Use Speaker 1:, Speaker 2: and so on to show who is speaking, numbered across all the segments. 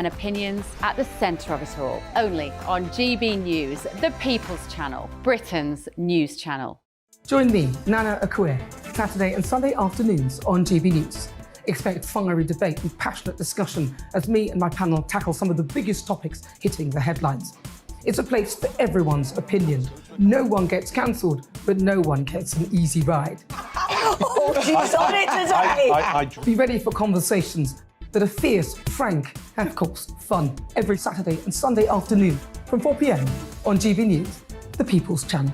Speaker 1: and opinions at the centre of it all. Only on GB News, the People's Channel, Britain's news channel.
Speaker 2: Join me, Nana Akue, Saturday and Sunday afternoons on GB News. Expect fiery debate and passionate discussion as me and my panel tackle some of the biggest topics hitting the headlines. It's a place for everyone's opinion. No one gets cancelled, but no one gets an easy ride.
Speaker 3: Oh, she's on it today!
Speaker 2: Be ready for conversations that are fierce, frank, and of course, fun. Every Saturday and Sunday afternoon from 4 p.m. on GB News, the People's Channel.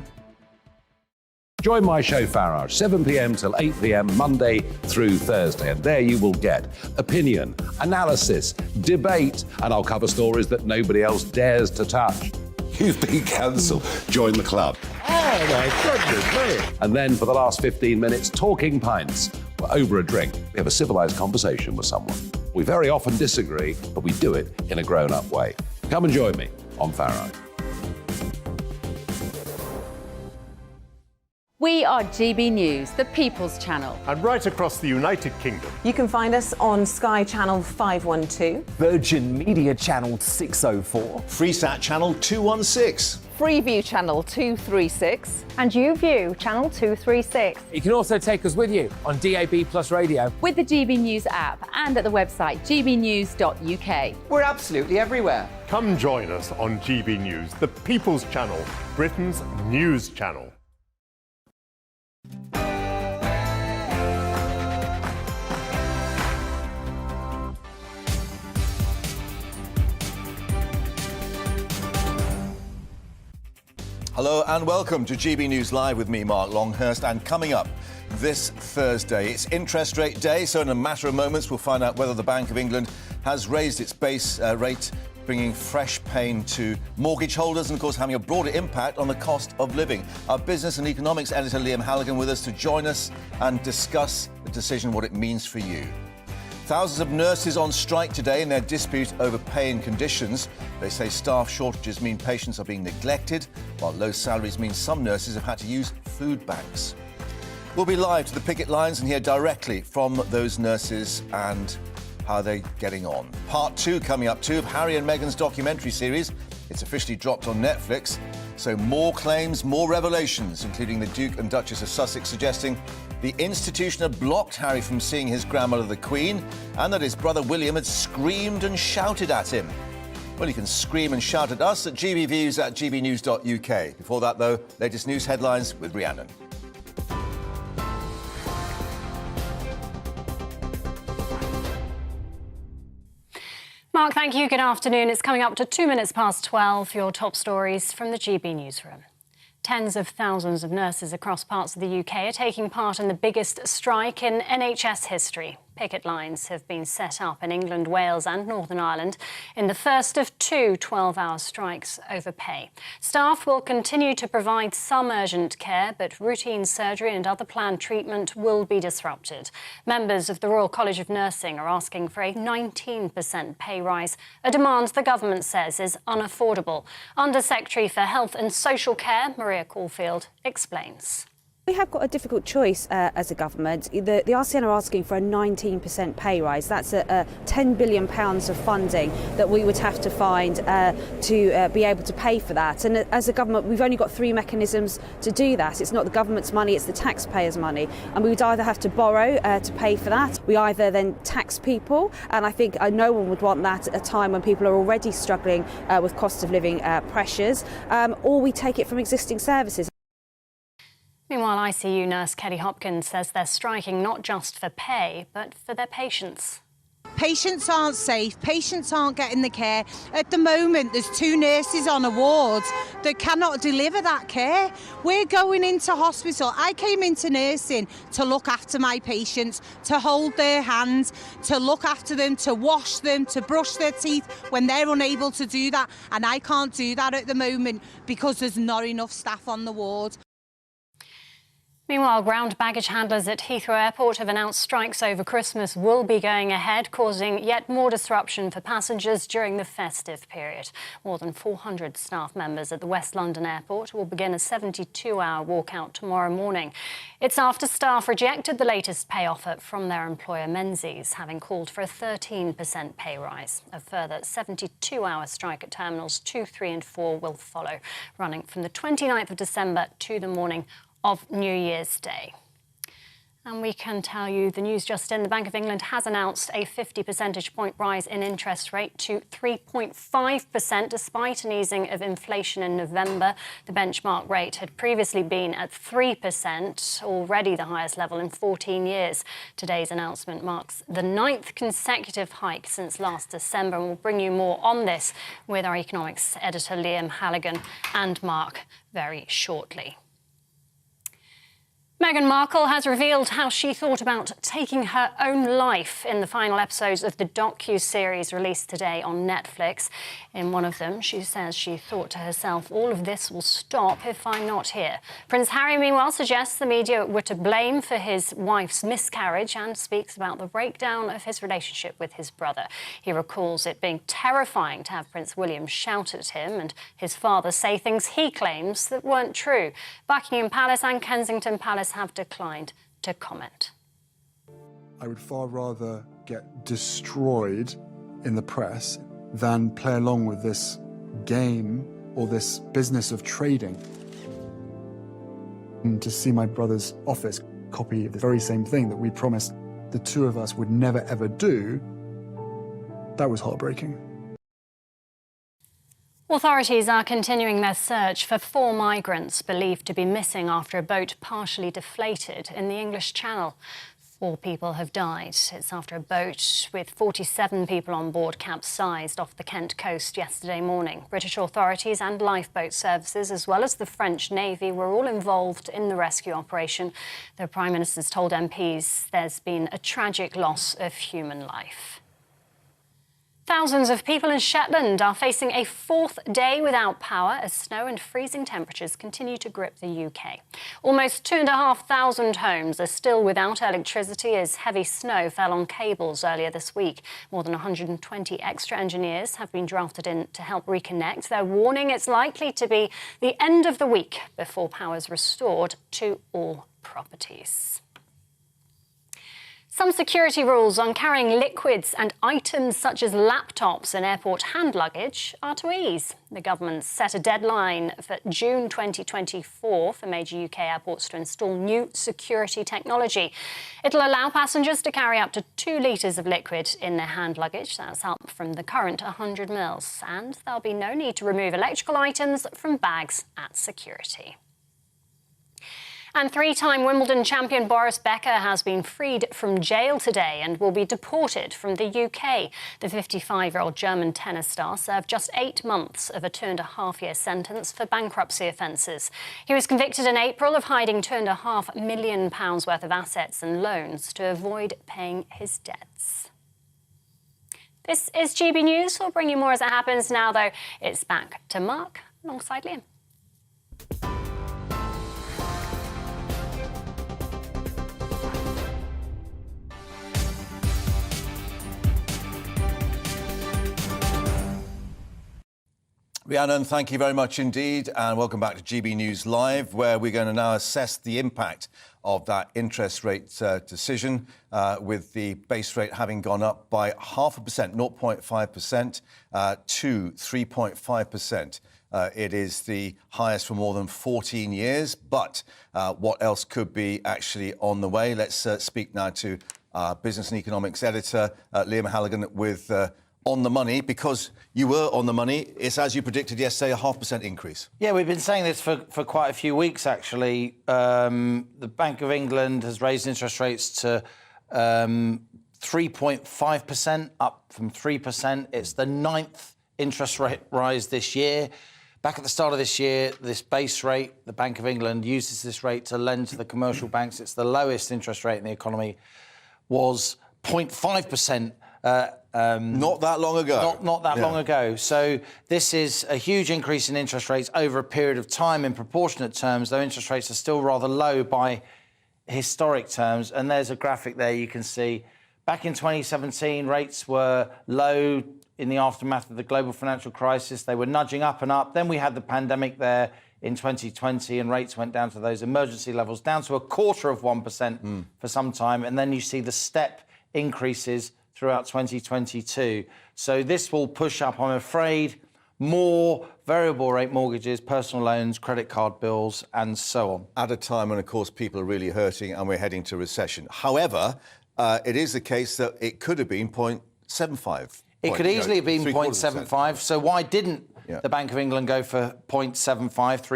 Speaker 4: Join my show Farage, 7 p.m. till 8 p.m. Monday through Thursday, and there you will get opinion, analysis, debate, and I'll cover stories that nobody else dares to touch. You've been cancelled. Join the club.
Speaker 5: Oh my goodness me!
Speaker 4: And then for the last 15 minutes, talking pints. We're over a drink. We have a civilised conversation with someone. We very often disagree, but we do it in a grown-up way. Come and join me on Farage.
Speaker 1: We are GB News, the People's Channel.
Speaker 5: And right across the United Kingdom.
Speaker 3: You can find us on Sky Channel 512,
Speaker 6: Virgin Media Channel 604,
Speaker 7: Freesat Channel 216.
Speaker 8: Freeview Channel 236
Speaker 9: and YouView Channel 236.
Speaker 6: You can also take us with you on DAB Plus Radio,
Speaker 1: with the GB News app and at the website gbnews.uk.
Speaker 10: We're absolutely everywhere.
Speaker 5: Come join us on GB News, the People's Channel, Britain's news channel.
Speaker 7: Hello and welcome to GB News Live with me, Mark Longhurst. And coming up this Thursday, it's interest rate day, so in a matter of moments we'll find out whether the Bank of England has raised its base rate, bringing fresh pain to mortgage holders and, of course, having a broader impact on the cost of living. Our business and economics editor, Liam Halligan, with us to join us and discuss the decision, what it means for you. Thousands of nurses on strike today in their dispute over pay and conditions. They say staff shortages mean patients are being neglected, while low salaries mean some nurses have had to use food banks. We'll be live to the picket lines and hear directly from those nurses and how they're getting on. Part 2 coming up too of Harry and Meghan's documentary series. It's officially dropped on Netflix. So more claims, more revelations, including the Duke and Duchess of Sussex suggesting the institution had blocked Harry from seeing his grandmother, the Queen, and that his brother William had screamed and shouted at him. Well, you can scream and shout at us at gbviews at gbnews.uk. Before that, though, latest news headlines with Rhiannon.
Speaker 9: Mark, thank you. Good afternoon. It's coming up to 2 minutes past 12. Your top stories from the GB Newsroom. Tens of thousands of nurses across parts of the UK are taking part in the biggest strike in NHS history. Picket lines have been set up in England, Wales and Northern Ireland in the first of 2 12-hour strikes over pay. Staff will continue to provide some urgent care, but routine surgery and other planned treatment will be disrupted. Members of the Royal College of Nursing are asking for a 19% pay rise, a demand the government says is unaffordable. Under-Secretary for Health and Social Care, Maria Caulfield, explains.
Speaker 11: We have got a difficult choice as a government. The RCN are asking for a 19% pay rise. That's £10 billion of funding that we would have to find to be able to pay for that. And as a government, we've only got 3 mechanisms to do that. It's not the government's money, it's the taxpayers' money. And we would either have to borrow to pay for that. We either then tax people, and I think no one would want that at a time when people are already struggling with cost of living pressures, or we take it from existing services.
Speaker 9: Meanwhile, ICU nurse Kelly Hopkins says they're striking not just for pay, but for their patients.
Speaker 12: Patients aren't safe, patients aren't getting the care. At the moment, there's 2 nurses on a ward that cannot deliver that care. We're going into hospital. I came into nursing to look after my patients, to hold their hands, to look after them, to wash them, to brush their teeth when they're unable to do that. And I can't do that at the moment because there's not enough staff on the ward.
Speaker 9: Meanwhile, ground baggage handlers at Heathrow Airport have announced strikes over Christmas will be going ahead, causing yet more disruption for passengers during the festive period. More than 400 staff members at the West London Airport will begin a 72-hour walkout tomorrow morning. It's after staff rejected the latest pay offer from their employer Menzies, having called for a 13% pay rise. A further 72-hour strike at Terminals 2, 3 and 4 will follow, running from the 29th of December to the morning of New Year's Day. And we can tell you the news just in. The Bank of England has announced a 50 percentage point rise in interest rate to 3.5%, despite an easing of inflation in November. The benchmark rate had previously been at 3%, already the highest level in 14 years. Today's announcement marks the 9th consecutive hike since last December, and we'll bring you more on this with our economics editor Liam Halligan and Mark very shortly. Meghan Markle has revealed how she thought about taking her own life in the final episodes of the docu-series released today on Netflix. In one of them, she says she thought to herself, all of this will stop if I'm not here. Prince Harry, meanwhile, suggests the media were to blame for his wife's miscarriage and speaks about the breakdown of his relationship with his brother. He recalls it being terrifying to have Prince William shout at him and his father say things he claims that weren't true. Buckingham Palace and Kensington Palace have declined to comment.
Speaker 10: I would far rather get destroyed in the press than play along with this game or this business of trading. And to see my brother's office copy the very same thing that we promised the two of us would never ever do, that was heartbreaking.
Speaker 9: Authorities are continuing their search for 4 migrants believed to be missing after a boat partially deflated in the English Channel. 4 people have died. It's after a boat with 47 people on board capsized off the Kent coast yesterday morning. British authorities and lifeboat services, as well as the French Navy, were all involved in the rescue operation. The Prime Minister's told MPs there's been a tragic loss of human life. Thousands of people in Shetland are facing a 4th day without power as snow and freezing temperatures continue to grip the UK. Almost 2,500 homes are still without electricity as heavy snow fell on cables earlier this week. More than 120 extra engineers have been drafted in to help reconnect. They're warning it's likely to be the end of the week before power is restored to all properties. Some security rules on carrying liquids and items such as laptops and airport hand luggage are to ease. The government set a deadline for June 2024 for major UK airports to install new security technology. It'll allow passengers to carry up to 2 litres of liquid in their hand luggage. That's up from the current 100 mils. And there'll be no need to remove electrical items from bags at security. And 3-time Wimbledon champion Boris Becker has been freed from jail today and will be deported from the UK. The 55-year-old German tennis star served just 8 months of a 2.5-year sentence for bankruptcy offences. He was convicted in April of hiding £2.5 million worth of assets and loans to avoid paying his debts. This is GB News. We'll bring you more as it happens. Now, though, it's back to Mark alongside Liam.
Speaker 7: Rhiannon, thank you very much indeed, and welcome back to GB News Live, where we're going to now assess the impact of that interest rate decision, with the base rate having gone up by 0.5%, 0.5%, to 3.5%. It is the highest for more than 14 years, but what else could be actually on the way? Let's speak now to business and economics editor Liam Halligan with On the Money, because you were on the money. It's, as you predicted yesterday, a 0.5% increase.
Speaker 13: Yeah, we've been saying this for quite a few weeks, actually. The Bank of England has raised interest rates to 3.5%, up from 3%. It's the 9th interest rate rise this year. Back at the start of this year, this base rate, the Bank of England uses this rate to lend to the commercial banks. It's the lowest interest rate in the economy, was 0.5%.
Speaker 7: Not that long ago.
Speaker 13: Not that long ago. So this is a huge increase in interest rates over a period of time in proportionate terms, though interest rates are still rather low by historic terms, and there's a graphic there you can see. Back in 2017, rates were low in the aftermath of the global financial crisis. They were nudging up and up. Then we had the pandemic there in 2020, and rates went down to those emergency levels, down to 0.25% for some time. And then you see the step increases throughout 2022. So this will push up, I'm afraid, more variable rate mortgages, personal loans, credit card bills, and so on.
Speaker 7: At a time when, of course, people are really hurting and we're heading to recession. However, it is the case that it could have been 0.75.
Speaker 13: It could easily have been 0.75. So why didn't the Bank of England go for 0.75,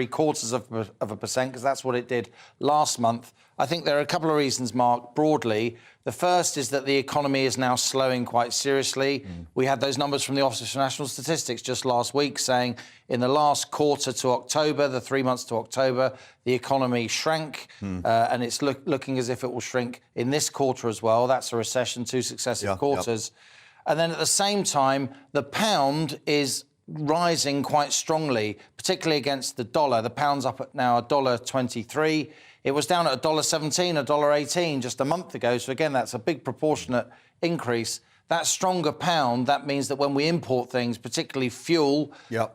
Speaker 13: 0.75%, because that's what it did last month? I think there are a couple of reasons, Mark, broadly. The first is that the economy is now slowing quite seriously. We had those numbers from the Office for National Statistics just last week saying in the last quarter to October, the 3 months to October, the economy shrank, and it's looking as if it will shrink in this quarter as well. That's a recession, 2 successive quarters. And then at the same time, the pound is rising quite strongly, particularly against the dollar. The pound's up at now $1.23. It was down at $1.17, $1.18 just a month ago. So again, that's a big proportionate increase. That stronger pound, that means that when we import things, particularly fuel,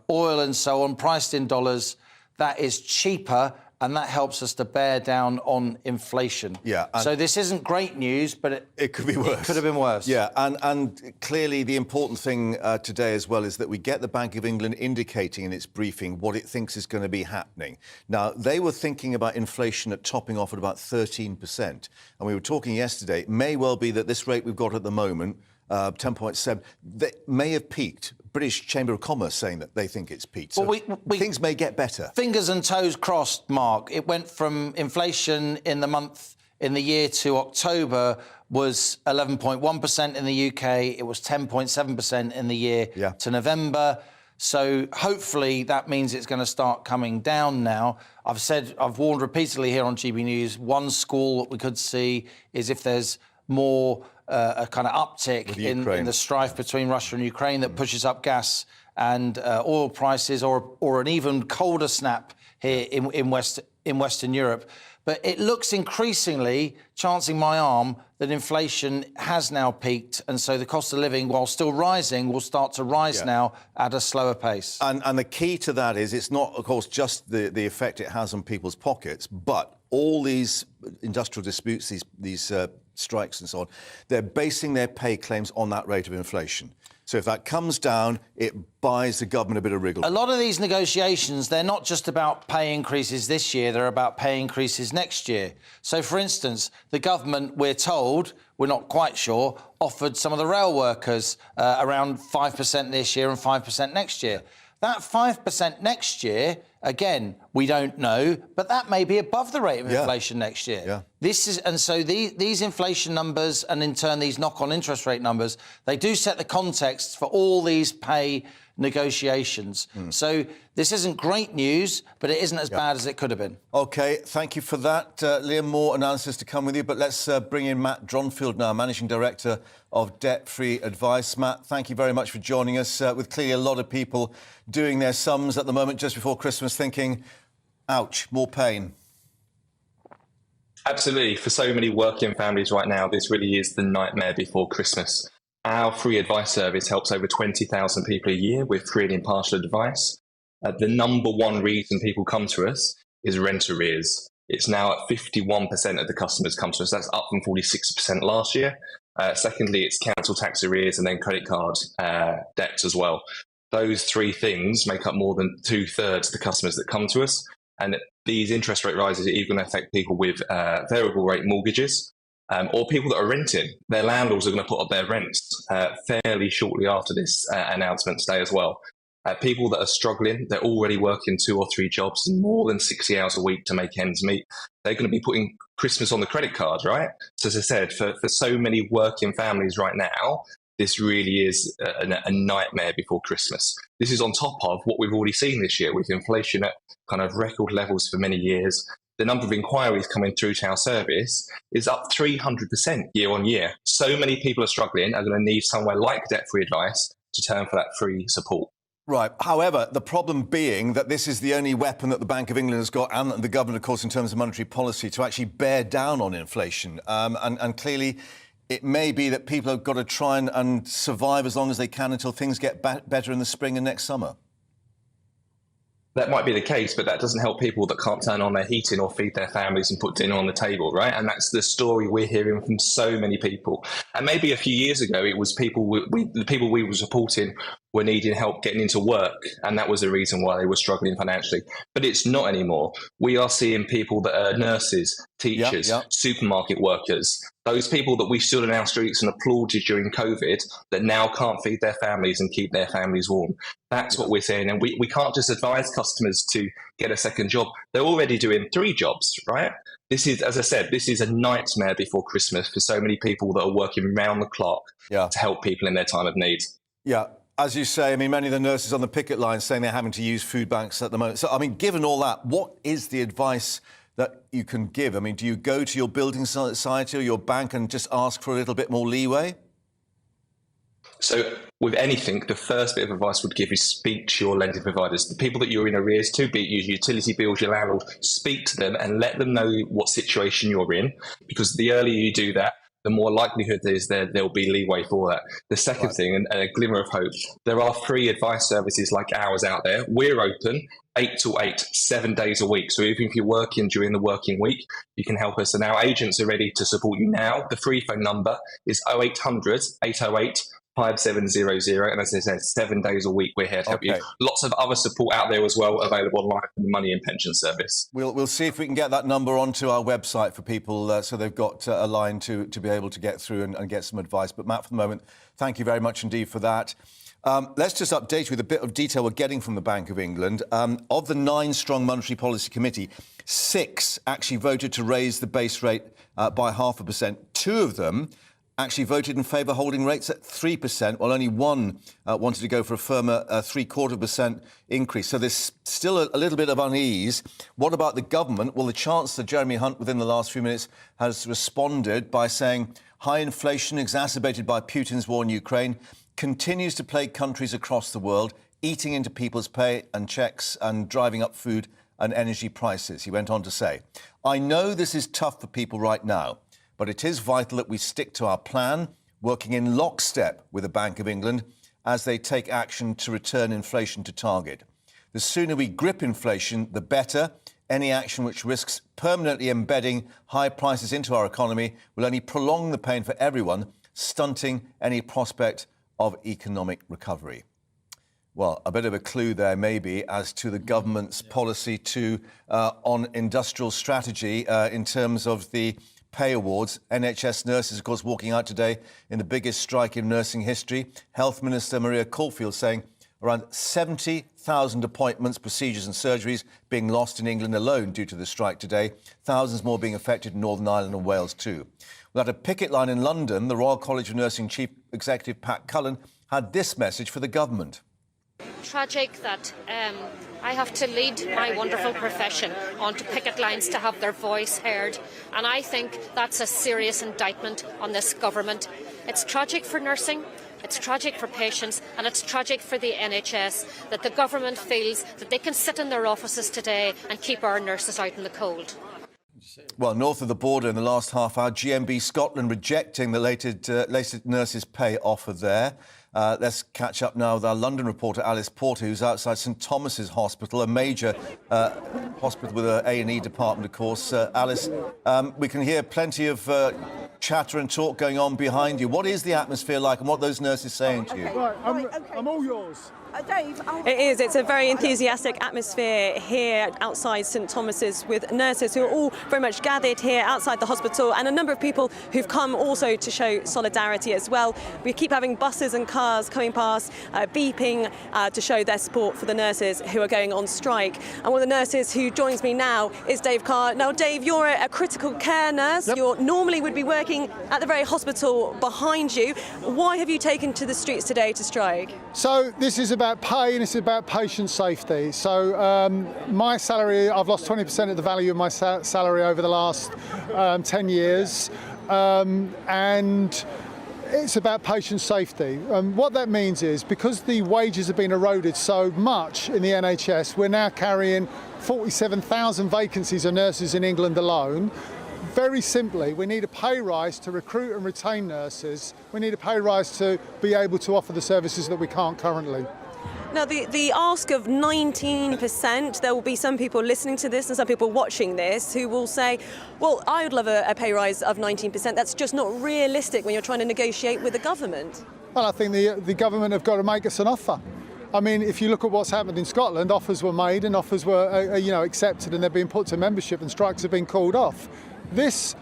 Speaker 13: oil and so on, priced in dollars, that is cheaper, and that helps us to bear down on inflation. So this isn't great news, but it could be worse. It could have been worse.
Speaker 7: And clearly the important thing today as well is that we get the Bank of England indicating in its briefing what it thinks is going to be happening. Now, they were thinking about inflation at topping off at about 13%. And we were talking yesterday, it may well be that this rate we've got at the moment, 10.7, that may have peaked. British Chamber of Commerce saying that they think it's peaked. So things may get better.
Speaker 13: Fingers and toes crossed, Mark. It went from inflation in the year to October was 11.1% in the UK. It was 10.7% in the year to November. So hopefully that means it's going to start coming down now. I've warned repeatedly here on GB News, one school that we could see is if there's more a kind of uptick in the strife between Russia and Ukraine that pushes up gas and oil prices, or an even colder snap here in Western Europe. But it looks increasingly, chancing my arm, that inflation has now peaked, and so the cost of living, while still rising, will start to rise now at a slower pace.
Speaker 7: And the key to that is it's not, of course, just the effect it has on people's pockets, but all these industrial disputes, these strikes and so on, they're basing their pay claims on that rate of inflation. So if that comes down, it buys the government a bit of wriggle.
Speaker 13: A lot of these negotiations, they're not just about pay increases this year, they're about pay increases next year. So, for instance, the government, we're told, we're not quite sure, offered some of the rail workers around 5% this year and 5% next year. That 5% next year, again, we don't know, but that may be above the rate of inflation next year. And so these inflation numbers, and in turn these knock-on interest rate numbers, they do set the context for all these pay negotiations. So this isn't great news, but it isn't as bad as it could have been.
Speaker 7: OK, thank you for that. Liam, more analysis to come with you, but let's bring in Matt Dronfield now, Managing Director of Debt Free Advice. Matt, thank you very much for joining us, with clearly a lot of people doing their sums at the moment just before Christmas thinking, ouch, more pain.
Speaker 14: Absolutely. For so many working families right now, this really is the nightmare before Christmas. Our free advice service helps over 20,000 people a year with free and impartial advice. The number one reason people come to us is rent arrears. It's now at 51% of the customers come to us. That's up from 46% last year. Secondly, it's council tax arrears and then credit card debts as well. Those three things make up more than 2/3 of the customers that come to us. And these interest rate rises are even going to affect people with variable rate mortgages or people that are renting. Their landlords are going to put up their rents fairly shortly after this announcement today as well. People that are struggling, they're already working 2 or 3 jobs and more than 60 hours a week to make ends meet. They're going to be putting Christmas on the credit card, right? So as I said, for so many working families right now, this really is a nightmare before Christmas. This is on top of what we've already seen this year with inflation at kind of record levels for many years. The number of inquiries coming through to our service is up 300% year on year. So many people are struggling, are going to need somewhere like Debt Free Advice to turn for that free support.
Speaker 7: Right. However, the problem being that this is the only weapon that the Bank of England has got, and the government, of course, in terms of monetary policy, to actually bear down on inflation. And clearly, it may be that people have got to try and survive as long as they can until things get better in the spring and next summer.
Speaker 14: That might be the case, but that doesn't help people that can't turn on their heating or feed their families and put dinner on the table, right? And that's the story we're hearing from so many people. And maybe a few years ago, it was the people we were supporting were needing help getting into work, and that was the reason why they were struggling financially. But it's not anymore. We are seeing people that are nurses, teachers, supermarket workers, those people that we stood in our streets and applauded during COVID that now can't feed their families and keep their families warm. That's what we're saying. And we can't just advise customers to get a second job. They're already doing 3 jobs, right? This is, as I said, this is a nightmare before Christmas for so many people that are working round the clock to help people in their time of need.
Speaker 7: Yeah. As you say, I mean, many of the nurses on the picket line saying they're having to use food banks at the moment. So, I mean, given all that, what is the advice that you can give? I mean, do you go to your building society or your bank and just ask for a little bit more leeway?
Speaker 14: So with anything, the first bit of advice would give is speak to your lending providers. The people that you're in arrears to, be it your utility bills, your landlord, speak to them and let them know what situation you're in, because the earlier you do that, the more likelihood is there'll be leeway for that. The second thing, and a glimmer of hope, there are free advice services like ours out there. We're open 8 till 8, 7 days a week. So even if you're working during the working week, you can help us. And our agents are ready to support you now. The free phone number is 0800 808 5700, and as I said, 7 days a week we're here to help you. Lots of other support out there as well, available online from the Money and Pension Service.
Speaker 7: We'll see if we can get that number onto our website for people so they've got a line to be able to get through and get some advice. But Matt, for the moment, thank you very much indeed for that. Let's just update you with a bit of detail we're getting from the Bank of England. Of the 9-strong Monetary Policy Committee, 6 actually voted to raise the base rate by 0.5%. 2 of them actually voted in favour of holding rates at 3%, while only 1 wanted to go for a firmer 0.75% increase. So there's still a little bit of unease. What about the government? Well, the Chancellor, Jeremy Hunt, within the last few minutes, has responded by saying high inflation exacerbated by Putin's war in Ukraine continues to plague countries across the world, eating into people's pay and checks and driving up food and energy prices. He went on to say, I know this is tough for people right now, but it is vital that we stick to our plan, working in lockstep with the Bank of England as they take action to return inflation to target. The sooner we grip inflation, the better. Any action which risks permanently embedding high prices into our economy will only prolong the pain for everyone, stunting any prospect of economic recovery. Well, a bit of a clue there, maybe, as to the government's policy on industrial strategy in terms of the pay awards. NHS nurses, of course, walking out today in the biggest strike in nursing history. Health Minister Maria Caulfield saying around 70,000 appointments, procedures and surgeries being lost in England alone due to the strike today. Thousands more being affected in Northern Ireland and Wales too. Well, at a picket line in London, the Royal College of Nursing Chief Executive Pat Cullen had this message for the government.
Speaker 15: Tragic that I have to lead my wonderful profession onto picket lines to have their voice heard, and I think that's a serious indictment on this government. It's tragic for nursing, it's tragic for patients, and it's tragic for the NHS that the government feels that they can sit in their offices today and keep our nurses out in the cold.
Speaker 7: Well, north of the border in the last half hour, GMB Scotland rejecting the latest nurses' pay offer there. Let's catch up now with our London reporter, Alice Porter, who's outside St Thomas's Hospital, a major hospital with an A&E department, of course. Alice, we can hear plenty of chatter and talk going on behind you. What is the atmosphere like and what are those nurses saying to you?
Speaker 16: I'm all yours.
Speaker 17: Dave, it is. It's a very enthusiastic atmosphere here outside St Thomas's with nurses who are all very much gathered here outside the hospital, and a number of people who've come also to show solidarity as well. We keep having buses and cars coming past, beeping to show their support for the nurses who are going on strike. And one of the nurses who joins me now is Dave Carr. Now, Dave, you're a critical care nurse. Yep. You normally would be working at the very hospital behind you. Why have you taken to the streets today to strike?
Speaker 16: So this is about pay and it's about patient safety. So my salary, I've lost 20% of the value of my salary over the last 10 years. And It's about patient safety. What that means is because the wages have been eroded so much in the NHS, we're now carrying 47,000 vacancies of nurses in England alone. Very simply, we need a pay rise to recruit and retain nurses. We need a pay rise to be able to offer the services that we can't currently.
Speaker 17: Now, the ask of 19%, there will be some people listening to this and some people watching this who will say, well, I would love a pay rise of 19%. That's just not realistic when you're trying to negotiate with the government.
Speaker 16: Well, I think the government have got to make us an offer. I mean, if you look at what's happened in Scotland, offers were made and offers were accepted and they're being put to membership and strikes have been called off. This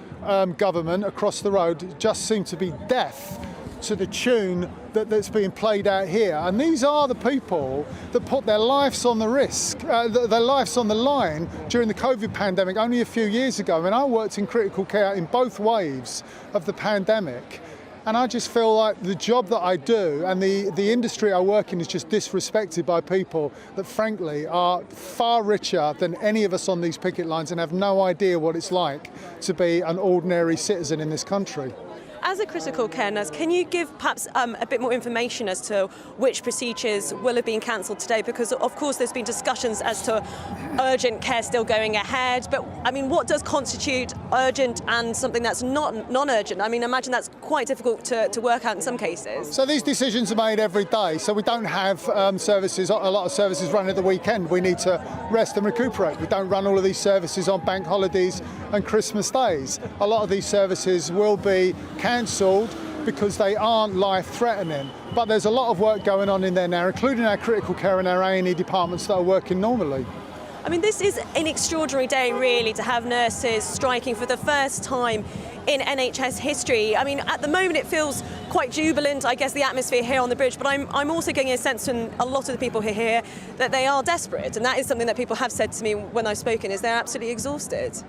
Speaker 16: government across the road just seem to be deaf to the tune that's being played out here. And these are the people that put their lives on the risk, their lives on the line during the COVID pandemic only a few years ago. I mean, I worked in critical care in both waves of the pandemic. And I just feel like the job that I do and the industry I work in is just disrespected by people that frankly are far richer than any of us on these picket lines and have no idea what it's like to be an ordinary citizen in this country.
Speaker 17: As a critical care nurse, can you give perhaps a bit more information as to which procedures will have been cancelled today? Because, of course, there's been discussions as to urgent care still going ahead. But, I mean, what does constitute urgent and something that's not non-urgent? I mean, I imagine that's quite difficult to work out in some cases.
Speaker 16: So these decisions are made every day. So we don't have services, a lot of services run at the weekend. We need to rest and recuperate. We don't run all of these services on bank holidays and Christmas days. A lot of these services will be cancelled because they aren't life-threatening. But there's a lot of work going on in there now, including our critical care and our A&E departments that are working normally.
Speaker 17: I mean, this is an extraordinary day, really, to have nurses striking for the first time in NHS history. I mean, at the moment it feels quite jubilant, I guess, the atmosphere here on the bridge, but I'm also getting a sense from a lot of the people who are here that they are desperate, and that is something that people have said to me when I've spoken, is they're absolutely exhausted.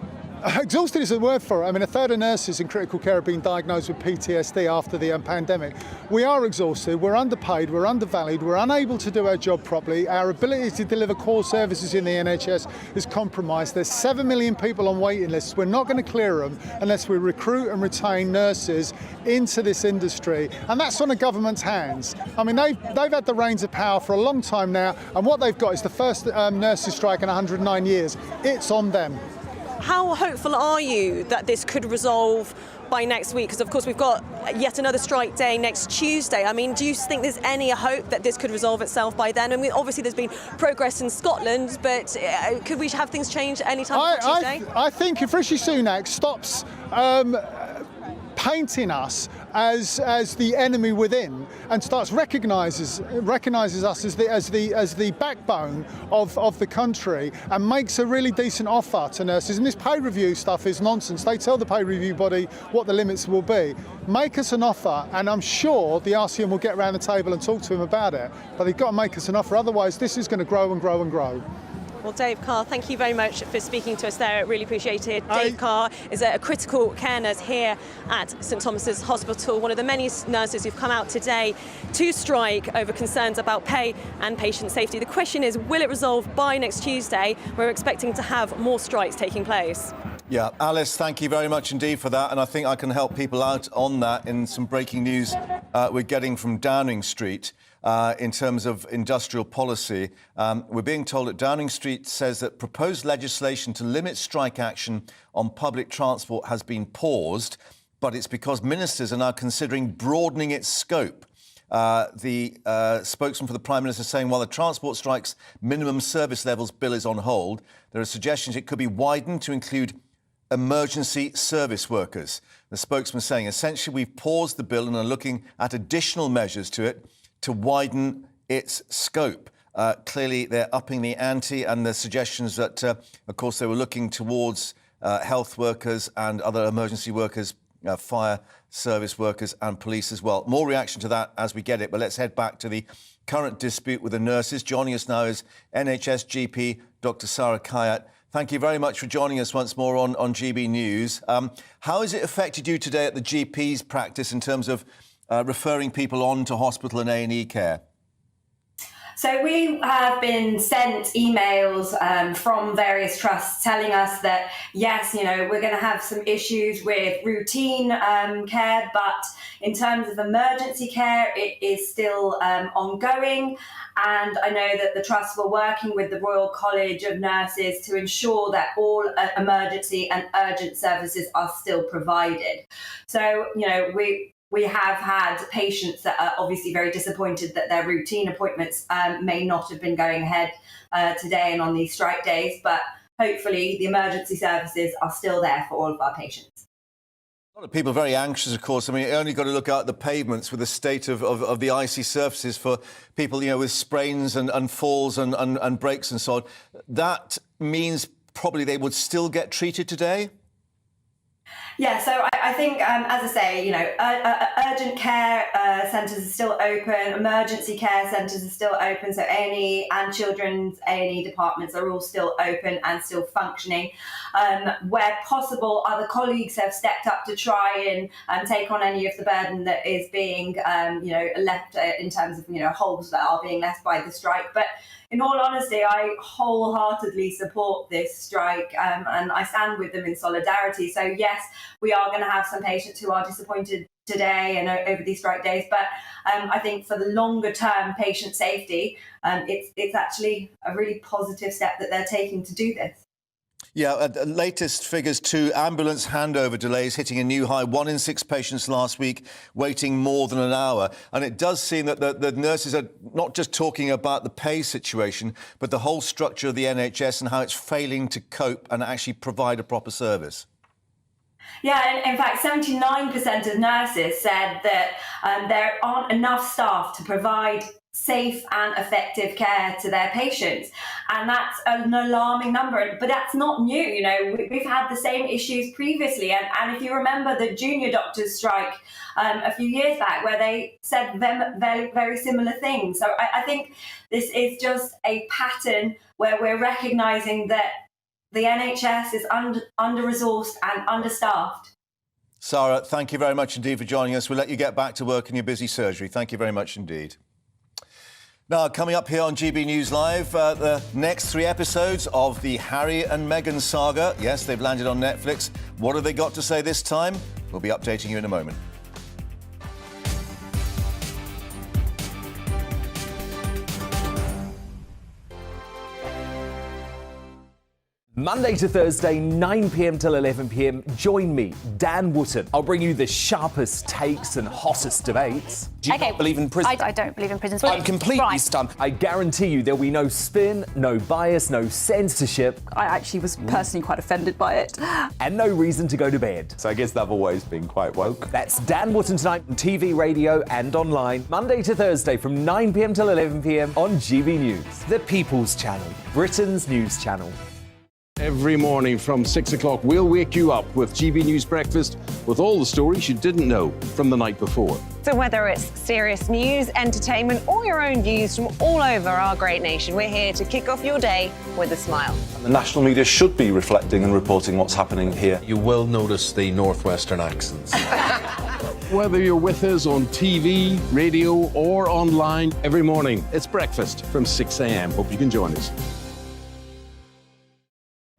Speaker 16: Exhausted is a word for it. I mean, a third of nurses in critical care have been diagnosed with PTSD after the pandemic. We are exhausted, we're underpaid, we're undervalued, we're unable to do our job properly. Our ability to deliver core services in the NHS is compromised. There's 7 million people on waiting lists. We're not going to clear them unless we recruit and retain nurses into this industry. And that's on the government's hands. I mean, they've had the reins of power for a long time now, and what they've got is the first nurses strike in 109 years. It's on them.
Speaker 17: How hopeful are you that this could resolve by next week? Because, of course, we've got yet another strike day next Tuesday. I mean, do you think there's any hope that this could resolve itself by then? I mean, obviously there's been progress in Scotland, but could we have things change any time before Tuesday?
Speaker 16: I think if Rishi Sunak stops painting us as the enemy within and starts recognises us as the backbone of the country and makes a really decent offer to nurses. And this pay review stuff is nonsense. They tell the pay review body what the limits will be. Make us an offer, and I'm sure the RCM will get around the table and talk to him about it. But they've got to make us an offer, otherwise this is going to grow and grow and grow.
Speaker 17: Well, Dave Carr, thank you very much for speaking to us there. I really appreciate it. Dave Carr is a critical care nurse here at St Thomas's Hospital, one of the many nurses who've come out today to strike over concerns about pay and patient safety. The question is, will it resolve by next Tuesday? We're expecting to have more strikes taking place.
Speaker 7: Yeah, Alice, thank you very much indeed for that. And I think I can help people out on that in some breaking news we're getting from Downing Street. In terms of industrial policy, we're being told that Downing Street says that proposed legislation to limit strike action on public transport has been paused, but it's because ministers are now considering broadening its scope. The spokesman for the Prime Minister saying while the transport strikes minimum service levels bill is on hold, there are suggestions it could be widened to include emergency service workers. The spokesman saying essentially we've paused the bill and are looking at additional measures to it to widen its scope. Clearly, they're upping the ante, and there's suggestions that, of course, they were looking towards health workers and other emergency workers, fire service workers and police as well. More reaction to that as we get it, but let's head back to the current dispute with the nurses. Joining us now is NHS GP Dr Sarah Kayat. Thank you very much for joining us once more on GB News. How has it affected you today at the GP's practice in terms of referring people on to hospital and A&E care?
Speaker 18: So So we have been sent emails from various trusts telling us that, yes, we're going to have some issues with routine care, but in terms of emergency care, it is still ongoing. And I know that the trusts were working with the Royal College of Nurses to ensure that all emergency and urgent services are still provided. So, we have had patients that are obviously very disappointed that their routine appointments may not have been going ahead today and on these strike days, but hopefully the emergency services are still there for all of our patients.
Speaker 7: A lot of people are very anxious, of course. I mean, you only got to look out at the pavements with the state of the icy surfaces for people, with sprains and falls and breaks and so on. That means probably they would still get treated today?
Speaker 18: Yeah, so I think, as I say, urgent care centres are still open, emergency care centres are still open, so A&E and children's A&E departments are all still open and still functioning. Where possible, other colleagues have stepped up to try and take on any of the burden that is being, left in terms of, holes that are being left by the strike. But in all honesty, I wholeheartedly support this strike and I stand with them in solidarity. So yes, we are going to have some patients who are disappointed today and over these strike days, but I think for the longer term patient safety, it's actually a really positive step that they're taking to do this.
Speaker 7: Yeah, latest figures too, ambulance handover delays hitting a new high. 1 in 6 patients last week waiting more than an hour. And it does seem that the nurses are not just talking about the pay situation, but the whole structure of the NHS and how it's failing to cope and actually provide a proper service.
Speaker 18: Yeah, and in fact, 79% of nurses said that there aren't enough staff to provide safe and effective care to their patients. And that's an alarming number, but that's not new. We've had the same issues previously. And if you remember the junior doctors strike a few years back, where they said very, very similar things. So I think this is just a pattern where we're recognising that the NHS is under-resourced and understaffed.
Speaker 7: Sarah, thank you very much indeed for joining us. We'll let you get back to work in your busy surgery. Thank you very much indeed. Now, coming up here on GB News Live, the next 3 episodes of the Harry and Meghan saga. Yes, they've landed on Netflix. What have they got to say this time? We'll be updating you in a moment.
Speaker 6: Monday to Thursday, 9 p.m. till 11 p.m. Join me, Dan Wootton. I'll bring you the sharpest takes and hottest debates. Do you not believe in prisons?
Speaker 19: I don't believe in prisons.
Speaker 6: I'm completely stunned. I guarantee you there'll be no spin, no bias, no censorship.
Speaker 19: I actually was personally quite offended by it.
Speaker 6: And no reason to go to bed.
Speaker 20: So I guess they've always been quite woke.
Speaker 6: That's Dan Wootton tonight on TV, radio and online. Monday to Thursday from 9 p.m. till 11 p.m. on GB News. The People's Channel, Britain's news channel.
Speaker 4: Every morning from 6 o'clock, we'll wake you up with GB News Breakfast with all the stories you didn't know from the night before.
Speaker 21: So whether it's serious news, entertainment, or your own views from all over our great nation, we're here to kick off your day with a smile.
Speaker 22: The national media should be reflecting and reporting what's happening here.
Speaker 23: You will notice the northwestern accents.
Speaker 4: Whether you're with us on TV, radio, or online, every morning, it's breakfast from 6 a.m. Hope you can join us.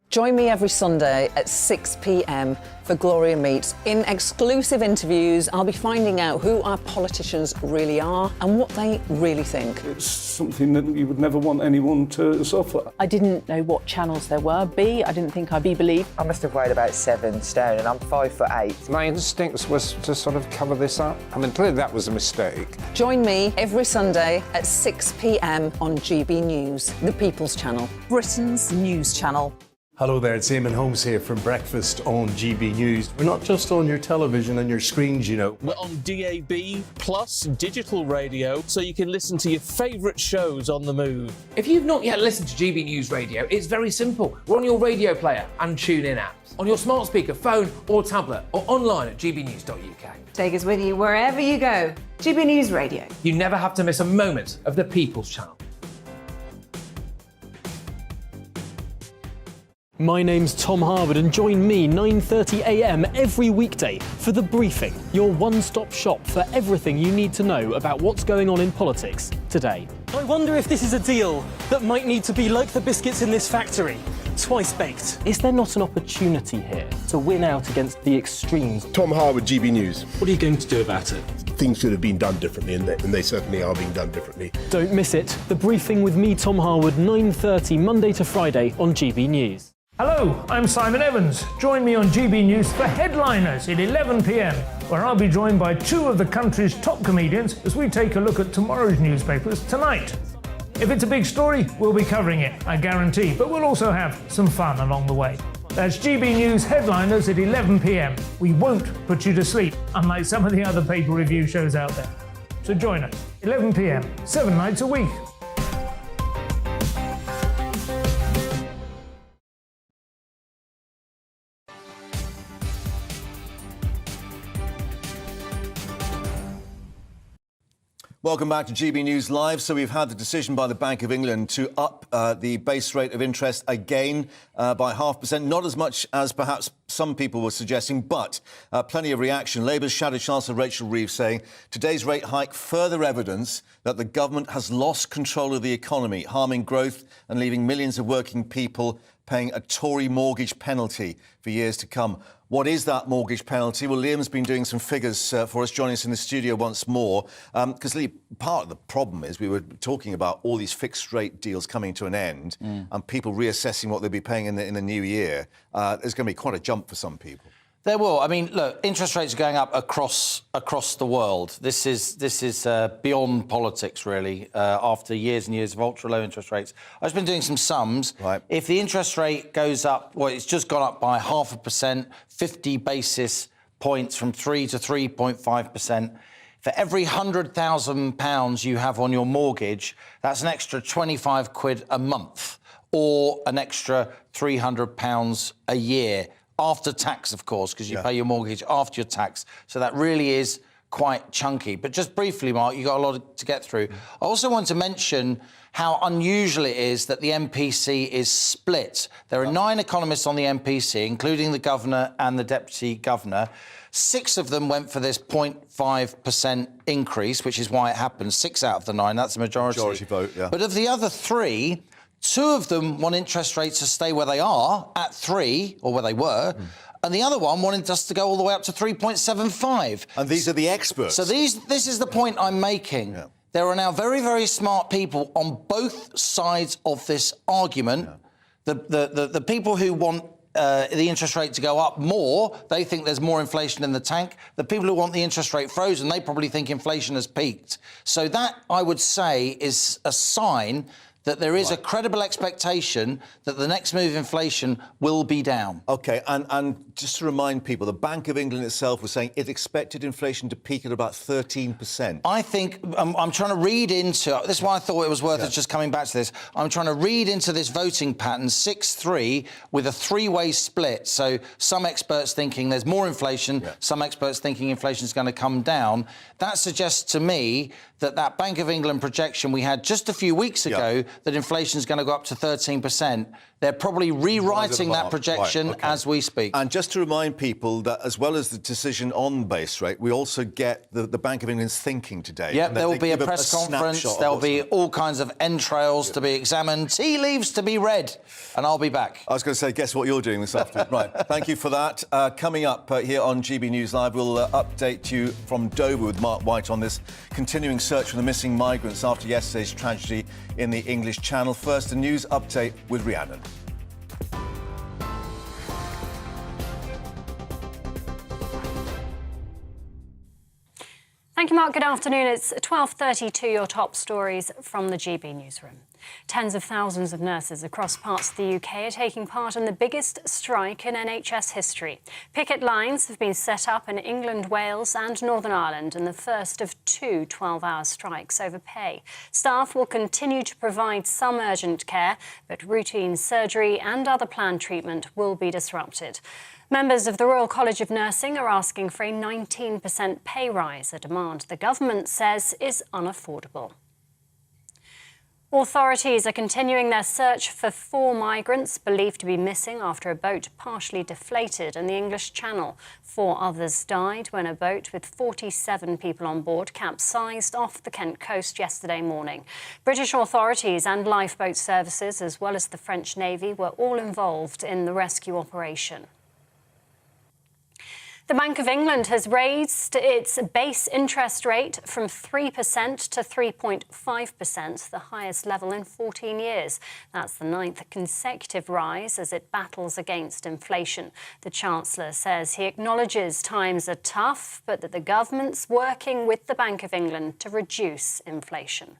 Speaker 8: Join me every Sunday at 6 p.m. for Gloria Meets. In exclusive interviews, I'll be finding out who our politicians really are and what they really think.
Speaker 24: It's something that you would never want anyone to suffer.
Speaker 25: I didn't know what channels there were. I didn't think I'd be believed.
Speaker 26: I must have weighed about 7 stone and I'm 5'8".
Speaker 27: My instincts was to sort of cover this up. I mean, clearly that was a mistake.
Speaker 8: Join me every Sunday at 6 p.m. on GB News, the People's Channel, Britain's news channel.
Speaker 23: Hello there, it's Eamon Holmes here from Breakfast on GB News. We're not just on your television and your screens, you know.
Speaker 28: We're on DAB plus digital radio, so you can listen to your favourite shows on the move.
Speaker 6: If you've not yet listened to GB News Radio, it's very simple. We're on your radio player and tune-in apps, on your smart speaker, phone or tablet, or online at gbnews.uk.
Speaker 29: Take us with you wherever you go. GB News Radio.
Speaker 6: You never have to miss a moment of the People's Channel.
Speaker 30: My name's Tom Harwood and join me 9:30 a.m. every weekday for The Briefing, your one-stop shop for everything you need to know about what's going on in politics today. I wonder if this is a deal that might need to be like the biscuits in this factory, twice baked. Is there not an opportunity here to win out against the extremes?
Speaker 1: Tom Harwood, GB News.
Speaker 30: What are you going to do about it?
Speaker 1: Things should have been done differently, and they certainly are being done differently.
Speaker 30: Don't miss it. The Briefing with me, Tom Harwood, 9:30 Monday to Friday on GB News.
Speaker 2: Hello, I'm Simon Evans. Join me on GB News for Headliners at 11 p.m, where I'll be joined by two of the country's top comedians as we take a look at tomorrow's newspapers tonight. If it's a big story, we'll be covering it, I guarantee, but we'll also have some fun along the way. That's GB News Headliners at 11 p.m. We won't put you to sleep, unlike some of the other paper review shows out there. So join us, 11 p.m, 7 nights a week.
Speaker 7: Welcome back to GB News Live. So we've had the decision by the Bank of England to up the base rate of interest again by 0.5%. Not as much as perhaps some people were suggesting, but plenty of reaction. Labour's Shadow Chancellor Rachel Reeves saying today's rate hike further evidence that the government has lost control of the economy, harming growth and leaving millions of working people paying a Tory mortgage penalty for years to come. What is that mortgage penalty? Well, Liam's been doing some figures for us, joining us in the studio once more. Because, Liam, part of the problem is we were talking about all these fixed-rate deals coming to an end and people reassessing what they'll be paying in the new year. There's going to be quite a jump for some people.
Speaker 3: There will. I mean, look, interest rates are going up across the world. This is beyond politics, really. After years and years of ultra low interest rates, I've been doing some sums.
Speaker 7: Right.
Speaker 3: If the interest rate goes up, well, it's just gone up by 0.5%, 50 basis points from 3 to 3.5%. For every £100,000 you have on your mortgage, that's an extra 25 quid a month, or an extra £300 a year. After tax, of course, because you pay your mortgage after your tax. So that really is quite chunky. But just briefly, Mark, you've got a lot to get through. I also want to mention how unusual it is that the MPC is split. There are 9 economists on the MPC, including the governor and the deputy governor. 6 of them went for this 0.5% increase, which is why it happened. 6 out of the 9, that's a majority.
Speaker 7: Majority vote, yeah.
Speaker 3: But of the other 3... 2 of them want interest rates to stay where they are, at 3, or where they were, and the other one wanted us to go all the way up to 3.75.
Speaker 7: And these are the experts.
Speaker 3: So this is the point I'm making. Yeah. There are now very, very smart people on both sides of this argument. Yeah. The people who want the interest rate to go up more, they think there's more inflation in the tank. The people who want the interest rate frozen, they probably think inflation has peaked. So that, I would say, is a sign that there is a credible expectation that the next move inflation will be down.
Speaker 7: OK, and just to remind people, the Bank of England itself was saying it expected inflation to peak at about 13%.
Speaker 3: I think, I'm trying to read into, this is why I thought it was worth us just coming back to this, I'm trying to read into this voting pattern 6-3 with a 3-way split. So some experts thinking there's more inflation, some experts thinking inflation is going to come down. That suggests to me that Bank of England projection we had just a few weeks ago, that inflation is going to go up to 13%. They're probably rewriting that projection as we speak.
Speaker 7: And just to remind people that as well as the decision on base rate, we also get the Bank of England's thinking today.
Speaker 3: Yep, there will be a press conference. There'll be all kinds of entrails to be examined, tea leaves to be read, and I'll be back.
Speaker 7: I was going to say, guess what you're doing this afternoon? Right, thank you for that. Coming up here on GB News Live, we'll update you from Dover with Mark White on this continuing search for the missing migrants after yesterday's tragedy in the English Channel. First, a news update with Rhiannon.
Speaker 5: Thank you, Mark. Good afternoon. It's 12:32. Your top stories from the GB newsroom. Tens of thousands of nurses across parts of the UK are taking part in the biggest strike in NHS history. Picket lines have been set up in England, Wales and Northern Ireland in the first of 2 12-hour strikes over pay. Staff will continue to provide some urgent care, but routine surgery and other planned treatment will be disrupted. Members of the Royal College of Nursing are asking for a 19% pay rise, a demand the government says is unaffordable. Authorities are continuing their search for 4 migrants believed to be missing after a boat partially deflated in the English Channel. 4 others died when a boat with 47 people on board capsized off the Kent coast yesterday morning. British authorities and lifeboat services, as well as the French Navy, were all involved in the rescue operation. The Bank of England has raised its base interest rate from 3% to 3.5%, the highest level in 14 years. That's the 9th consecutive rise as it battles against inflation. The Chancellor says he acknowledges times are tough, but that the government's working with the Bank of England to reduce inflation.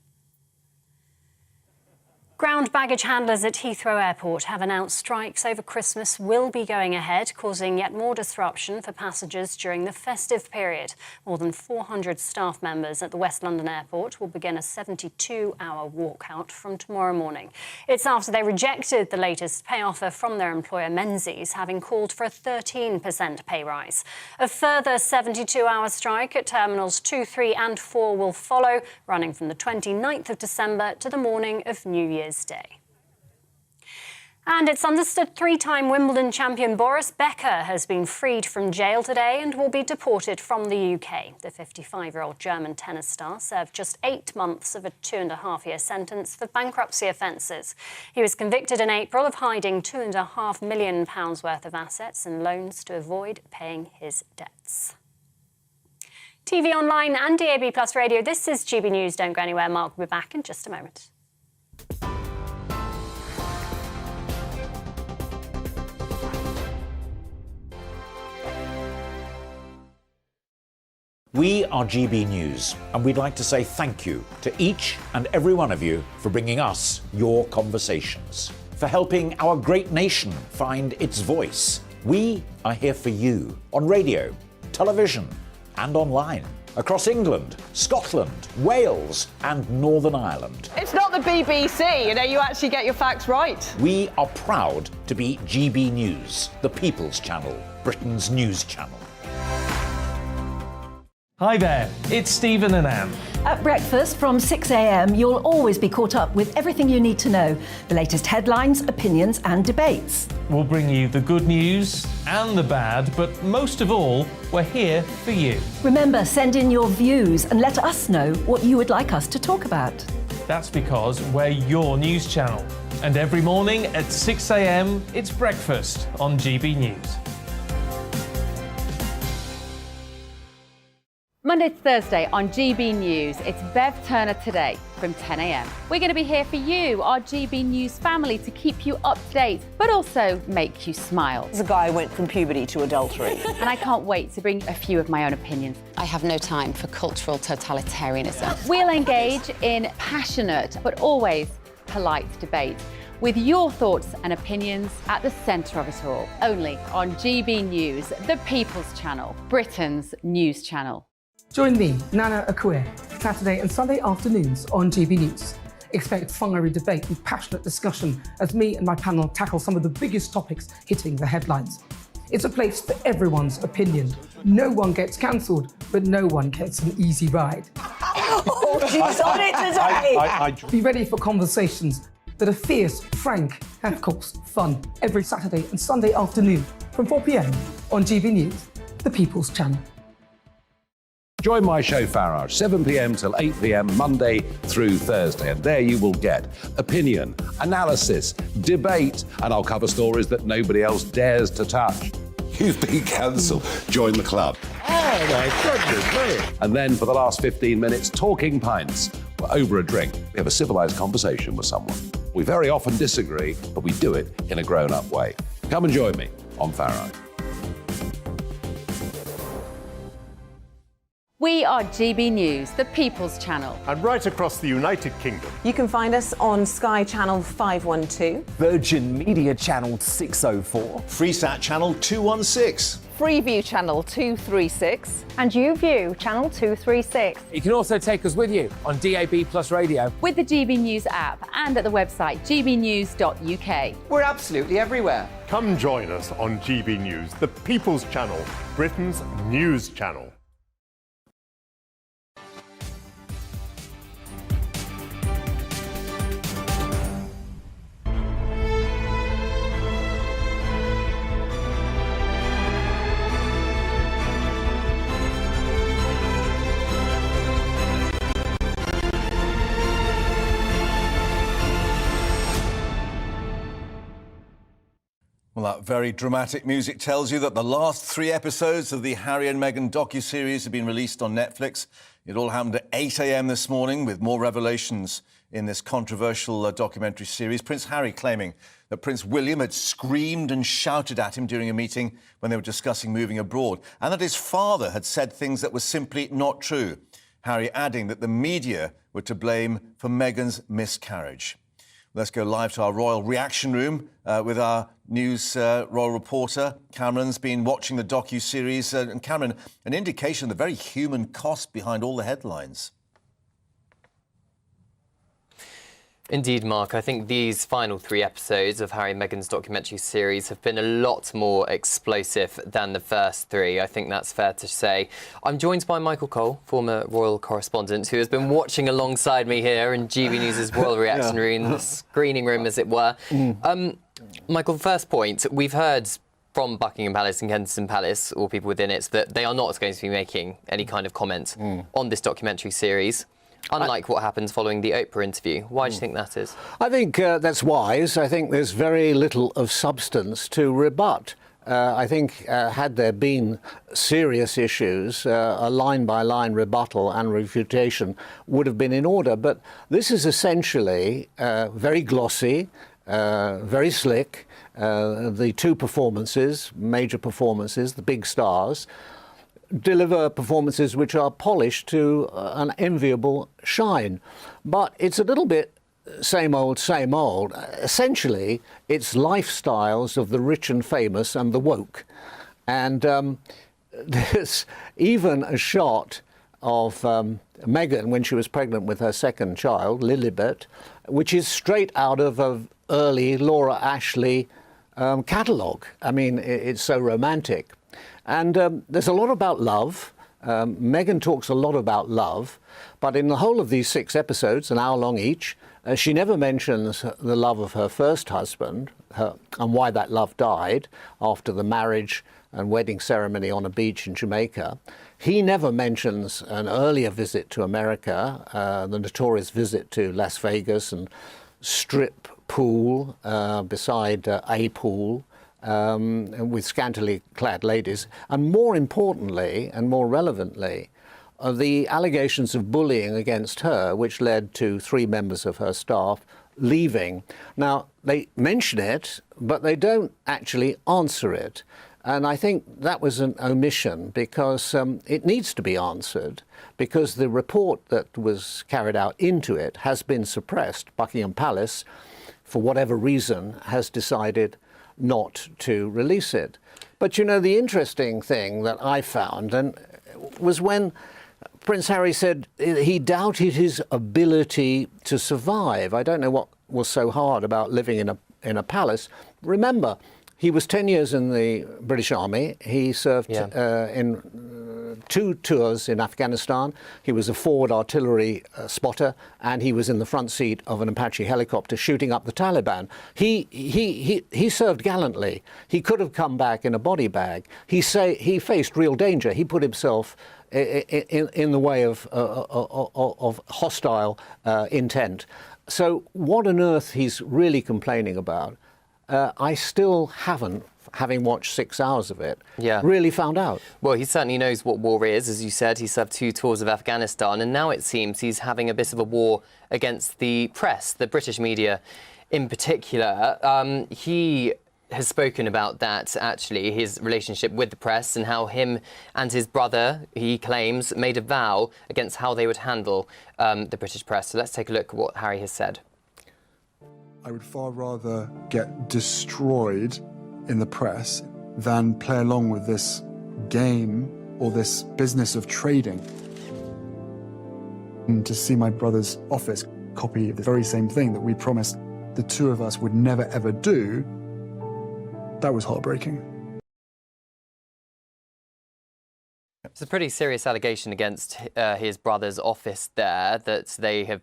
Speaker 5: Ground baggage handlers at Heathrow Airport have announced strikes over Christmas will be going ahead, causing yet more disruption for passengers during the festive period. More than 400 staff members at the West London Airport will begin a 72-hour walkout from tomorrow morning. It's after they rejected the latest pay offer from their employer Menzies, having called for a 13% pay rise. A further 72-hour strike at Terminals 2, 3 and 4 will follow, running from the 29th of December to the morning of New Year's Day. And it's understood 3-time Wimbledon champion Boris Becker has been freed from jail today and will be deported from the UK. The 55-year-old German tennis star served just 8 months of a 2.5-year sentence for bankruptcy offences. He was convicted in April of hiding £2.5 million worth of assets and loans to avoid paying his debts. TV online and DAB+ radio, this is GB News. Don't go anywhere. Mark will be back in just a moment.
Speaker 9: We are GB News, and we'd like to say thank you to each and every one of you for bringing us your conversations, for helping our great nation find its voice. We are here for you on radio, television, and online, across England, Scotland, Wales, and Northern Ireland.
Speaker 10: It's not the BBC, you actually get your facts right.
Speaker 9: We are proud to be GB News, the People's Channel, Britain's news channel.
Speaker 2: Hi there, it's Stephen and Anne.
Speaker 11: At breakfast from 6 a.m, you'll always be caught up with everything you need to know, the latest headlines, opinions and debates.
Speaker 2: We'll bring you the good news and the bad, but most of all, we're here for you.
Speaker 11: Remember, send in your views and let us know what you would like us to talk about.
Speaker 2: That's because we're your news channel. And every morning at 6 a.m, it's breakfast on GB News.
Speaker 12: Monday to Thursday on GB News, it's Bev Turner Today from 10 a.m. We're going to be here for you, our GB News family, to keep you up to date, but also make you smile.
Speaker 8: The guy went from puberty to adultery.
Speaker 12: And I can't wait to bring a few of my own opinions.
Speaker 13: I have no time for cultural totalitarianism.
Speaker 12: We'll engage in passionate, but always polite debate, with your thoughts and opinions at the centre of it all. Only on GB News, the People's Channel, Britain's news channel.
Speaker 14: Join me, Nana Akue, Saturday and Sunday afternoons on GB News. Expect fiery debate and passionate discussion as me and my panel tackle some of the biggest topics hitting the headlines. It's a place for everyone's opinion. No one gets cancelled, but no one gets an easy ride.
Speaker 8: Oh, she's on it today!
Speaker 14: Be ready for conversations that are fierce, frank, and of course, fun. Every Saturday and Sunday afternoon from 4 p.m. on GB News, the People's Channel.
Speaker 4: Join my show Farage, 7 p.m. till 8 p.m. Monday through Thursday, and there you will get opinion, analysis, debate, and I'll cover stories that nobody else dares to touch.
Speaker 15: You've been cancelled. Join the club.
Speaker 4: Oh my goodness me! And then for the last 15 minutes, talking pints. We're over a drink. We have a civilised conversation with someone. We very often disagree, but we do it in a grown-up way. Come and join me on Farage.
Speaker 12: We are GB News, the People's Channel.
Speaker 23: And right across the United Kingdom.
Speaker 21: You can find us on Sky Channel 512.
Speaker 6: Virgin Media Channel 604.
Speaker 7: Freesat Channel 216.
Speaker 25: Freeview Channel 236.
Speaker 16: And YouView Channel 236.
Speaker 17: You can also take us with you on DAB+ radio.
Speaker 12: With the GB News app and at the website gbnews.uk.
Speaker 18: We're absolutely everywhere.
Speaker 23: Come join us on GB News, the People's Channel, Britain's news channel.
Speaker 7: Well, that very dramatic music tells you that the last 3 episodes of the Harry and Meghan docu-series have been released on Netflix. It all happened at 8 a.m. this morning, with more revelations in this controversial documentary series. Prince Harry claiming that Prince William had screamed and shouted at him during a meeting when they were discussing moving abroad, and that his father had said things that were simply not true. Harry adding that the media were to blame for Meghan's miscarriage. Let's go live to our royal reaction room with our news royal reporter. Cameron's been watching the docu-series. And Cameron, an indication of the very human cost behind all the headlines.
Speaker 1: Indeed, Mark. I think these final 3 episodes of Harry and Meghan's documentary series have been a lot more explosive than the first 3. I think that's fair to say. I'm joined by Michael Cole, former royal correspondent, who has been watching alongside me here in GB News' royal reaction room, the screening room, as it were. Michael, first point, we've heard from Buckingham Palace and Kensington Palace, or people within it, that they are not going to be making any kind of comment on this documentary series. Unlike what happens following the Oprah interview. Why do you think that is?
Speaker 18: I think that's wise. I think there's very little of substance to rebut. I think had there been serious issues, a line-by-line rebuttal and refutation would have been in order. But this is essentially very glossy, very slick. The 2 performances, major performances, the big stars, deliver performances which are polished to an enviable shine. But it's a little bit same old, same old. Essentially, it's lifestyles of the rich and famous and the woke. And there's even a shot of Meghan when she was pregnant with her second child, Lilibet, which is straight out of an early Laura Ashley catalogue. I mean, it's so romantic. And there's a lot about love. Meghan talks a lot about love, but in the whole of these 6 episodes, an hour long each, she never mentions the love of her first husband and why that love died after the marriage and wedding ceremony on a beach in Jamaica. He never mentions an earlier visit to America, the notorious visit to Las Vegas and strip pool beside a pool. With scantily clad ladies, and more importantly and more relevantly, the allegations of bullying against her, which led to 3 members of her staff leaving. Now, they mention it, but they don't actually answer it. And I think that was an omission, because it needs to be answered, because the report that was carried out into it has been suppressed. Buckingham Palace, for whatever reason, has decided not to release it. But, you know, the interesting thing that I found was when Prince Harry said he doubted his ability to survive. I don't know what was so hard about living in a palace. Remember, he was 10 years in the British Army. He served in 2 tours in Afghanistan. He was a forward artillery spotter, and he was in the front seat of an Apache helicopter shooting up the Taliban. He served gallantly. He could have come back in a body bag. He faced real danger. He put himself in the way of hostile intent. So what on earth he's really complaining about, I still haven't, having watched 6 hours of it, really found out.
Speaker 1: Well, he certainly knows what war is. As you said, he served 2 tours of Afghanistan, and now it seems he's having a bit of a war against the press, the British media in particular. He has spoken about that, actually, his relationship with the press, and how him and his brother, he claims, made a vow against how they would handle the British press. So let's take a look at what Harry has said.
Speaker 19: I would far rather get destroyed in the press than play along with this game or this business of trading. And to see my brother's office copy the very same thing that we promised the 2 of us would never ever do, that was heartbreaking.
Speaker 1: It's a pretty serious allegation against his brother's office there, that they have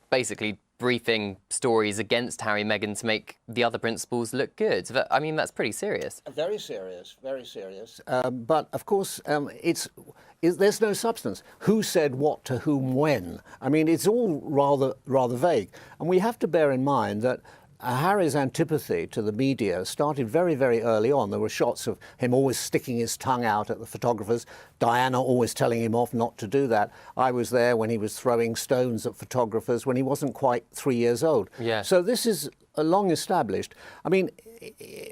Speaker 1: basically briefing stories against Harry and Meghan to make the other principals look good. I mean, that's pretty serious.
Speaker 18: Very serious, very serious. But, of course, there's no substance. Who said what to whom when? I mean, it's all rather vague. And we have to bear in mind that Harry's antipathy to the media started very, very early on. There were shots of him always sticking his tongue out at the photographers, Diana always telling him off not to do that. I was there when he was throwing stones at photographers when he wasn't quite 3 years old.
Speaker 1: Yeah.
Speaker 18: So this is long established. I mean,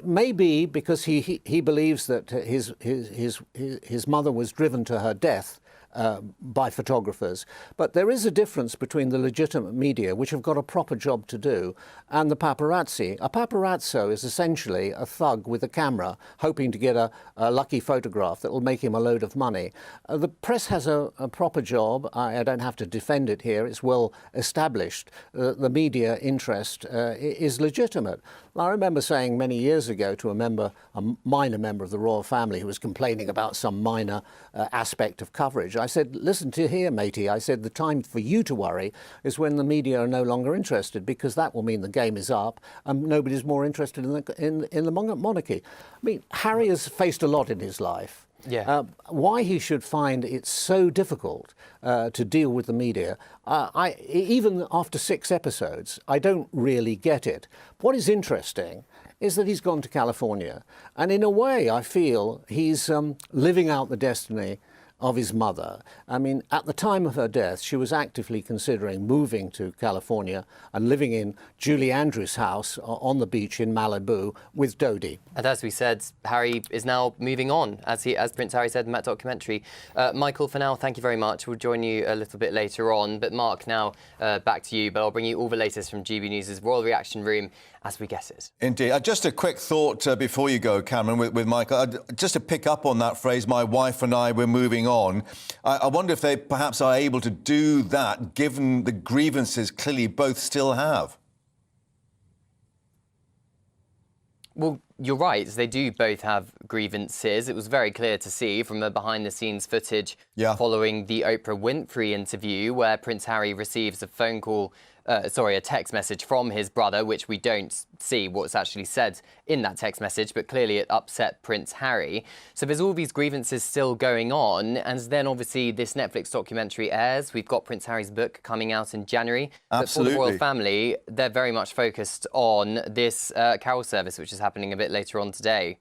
Speaker 18: maybe because he believes that his mother was driven to her death by photographers. But there is a difference between the legitimate media, which have got a proper job to do, and the paparazzi. A paparazzo is essentially a thug with a camera hoping to get a lucky photograph that will make him a load of money. The press has a proper job. I don't have to defend it here. It's well established. The media interest is legitimate. I remember saying many years ago to a minor member of the royal family who was complaining about some minor aspect of coverage, I said, listen to here, matey. I said, the time for you to worry is when the media are no longer interested, because that will mean the game is up and nobody's more interested in the monarchy. I mean, Harry has faced a lot in his life.
Speaker 1: Yeah.
Speaker 18: Why he should find it so difficult to deal with the media, even after 6 episodes, I don't really get it. What is interesting is that he's gone to California, and in a way I feel he's living out the destiny of his mother. I mean, at the time of her death, she was actively considering moving to California and living in Julie Andrews' house on the beach in Malibu with Dodie.
Speaker 1: And as we said, Harry is now moving on, as Prince Harry said in that documentary. Michael, for now, thank you very much. We'll join you a little bit later on. But Mark, now back to you. But I'll bring you all the latest from GB News' Royal Reaction Room as we get it.
Speaker 7: Indeed. Just a quick thought before you go, Cameron, with Michael. Just to pick up on that phrase, my wife and I, we're moving on. I wonder if they perhaps are able to do that, given the grievances clearly both still have.
Speaker 1: Well, you're right. They do both have grievances. It was very clear to see from the behind-the-scenes footage following the Oprah Winfrey interview, where Prince Harry receives a text message from his brother, which we don't see what's actually said in that text message, but clearly it upset Prince Harry. So there's all these grievances still going on, and then obviously this Netflix documentary airs. We've got Prince Harry's book coming out in January.
Speaker 7: Absolutely.
Speaker 1: But for the royal family, they're very much focused on this carol service, which is happening a bit later on today.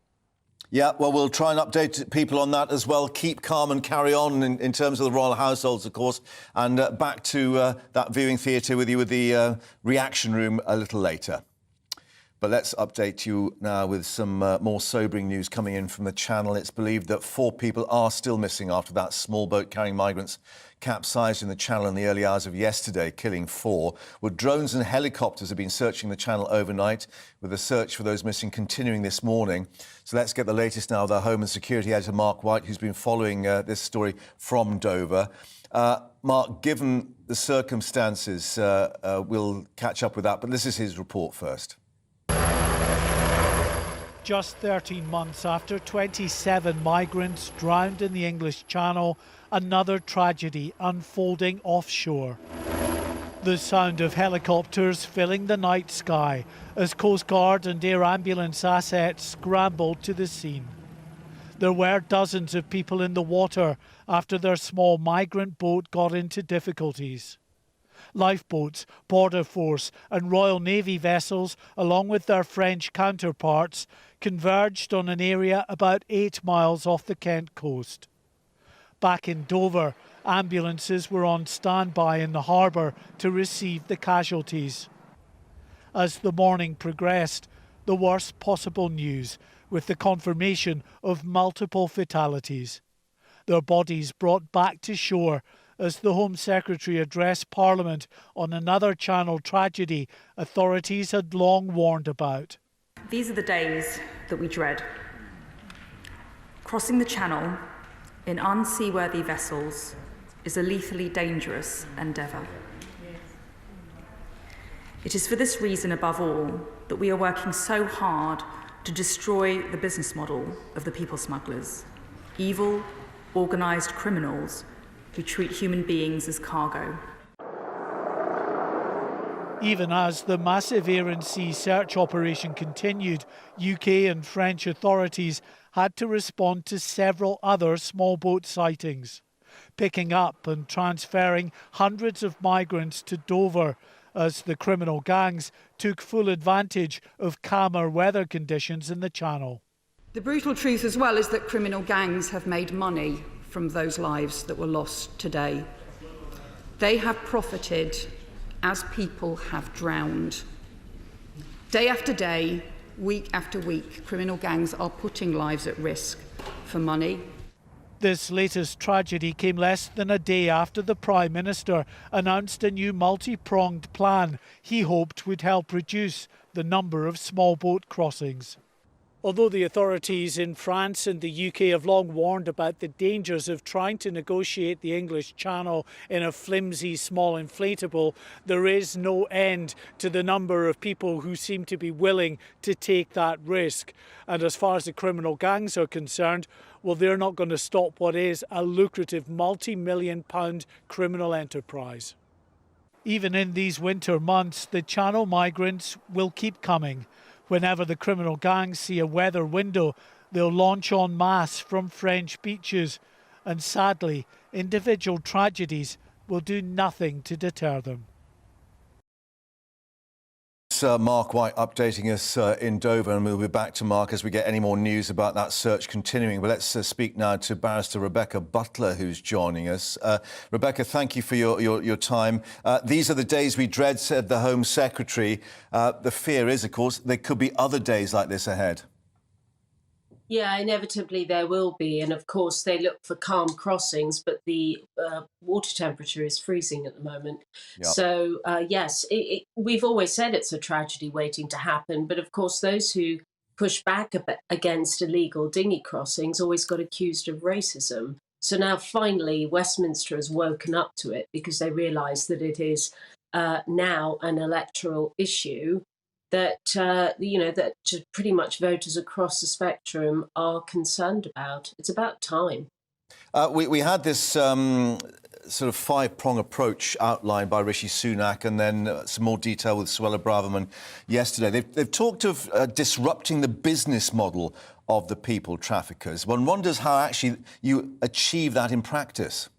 Speaker 7: Yeah, well, we'll try and update people on that as well. Keep calm and carry on in terms of the royal households, of course. And back to that viewing theatre with you with the reaction room a little later. But let's update you now with some more sobering news coming in from the Channel. It's believed that 4 people are still missing after that small boat carrying migrants capsized in the Channel in the early hours of yesterday, killing 4. Well, drones and helicopters have been searching the Channel overnight, with the search for those missing continuing this morning. So let's get the latest now with our Home and Security Editor, Mark White, who's been following this story from Dover. Mark, given the circumstances, we'll catch up with that, but this is his report first.
Speaker 3: Just 13 months after 27 migrants drowned in the English Channel, another tragedy unfolding offshore. The sound of helicopters filling the night sky as Coast Guard and air ambulance assets scrambled to the scene. There were dozens of people in the water after their small migrant boat got into difficulties. Lifeboats, Border Force and Royal Navy vessels, along with their French counterparts, converged on an area about 8 miles off the Kent coast. Back in Dover, ambulances were on standby in the harbour to receive the casualties. As the morning progressed, the worst possible news, with the confirmation of multiple fatalities. Their bodies brought back to shore as the Home Secretary addressed Parliament on another Channel tragedy authorities had long warned about.
Speaker 5: These are the days that we dread. Crossing the Channel in unseaworthy vessels is a lethally dangerous endeavour. It is for this reason, above all, that we are working so hard to destroy the business model of the people smugglers, evil, organised criminals who treat human beings as cargo.
Speaker 3: Even as the massive air and sea search operation continued, UK and French authorities had to respond to several other small boat sightings, picking up and transferring hundreds of migrants to Dover as the criminal gangs took full advantage of calmer weather conditions in the Channel.
Speaker 9: The brutal truth as well is that criminal gangs have made money from those lives that were lost today. They have profited as people have drowned. Day after day, week after week, criminal gangs are putting lives at risk for money.
Speaker 3: This latest tragedy came less than a day after the Prime Minister announced a new multi-pronged plan he hoped would help reduce the number of small boat crossings. Although the authorities in France and the UK have long warned about the dangers of trying to negotiate the English Channel in a flimsy small inflatable, there is no end to the number of people who seem to be willing to take that risk. And as far as the criminal gangs are concerned, well, they're not going to stop what is a lucrative multi-million-pound criminal enterprise. Even in these winter months, the Channel migrants will keep coming. Whenever the criminal gangs see a weather window, they'll launch en masse from French beaches. And sadly, individual tragedies will do nothing to deter them.
Speaker 7: Mark White updating us in Dover, and we'll be back to Mark as we get any more news about that search continuing. But let's speak now to Barrister Rebecca Butler, who's joining us. Rebecca, thank you for your time. These are the days we dread, said the Home Secretary. The fear is, of course, there could be other days like this ahead.
Speaker 10: Yeah, inevitably there will be. And of course, they look for calm crossings, but the water temperature is freezing at the moment. Yep. So, yes, we've always said it's a tragedy waiting to happen. But of course, those who push back against illegal dinghy crossings always got accused of racism. So now finally, Westminster has woken up to it because they realise that it is now an electoral issue that, that pretty much voters across the spectrum are concerned about. It's about time.
Speaker 7: We had this sort of five-prong approach outlined by Rishi Sunak, and then some more detail with Suella Braverman yesterday. They've talked of disrupting the business model of the people traffickers. One wonders how actually you achieve that in practice.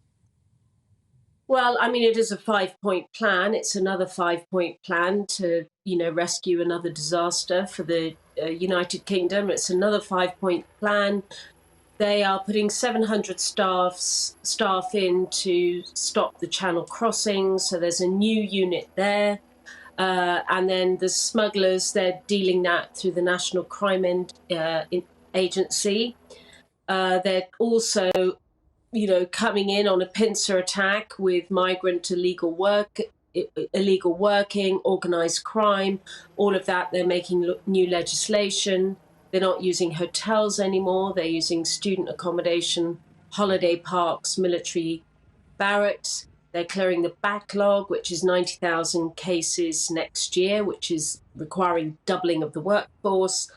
Speaker 10: Well, I mean, it is a 5-point plan. It's another 5-point plan to, rescue another disaster for the United Kingdom. It's another 5-point plan. They are putting 700 staff in to stop the Channel crossings. So there's a new unit there. And then the smugglers, they're dealing that through the National Crime Agency. They're also coming in on a pincer attack with migrant illegal working, organised crime, all of that. They're making new legislation. They're not using hotels anymore. They're using student accommodation, holiday parks, military barracks. They're clearing the backlog, which is 90,000 cases next year, which is requiring doubling of the workforce.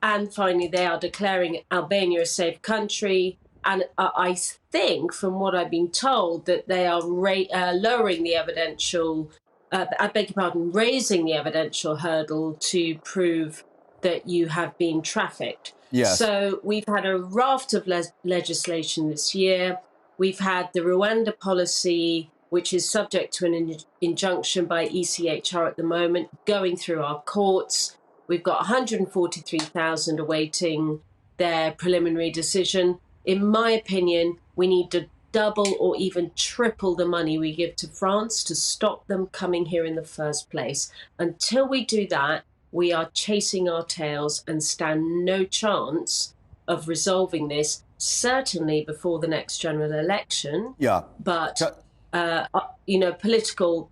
Speaker 10: And finally, they are declaring Albania a safe country. And I think, from what I've been told, that they are lowering the evidential, raising the evidential hurdle to prove that you have been trafficked.
Speaker 7: Yes.
Speaker 10: So we've had a raft of legislation this year. We've had the Rwanda policy, which is subject to an injunction by ECHR at the moment, going through our courts. We've got 143,000 awaiting their preliminary decision. In my opinion, we need to double or even triple the money we give to France to stop them coming here in the first place. Until we do that, we are chasing our tails and stand no chance of resolving this, certainly before the next general election.
Speaker 7: Yeah.
Speaker 10: But, political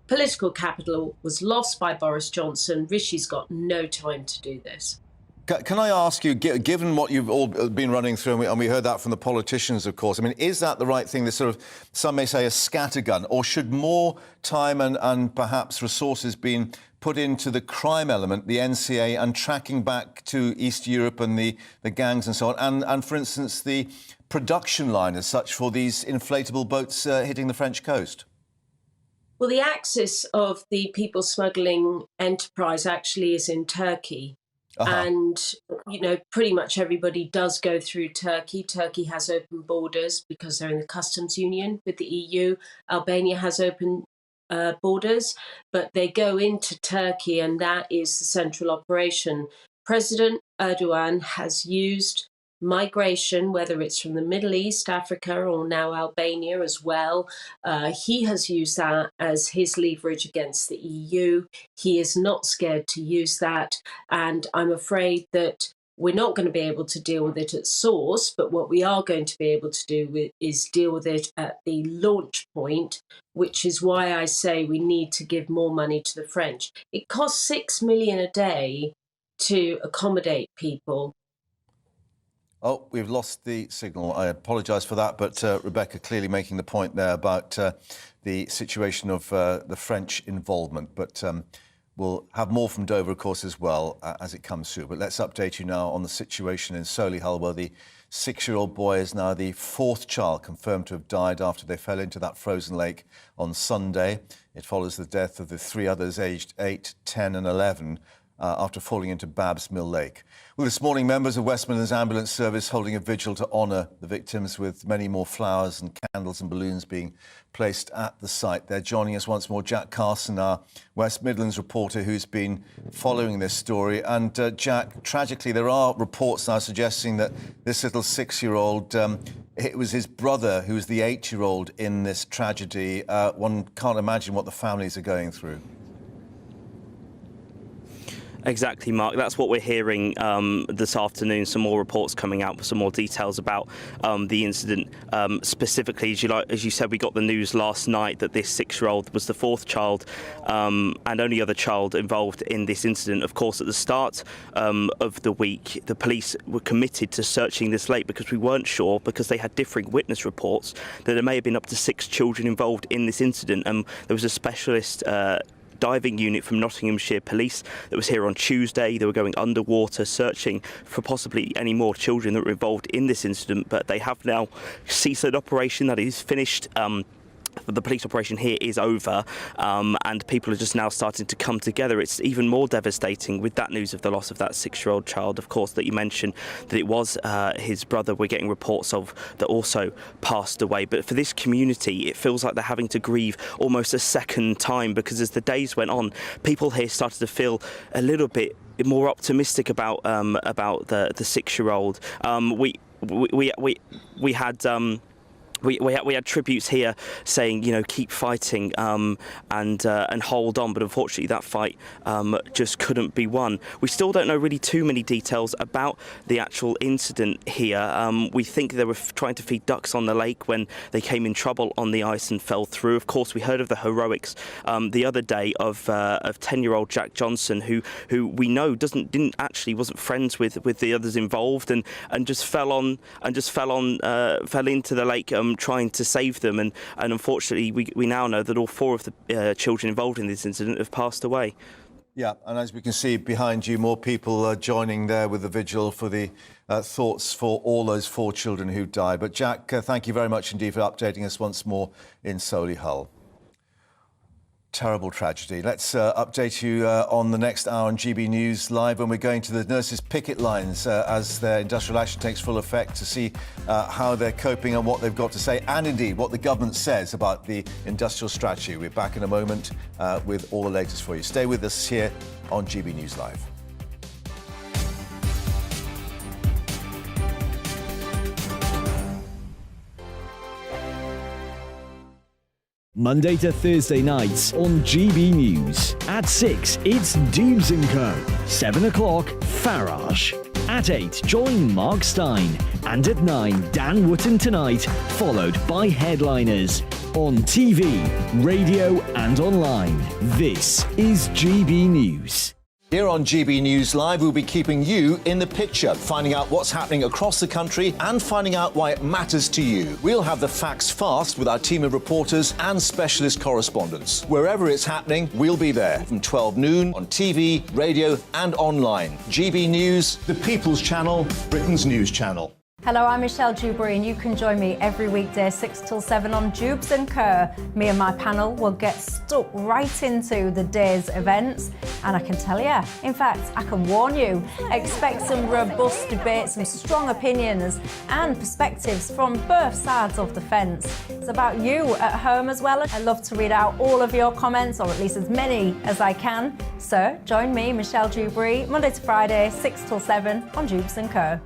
Speaker 10: capital was lost by Boris Johnson. Rishi's got no time to do this.
Speaker 7: Can I ask you, given what you've all been running through, and we heard that from the politicians, of course, I mean, is that the right thing, this sort of, some may say, a scattergun, or should more time and perhaps resources being put into the crime element, the NCA, and tracking back to East Europe and the gangs and so on, and for instance, the production line as such for these inflatable boats hitting the French coast?
Speaker 10: Well, the axis of the people smuggling enterprise actually is in Turkey. And, pretty much everybody does go through Turkey. Turkey has open borders because they're in the customs union with the EU. Albania has open borders, but they go into Turkey, and that is the central operation. President Erdogan has used migration, whether it's from the Middle East, Africa, or now Albania as well. He has used that as his leverage against the EU. He is not scared to use that. And I'm afraid that we're not going to be able to deal with it at source, but what we are going to be able to do is deal with it at the launch point, which is why I say we need to give more money to the French. It costs $6 million a day to accommodate people.
Speaker 7: Oh, we've lost the signal. I apologise for that, but Rebecca clearly making the point there about the situation of the French involvement. But we'll have more from Dover, of course, as well as it comes through. But let's update you now on the situation in Solihull, where the 6-year-old boy is now the 4th child confirmed to have died after they fell into that frozen lake on Sunday. It follows the death of the 3 others aged 8, 10 and 11 after falling into Babs Mill Lake. Well, this morning, members of West Midlands Ambulance Service holding a vigil to honour the victims, with many more flowers and candles and balloons being placed at the site. They're joining us once more, Jack Carson, our West Midlands reporter, who's been following this story. And Jack, tragically, there are reports now suggesting that this little 6-year-old, it was his brother who was the 8-year-old in this tragedy. One can't imagine what the families are going through.
Speaker 2: Exactly, Mark. That's what we're hearing this afternoon. Some more reports coming out with some more details about the incident. Specifically, as you said, we got the news last night that this 6-year-old was the 4th child and only other child involved in this incident. Of course, at the start of the week, the police were committed to searching this lake because we weren't sure, because they had differing witness reports, that there may have been up to 6 children involved in this incident. And there was a specialist diving unit from Nottinghamshire Police that was here on Tuesday. They were going underwater searching for possibly any more children that were involved in this incident, but they have now ceased that operation. That is finished. The police operation here is over, and people are just now starting to come together. It's even more devastating with that news of the loss of that 6-year-old child, of course, that you mentioned, that it was his brother we're getting reports of that also passed away. But for this community, it feels like they're having to grieve almost a second time, because as the days went on, people here started to feel a little bit more optimistic about the 6-year-old. We had tributes here saying, you know, keep fighting and hold on, but unfortunately that fight just couldn't be won. We still don't know really too many details about the actual incident here. We think they were trying to feed ducks on the lake when they came in trouble on the ice and fell through. Of course, we heard of the heroics the other day of 10-year-old Jack Johnson, who we know wasn't friends with the others involved, and just fell into the lake trying to save them, and unfortunately we now know that all 4 of the children involved in this incident have passed away.
Speaker 7: Yeah, and as we can see behind you, more people are joining there with the vigil for the thoughts for all those 4 children who died. But Jack, thank you very much indeed for updating us once more in Solihull. Terrible tragedy. Let's update you on the next hour on GB News Live, when we're going to the nurses' picket lines as their industrial action takes full effect, to see how they're coping and what they've got to say, and indeed what the government says about the industrial strategy. We're back in a moment with all the latest for you. Stay with us here on GB News Live.
Speaker 11: Monday to Thursday nights on GB News. At 6, it's Dubes & Co. 7 o'clock, Farage. At 8, join Mark Stein. And at 9, Dan Wootton Tonight, followed by Headliners. On TV, radio and online. This is GB News.
Speaker 7: Here on GB News Live, we'll be keeping you in the picture, finding out what's happening across the country and finding out why it matters to you. We'll have the facts fast with our team of reporters and specialist correspondents. Wherever it's happening, we'll be there from 12 noon on TV, radio and online. GB News, the People's Channel, Britain's news channel.
Speaker 16: Hello, I'm Michelle Dewberry, and you can join me every weekday 6 till 7 on Jubes & Co. Me and my panel will get stuck right into the day's events, and I can tell you, in fact, I can warn you, expect some robust debate, some strong opinions and perspectives from both sides of the fence. It's about you at home as well. I love to read out all of your comments, or at least as many as I can. So join me, Michelle Dewberry, Monday to Friday, 6 till 7 on Jubes & Co.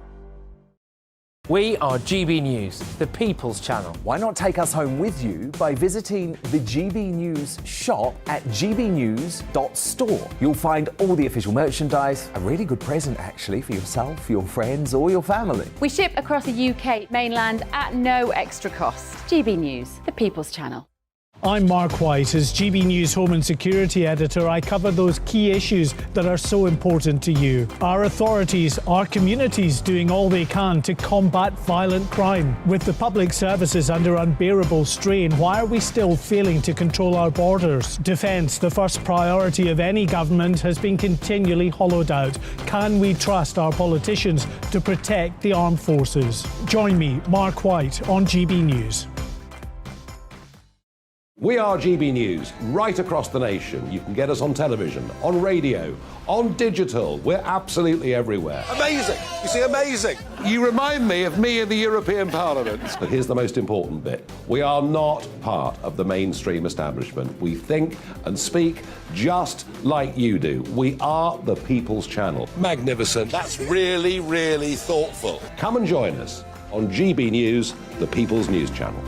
Speaker 17: We are GB News, the People's Channel.
Speaker 6: Why not take us home with you by visiting the GB News shop at gbnews.store. You'll find all the official merchandise, a really good present actually for yourself, your friends or your family.
Speaker 12: We ship across the UK mainland at no extra cost. GB News, the People's Channel.
Speaker 3: I'm Mark White. As GB News Home and Security Editor, I cover those key issues that are so important to you. Our authorities, our communities doing all they can to combat violent crime. With the public services under unbearable strain, why are we still failing to control our borders? Defence, the first priority of any government, has been continually hollowed out. Can we trust our politicians to protect the armed forces? Join me, Mark White, on GB News.
Speaker 4: We are GB News, right across the nation. You can get us on television, on radio, on digital. We're absolutely everywhere.
Speaker 15: Amazing! You see, amazing!
Speaker 4: You remind me of me in the European Parliament. But here's the most important bit. We are not part of the mainstream establishment. We think and speak just like you do. We are the People's Channel.
Speaker 15: Magnificent. That's really, really thoughtful.
Speaker 4: Come and join us on GB News, the People's News Channel.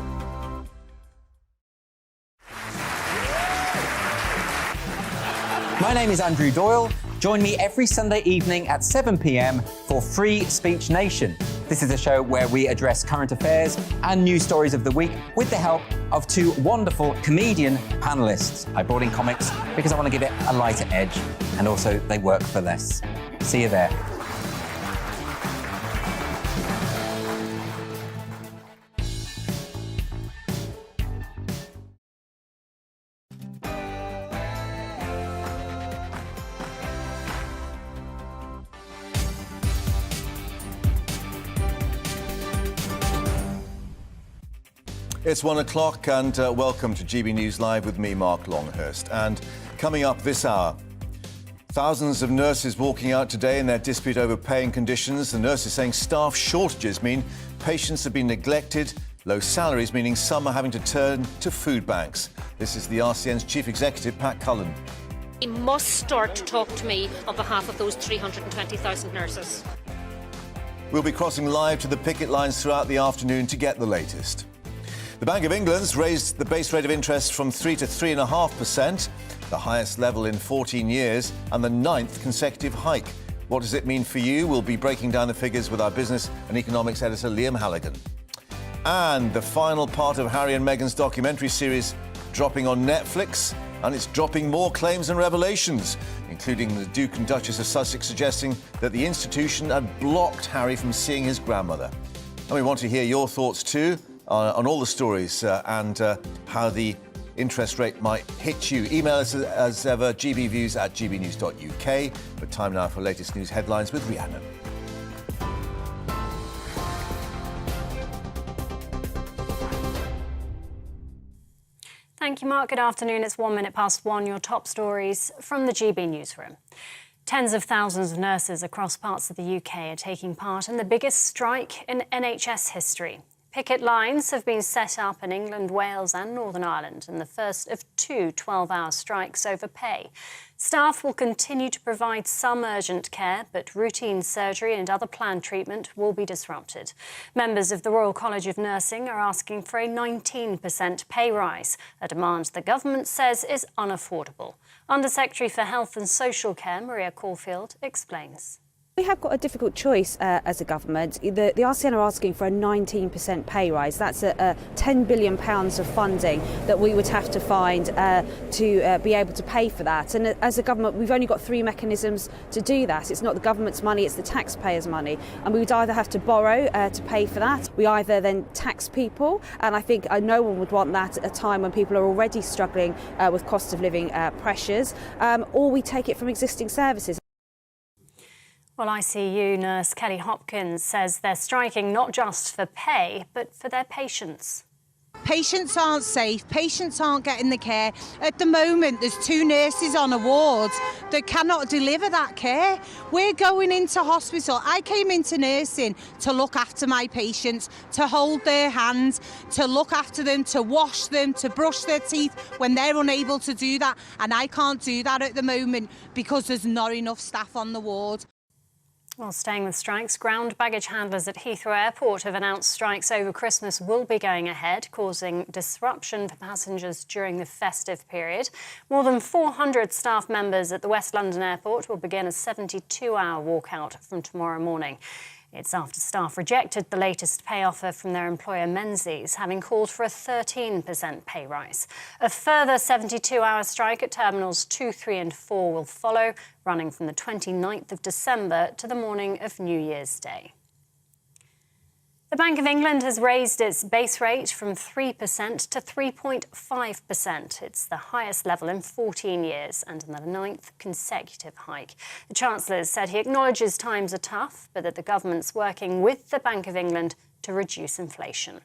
Speaker 8: My name is Andrew Doyle. Join me every Sunday evening at 7 p.m. for Free Speech Nation. This is a show where we address current affairs and news stories of the week with the help of two wonderful comedian panellists. I brought in comics because I want to give it a lighter edge, and also they work for less. See you there.
Speaker 7: It's 1 o'clock and welcome to GB News Live with me, Mark Longhurst. And coming up this hour, thousands of nurses walking out today in their dispute over pay and conditions. The nurses saying staff shortages mean patients have been neglected, low salaries meaning some are having to turn to food banks. This is the RCN's Chief Executive, Pat Cullen.
Speaker 13: He must start to talk to me on behalf of those 320,000 nurses.
Speaker 7: We'll be crossing live to the picket lines throughout the afternoon to get the latest. The Bank of England's raised the base rate of interest from 3 to 3.5%, the highest level in 14 years and the 9th consecutive hike. What does it mean for you? We'll be breaking down the figures with our business and economics editor, Liam Halligan. And the final part of Harry and Meghan's documentary series dropping on Netflix, and it's dropping more claims and revelations, including the Duke and Duchess of Sussex suggesting that the institution had blocked Harry from seeing his grandmother. And we want to hear your thoughts too on all the stories and how the interest rate might hit you. Email us as ever, gbviews@gbnews.uk. But time now for latest news headlines with Rhiannon.
Speaker 20: Thank you, Mark. Good afternoon. It's 1 minute past 1. Your top stories from the GB newsroom. Tens of thousands of nurses across parts of the UK are taking part in the biggest strike in NHS history. Picket lines have been set up in England, Wales and Northern Ireland in the first of two 12-hour strikes over pay. Staff will continue to provide some urgent care, but routine surgery and other planned treatment will be disrupted. Members of the Royal College of Nursing are asking for a 19% pay rise, a demand the government says is unaffordable. Under-Secretary for Health and Social Care, Maria Caulfield, explains.
Speaker 22: We have got a difficult choice as a government. The RCN are asking for a 19% pay rise. That's £10 billion of funding that we would have to find to be able to pay for that. And as a government, we've only got three mechanisms to do that. It's not the government's money, it's the taxpayers' money. And we would either have to borrow to pay for that. We either then tax people, and I think no one would want that at a time when people are already struggling with cost of living pressures, or we take it from existing services.
Speaker 20: Well, ICU nurse Kelly Hopkins says they're striking not just for pay, but for their patients.
Speaker 14: Patients aren't safe, patients aren't getting the care. At the moment, there's 2 nurses on a ward that cannot deliver that care. We're going into hospital. I came into nursing to look after my patients, to hold their hands, to look after them, to wash them, to brush their teeth when they're unable to do that. And I can't do that at the moment because there's not enough staff on the ward.
Speaker 20: Well, staying with strikes, ground baggage handlers at Heathrow Airport have announced strikes over Christmas will be going ahead, causing disruption for passengers during the festive period. More than 400 staff members at the West London Airport will begin a 72-hour walkout from tomorrow morning. It's after staff rejected the latest pay offer from their employer Menzies, having called for a 13% pay rise. A further 72-hour strike at Terminals 2, 3 and 4 will follow, running from the 29th of December to the morning of New Year's Day. The Bank of England has raised its base rate from 3% to 3.5%. It's the highest level in 14 years and the 9th consecutive hike. The Chancellor said he acknowledges times are tough, but that the government's working with the Bank of England to reduce inflation.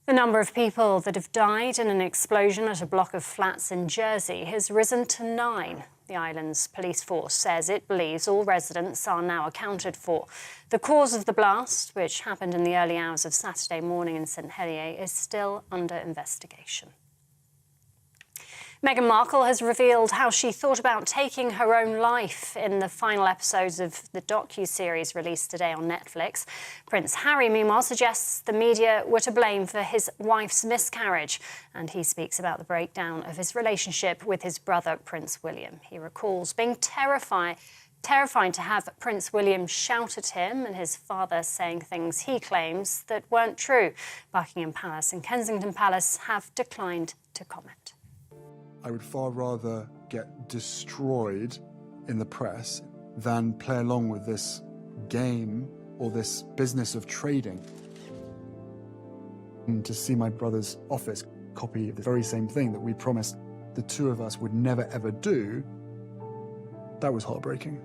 Speaker 20: The number of people that have died in an explosion at a block of flats in Jersey has risen to 9. The island's police force says it believes all residents are now accounted for. The cause of the blast, which happened in the early hours of Saturday morning in St Helier, is still under investigation. Meghan Markle has revealed how she thought about taking her own life in the final episodes of the docu-series released today on Netflix. Prince Harry, meanwhile, suggests the media were to blame for his wife's miscarriage, and he speaks about the breakdown of his relationship with his brother, Prince William. He recalls being terrifying to have Prince William shout at him and his father saying things he claims that weren't true. Buckingham Palace and Kensington Palace have declined to comment.
Speaker 19: I would far rather get destroyed in the press than play along with this game or this business of trading. And to see my brother's office copy the very same thing that we promised the 2 of us would never ever do, that was heartbreaking.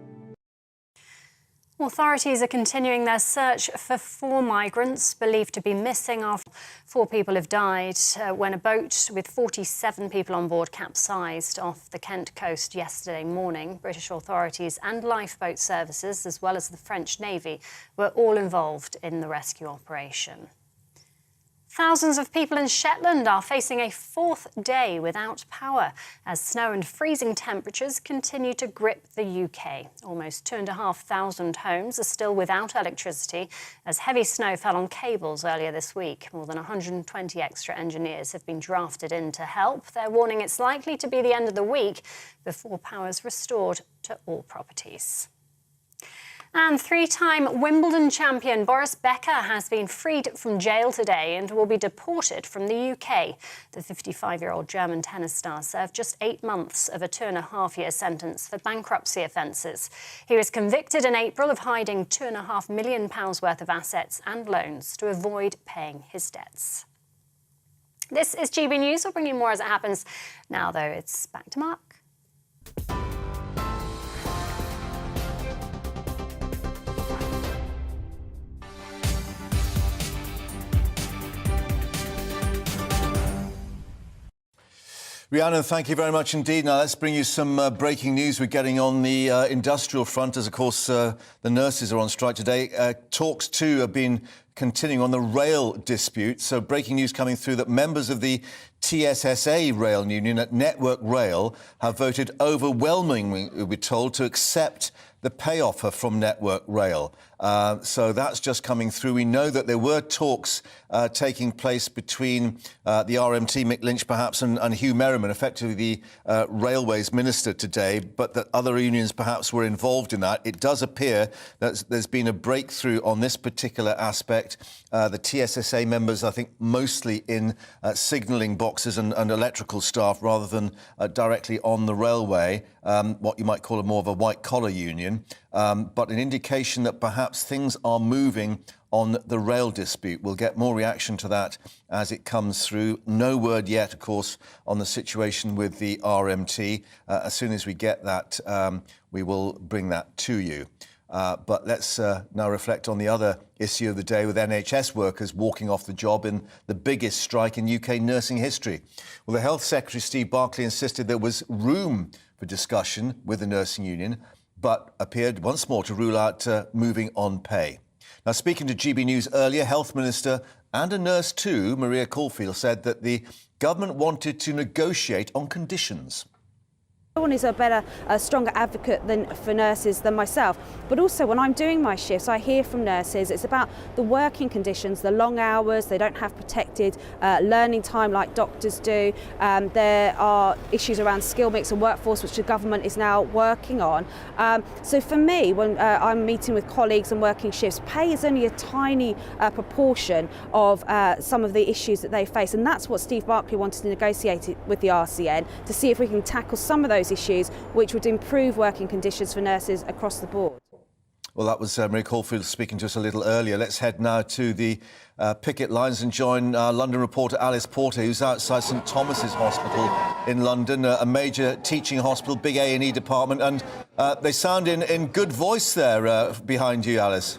Speaker 20: Authorities are continuing their search for 4 migrants believed to be missing after 4 people have died when a boat with 47 people on board capsized off the Kent coast yesterday morning. British authorities and lifeboat services, as well as the French Navy, were all involved in the rescue operation. Thousands of people in Shetland are facing a 4th day without power as snow and freezing temperatures continue to grip the UK. Almost 2,500 homes are still without electricity as heavy snow fell on cables earlier this week. More than 120 extra engineers have been drafted in to help. They're warning it's likely to be the end of the week before power is restored to all properties. And 3-time Wimbledon champion Boris Becker has been freed from jail today and will be deported from the UK. The 55-year-old German tennis star served just 8 months of a 2.5-year sentence for bankruptcy offences. He was convicted in April of hiding £2.5 million worth of assets and loans to avoid paying his debts. This is GB News. We'll bring you more as it happens. Now, though, it's back to Mark.
Speaker 7: Rhiannon, thank you very much indeed. Now, let's bring you some breaking news we're getting on the industrial front, as, of course, the nurses are on strike today. Talks, too, have been continuing on the rail dispute. So breaking news coming through that members of the TSSA rail union at Network Rail have voted overwhelmingly, we're told, to accept the pay offer from Network Rail. So that's just coming through. We know that there were talks taking place between the RMT, Mick Lynch perhaps, and Hugh Merriman, effectively the Railways Minister today, but that other unions perhaps were involved in that. It does appear that there's been a breakthrough on this particular aspect. affect the TSSA members, I think mostly in signalling boxes and electrical staff rather than directly on the railway, what you might call more of a white-collar union, but an indication that perhaps things are moving on the rail dispute. We'll get more reaction to that as it comes through. No word yet, of course, on the situation with the RMT. As soon as we get that, we will bring that to you. But let's now reflect on the other issue of the day, with NHS workers walking off the job in the biggest strike in UK nursing history. Well, the Health Secretary, Steve Barclay, insisted there was room for discussion with the nursing union, but appeared once more to rule out moving on pay. Now, speaking to GB News earlier, Health Minister and a nurse too, Maria Caulfield, said that the government wanted to negotiate on conditions.
Speaker 22: No one is a stronger advocate for nurses than myself. But also when I'm doing my shifts, I hear from nurses, it's about the working conditions, the long hours, they don't have protected learning time like doctors do. There are issues around skill mix and workforce, which the government is now working on. So for me, when I'm meeting with colleagues and working shifts, pay is only a tiny proportion of some of the issues that they face. And that's what Steve Barclay wanted to negotiate with the RCN, to see if we can tackle some of those issues which would improve working conditions for nurses across the board.
Speaker 7: Well, that was Maria Caulfield speaking to us a little earlier. Let's head now to the picket lines and join London reporter Alice Porter, who's outside St Thomas's Hospital in London, a major teaching hospital, big A&E department, and they sound in good voice there behind you, Alice.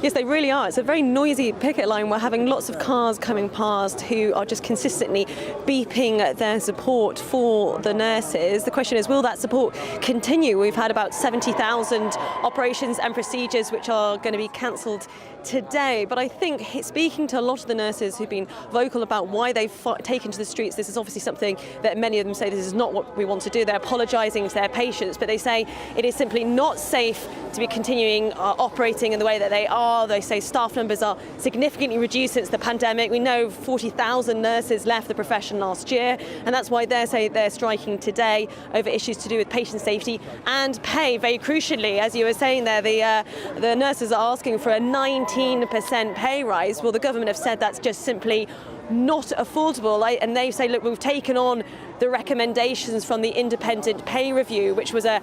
Speaker 18: Yes, they really are. It's a very noisy picket line. We're having lots of cars coming past who are just consistently beeping their support for the nurses. The question is, will that support continue? We've had about 70,000 operations and procedures which are going to be cancelled today. But I think speaking to a lot of the nurses who've been vocal about why they've taken to the streets, this is obviously something that many of them say this is not what we want to do. They're apologising to their patients, but they say it is simply not safe to be continuing operating in the way that they are. They say staff numbers are significantly reduced since the pandemic. We know 40,000 nurses left the profession last year, and that's why they're striking today over issues to do with patient safety and pay. Very crucially, as you were saying there, the nurses are asking for a 19% pay rise. Well, the government have said that's just simply not affordable, and they say, look, we've taken on the recommendations from the independent pay review, which was a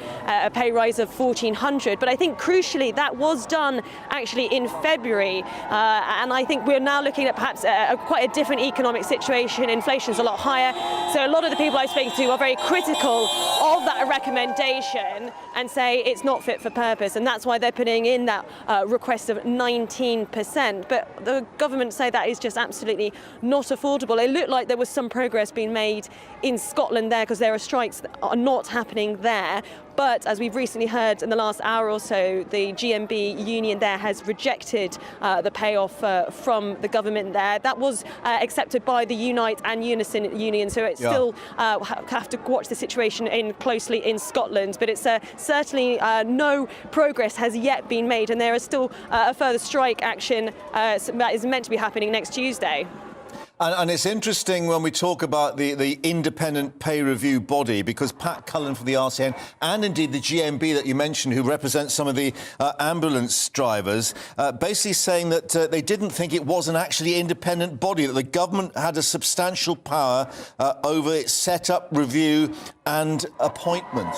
Speaker 18: pay rise of $1,400. But I think crucially that was done actually in February, and I think we're now looking at perhaps quite a different economic situation. Inflation's a lot higher, so a lot of the people I speak to are very critical of that recommendation and say it's not fit for purpose, and that's why they're putting in that request of 19%. But the government say that is just absolutely not affordable. It looked like there was some progress being made in Scotland there, because there are strikes that are not happening there. But as we've recently heard in the last hour or so, the GMB union there has rejected the payoff from the government there. That was accepted by the Unite and Unison union, so it's still have to watch the situation closely in Scotland. But it's certainly no progress has yet been made, and there is still a further strike action that is meant to be happening next Tuesday.
Speaker 7: And it's interesting when we talk about the independent pay review body, because Pat Cullen for the RCN and indeed the GMB that you mentioned, who represents some of the ambulance drivers, basically saying that they didn't think it was an actually independent body, that the government had a substantial power over its set-up, review and appointment.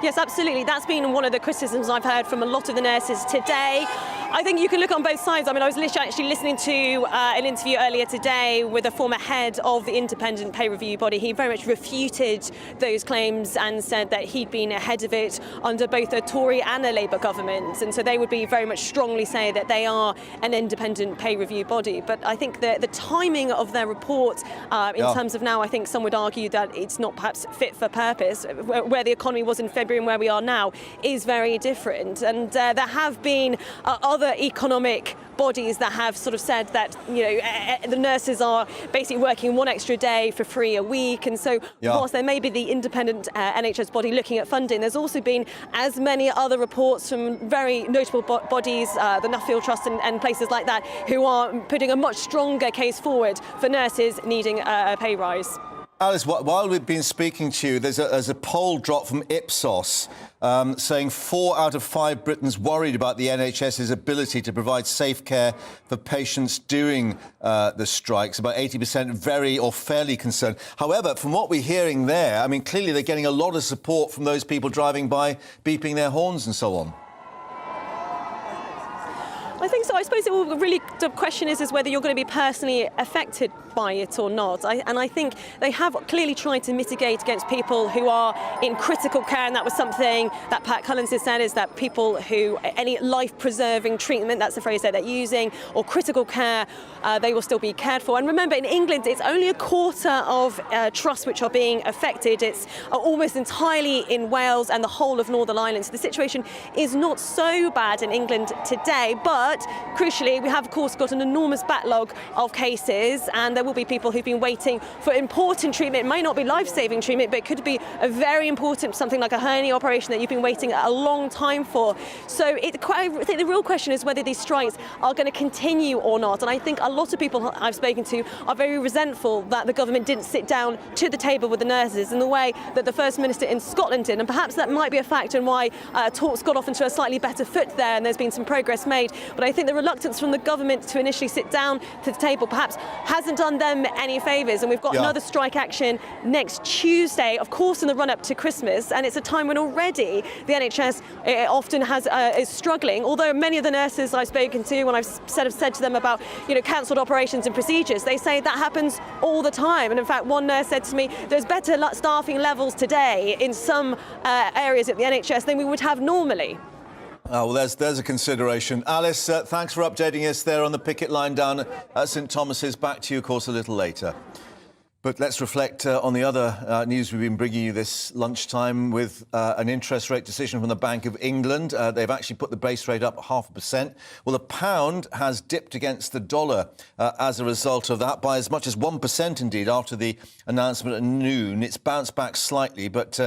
Speaker 18: Yes, absolutely. That's been one of the criticisms I've heard from a lot of the nurses today. I think you can look on both sides. I mean, I was actually listening to an interview earlier today with a former head of the independent pay review body. He very much refuted those claims and said that he'd been ahead of it under both a Tory and a Labour government. And so they would be very much strongly say that they are an independent pay review body. But I think the timing of their report in terms of now, I think some would argue that it's not perhaps fit for purpose. Where the economy was in February and where we are now is very different. And there have been other economic bodies that have sort of said that, you know, the nurses are basically working one extra day for free a week. And so whilst there may be the independent NHS body looking at funding, there's also been as many other reports from very notable bodies, the Nuffield Trust and places like that, who are putting a much stronger case forward for nurses needing a pay rise.
Speaker 7: Alice, while we've been speaking to you, there's a poll drop from Ipsos saying 4 out of 5 Britons worried about the NHS's ability to provide safe care for patients during the strikes. About 80% very or fairly concerned. However, from what we're hearing there, I mean, clearly they're getting a lot of support from those people driving by, beeping their horns and so on.
Speaker 18: I think so. I suppose the question is whether you're going to be personally affected by it or not. And I think they have clearly tried to mitigate against people who are in critical care, and that was something that Pat Collins has said, is that people who, any life-preserving treatment, that's the phrase that they're using, or critical care, they will still be cared for. And remember, in England, it's only a quarter of trusts which are being affected. It's almost entirely in Wales and the whole of Northern Ireland. So the situation is not so bad in England today, but crucially, we have, of course, got an enormous backlog of cases, and there will be people who've been waiting for important treatment. It may not be life-saving treatment, but it could be a very important, something like a hernia operation that you've been waiting a long time for. So I think the real question is whether these strikes are going to continue or not. And I think a lot of people I've spoken to are very resentful that the government didn't sit down to the table with the nurses in the way that the First Minister in Scotland did. And perhaps that might be a factor in why talks got off into a slightly better foot there, and there's been some progress made. But I think the reluctance from the government to initially sit down to the table perhaps hasn't done them any favours. And we've got another strike action next Tuesday, of course, in the run-up to Christmas. And it's a time when already the NHS often is struggling. Although many of the nurses I've spoken to, when I've said to them about, cancelled operations and procedures, they say that happens all the time. And in fact, one nurse said to me, there's better staffing levels today in some areas at the NHS than we would have normally.
Speaker 7: Oh, well, there's a consideration. Alice, thanks for updating us there on the picket line down at St Thomas's. Back to you, of course, a little later. But let's reflect on the other news we've been bringing you this lunchtime with an interest rate decision from the Bank of England. They've actually put the base rate up 0.5%. Well, the pound has dipped against the dollar as a result of that by as much as 1% indeed after the announcement at noon. It's bounced back slightly, but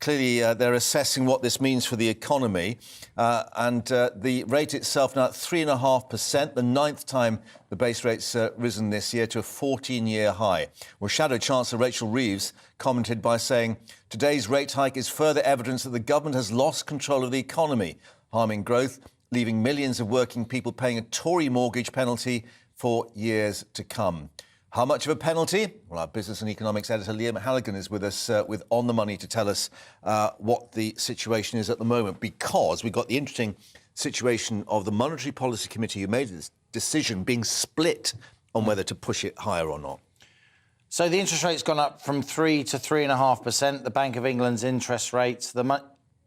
Speaker 7: clearly they're assessing what this means for the economy. And the rate itself now at 3.5%, the 9th time the base rate's risen this year to a 14-year high. Well, Shadow Chancellor Rachel Reeves commented by saying, today's rate hike is further evidence that the government has lost control of the economy, harming growth, leaving millions of working people paying a Tory mortgage penalty for years to come. How much of a penalty? Well, our business and economics editor Liam Halligan is with us with On the Money to tell us what the situation is at the moment, because we've got the interesting situation of the Monetary Policy Committee who made this decision being split on whether to push it higher or not.
Speaker 1: So the interest rate's gone up from 3 to 3.5%, the Bank of England's interest rates, the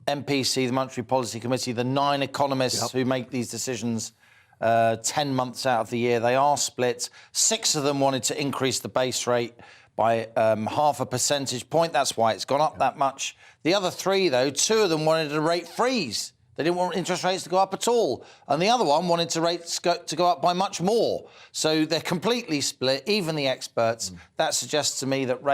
Speaker 1: MPC, the Monetary Policy Committee, the 9 economists who make these decisions 10 months out of the year, they are split. 6 of them wanted to increase the base rate by 0.5 percentage point. That's why it's gone up that much. The other 3, though, 2 of them wanted a rate freeze. They didn't want interest rates to go up at all. And the other one wanted rates to go up by much more. So they're completely split, even the experts. That suggests to me that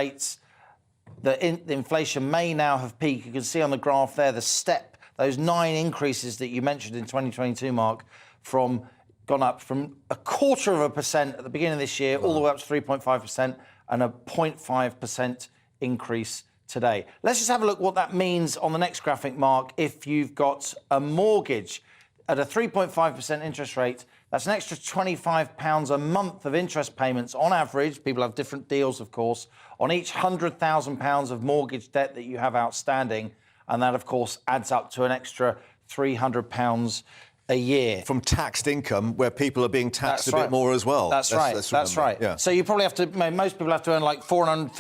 Speaker 1: the inflation may now have peaked. You can see on the graph there the step, those 9 increases that you mentioned in 2022, Mark, gone up from 0.25% at the beginning of this year all the way up to 3.5% and a 0.5% increase today. Let's just have a look what that means on the next graphic, Mark. If you've got a mortgage at a 3.5% interest rate, that's an extra £25 a month of interest payments on average. People have different deals, of course, on each £100,000 of mortgage debt that you have outstanding. And that, of course, adds up to an extra £300 a year.
Speaker 7: From taxed income, where people are being taxed a bit more as well.
Speaker 1: That's right. Yeah. So you probably have to, most people have to earn like £450,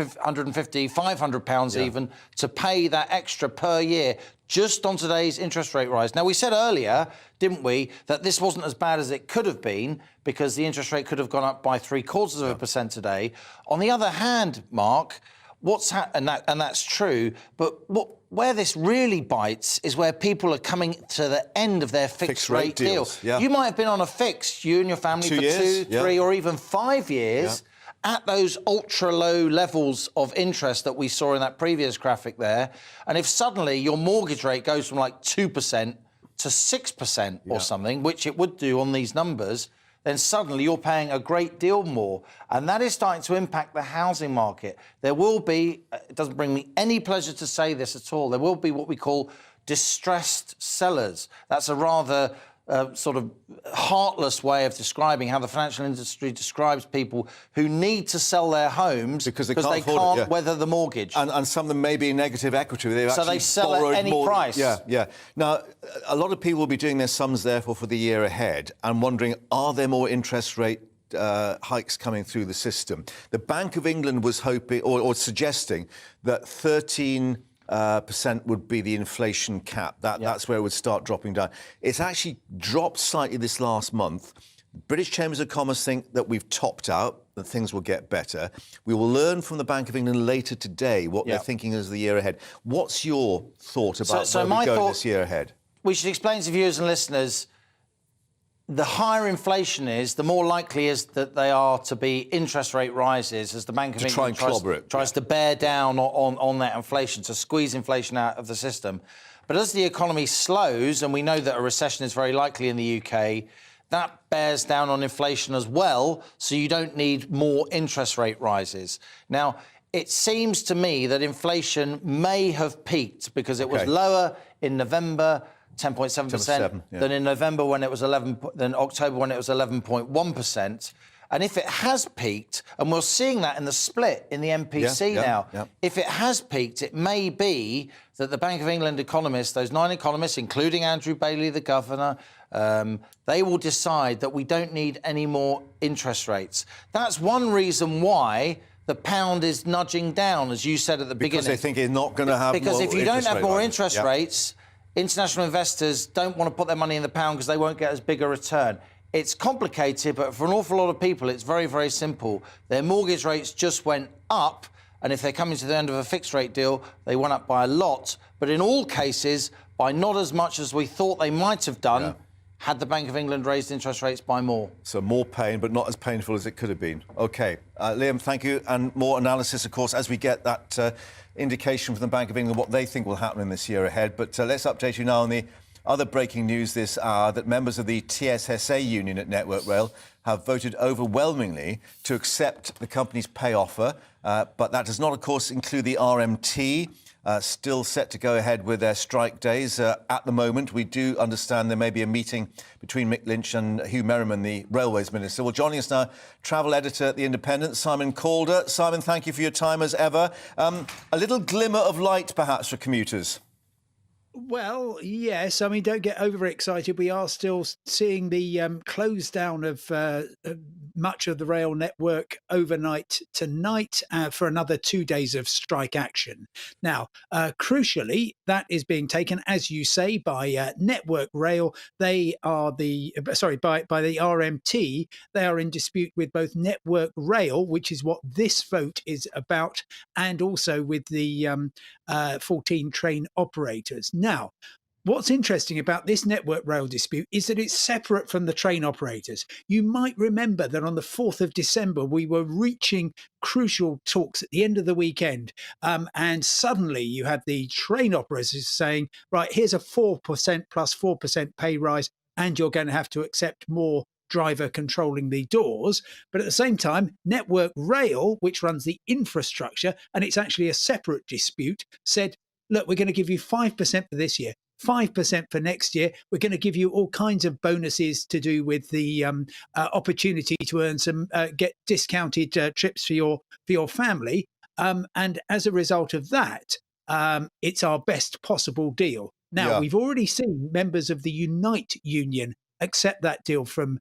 Speaker 1: £500 even to pay that extra per year just on today's interest rate rise. Now, we said earlier, didn't we, that this wasn't as bad as it could have been because the interest rate could have gone up by 0.75% today. On the other hand, Mark, and that's true, but where this really bites is where people are coming to the end of their fixed rate deal.
Speaker 7: Yeah.
Speaker 1: You might have been on a fixed, you and your family, for 2, 3 or even 5 years at those ultra low levels of interest that we saw in that previous graphic there. And if suddenly your mortgage rate goes from like 2% to 6% or something, which it would do on these numbers, then suddenly you're paying a great deal more. And that is starting to impact the housing market. There will be, it doesn't bring me any pleasure to say this at all, there will be what we call distressed sellers. That's a rather sort of heartless way of describing how the financial industry describes people who need to sell their homes
Speaker 7: because they
Speaker 1: can't
Speaker 7: afford it, yeah.
Speaker 1: weather the mortgage.
Speaker 7: And some of them may be in negative equity.
Speaker 1: So they sell at any price.
Speaker 7: Yeah. Now, a lot of people will be doing their sums, therefore, for the year ahead and wondering, are there more interest rate hikes coming through the system? The Bank of England was hoping or suggesting that 13% would be the inflation cap. That's where it would start dropping down. It's actually dropped slightly this last month. British Chambers of Commerce think that we've topped out, that things will get better. We will learn from the Bank of England later today what they're thinking as the year ahead. What's your thought about where we go this year ahead?
Speaker 1: We should explain to viewers and listeners, the higher inflation is, the more likely is that they are to be interest rate rises as the Bank of England tries to bear down on that inflation, to squeeze inflation out of the system. But as the economy slows, and we know that a recession is very likely in the UK, that bears down on inflation as well, so you don't need more interest rate rises. Now, it seems to me that inflation may have peaked because it was lower in November, 10.7%, than in November when it was than October when it was 11.1%. And if it has peaked, and we're seeing that in the split in the MPC now, if it has peaked, it may be that the Bank of England economists, those 9 economists, including Andrew Bailey, the governor, they will decide that we don't need any more interest rates. That's one reason why the pound is nudging down, as you said at the beginning.
Speaker 7: Because they think it's not going to have more interest rates.
Speaker 1: Because if you don't have more interest rates, international investors don't want to put their money in the pound because they won't get as big a return. It's complicated, but for an awful lot of people, it's very, very simple. Their mortgage rates just went up, and if they're coming to the end of a fixed rate deal, they went up by a lot. But in all cases, by not as much as we thought they might have done, had the Bank of England raised interest rates by more.
Speaker 7: So more pain, but not as painful as it could have been. OK. Liam, thank you. And more analysis, of course, as we get that indication from the Bank of England what they think will happen in this year ahead. But let's update you now on the other breaking news this hour, that members of the TSSA union at Network Rail have voted overwhelmingly to accept the company's pay offer. But that does not, of course, include the RMT, still set to go ahead with their strike days. At the moment, we do understand there may be a meeting between Mick Lynch and Hugh Merriman, the Railways Minister. Well, joining us now, travel editor at The Independent, Simon Calder. Simon, thank you for your time as ever. A little glimmer of light, perhaps, for commuters.
Speaker 5: Well, yes. I mean, don't get overexcited. We are still seeing the close down of much of the rail network overnight tonight for another 2 days of strike action. Now, crucially, that is being taken, as you say, by Network Rail. They are by the RMT. They are in dispute with both Network Rail, which is what this vote is about, and also with the 14 train operators. Now, what's interesting about this Network Rail dispute is that it's separate from the train operators. You might remember that on the 4th of December, we were reaching crucial talks at the end of the weekend. And suddenly you had the train operators saying, right, here's a 4% plus 4% pay rise, and you're going to have to accept more driver controlling the doors. But at the same time, Network Rail, which runs the infrastructure, and it's actually a separate dispute, said, look, we're going to give you 5% for this year, 5% for next year. We're going to give you all kinds of bonuses to do with the opportunity to earn some, get discounted trips for your family. And as a result of that, it's our best possible deal. Now, we've already seen members of the Unite union accept that deal from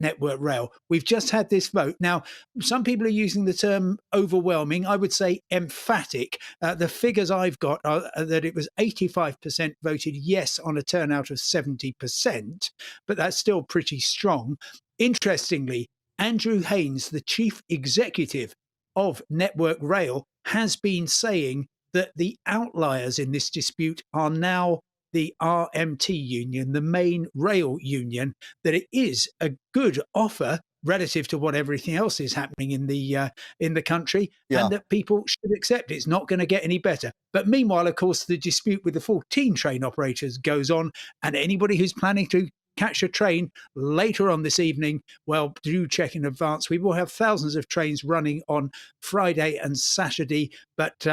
Speaker 5: Network Rail. We've just had this vote. Now, some people are using the term overwhelming. I would say emphatic. The figures I've got are that it was 85% voted yes on a turnout of 70%, but that's still pretty strong. Interestingly, Andrew Haynes, the chief executive of Network Rail, has been saying that the outliers in this dispute are now the RMT union, the main rail union, that it is a good offer relative to what everything else is happening in the country, and that people should accept. It's not going to get any better. But meanwhile, of course, the dispute with the 14 train operators goes on, and anybody who's planning to catch a train later on this evening, well, do check in advance. We will have thousands of trains running on Friday and Saturday, but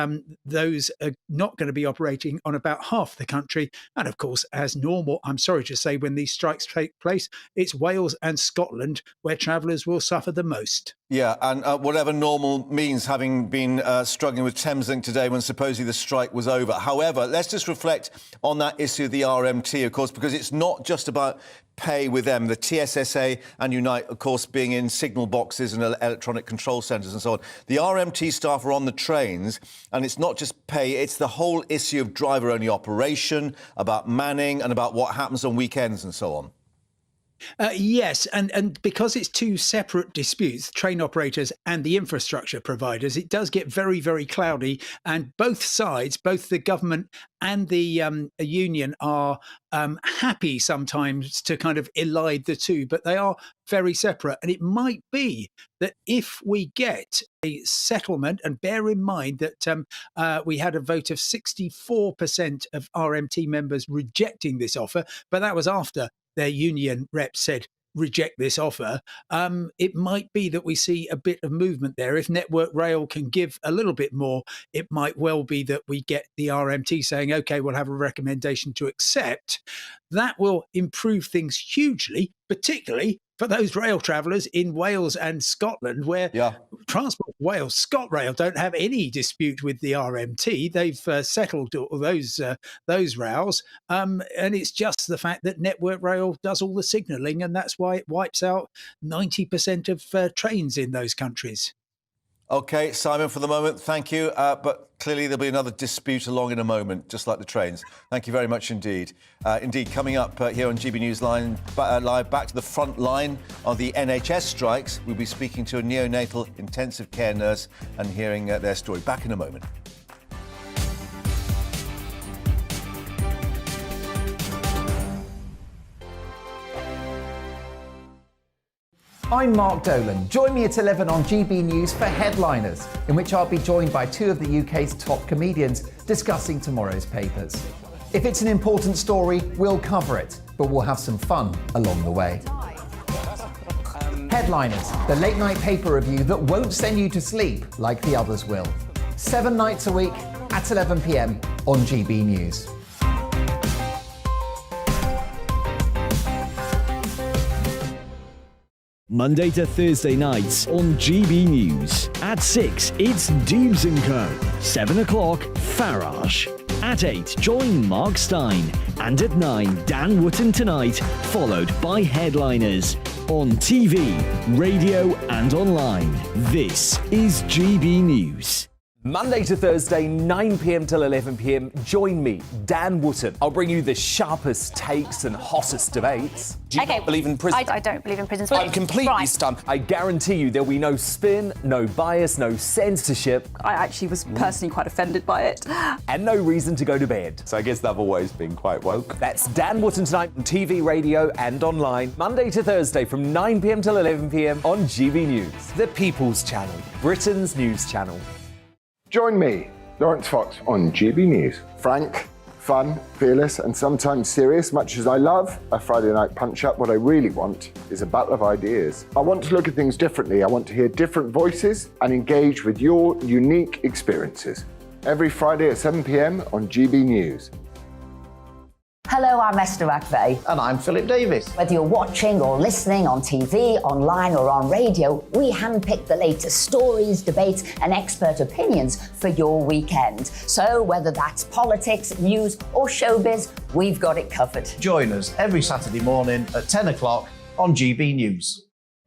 Speaker 5: those are not going to be operating on about half the country. And of course, as normal, I'm sorry to say, when these strikes take place, it's Wales and Scotland where travellers will suffer the most.
Speaker 7: Yeah, and whatever normal means, having been struggling with Thameslink today when supposedly the strike was over. However, let's just reflect on that issue of the RMT, of course, because it's not just about pay with them. The TSSA and Unite, of course, being in signal boxes and electronic control centres and so on. The RMT staff are on the trains, and it's not just pay, it's the whole issue of driver-only operation, about manning and about what happens on weekends and so on.
Speaker 5: Yes, and because it's two separate disputes, train operators and the infrastructure providers, it does get very, very cloudy. And both sides, both the government and the union, are happy sometimes to kind of elide the two, but they are very separate. And it might be that if we get a settlement, and bear in mind that we had a vote of 64% of RMT members rejecting this offer, but that was after their union rep said, reject this offer. It might be that we see a bit of movement there. If Network Rail can give a little bit more, it might well be that we get the RMT saying, OK, we'll have a recommendation to accept. That will improve things hugely, particularly for those rail travellers in Wales and Scotland, where Transport Wales, ScotRail, don't have any dispute with the RMT. They've settled all those rows, and it's just the fact that Network Rail does all the signalling, and that's why it wipes out 90% of trains in those countries.
Speaker 7: OK, Simon, for the moment, thank you. But clearly there'll be another dispute along in a moment, just like the trains. Thank you very much indeed. Indeed, coming up here on GB News Live, back to the front line of the NHS strikes. We'll be speaking to a neonatal intensive care nurse and hearing their story. Back in a moment.
Speaker 6: I'm Mark Dolan. Join me at 11 on GB News for Headliners, in which I'll be joined by two of the UK's top comedians discussing tomorrow's papers. If it's an important story, we'll cover it, but we'll have some fun along the way. Headliners, the late night paper review that won't send you to sleep like the others will. 7 nights a week at 11 p.m. on GB News.
Speaker 11: Monday to Thursday nights on GB News. At 6, it's Dubes & Co. 7 o'clock, Farage. At 8, join Mark Stein. And at 9, Dan Wootton Tonight, followed by Headliners. On TV, radio and online. This is GB News.
Speaker 6: Monday to Thursday, 9 p.m. till 11 p.m. Join me, Dan Wootton. I'll bring you the sharpest takes and hottest debates. Do you not believe in prison?
Speaker 9: I don't believe in prison.
Speaker 6: I'm completely stunned. I guarantee you there'll be no spin, no bias, no censorship.
Speaker 9: I actually was personally quite offended by it.
Speaker 6: And no reason to go to bed.
Speaker 15: So I guess they've always been quite woke.
Speaker 6: That's Dan Wootton Tonight on TV, radio and online. Monday to Thursday from 9 p.m. till 11 p.m. on GB News. The People's Channel, Britain's news channel.
Speaker 21: Join me, Lawrence Fox, on GB News. Frank, fun, fearless, and sometimes serious. Much as I love a Friday night punch-up, what I really want is a battle of ideas. I want to look at things differently. I want to hear different voices and engage with your unique experiences. Every Friday at 7 p.m. on GB News.
Speaker 23: Hello, I'm Esther McVeigh.
Speaker 24: And I'm Philip Davis.
Speaker 23: Whether you're watching or listening on TV, online or on radio, we handpick the latest stories, debates and expert opinions for your weekend. So whether that's politics, news or showbiz, we've got it covered.
Speaker 24: Join us every Saturday morning at 10 o'clock on GB News.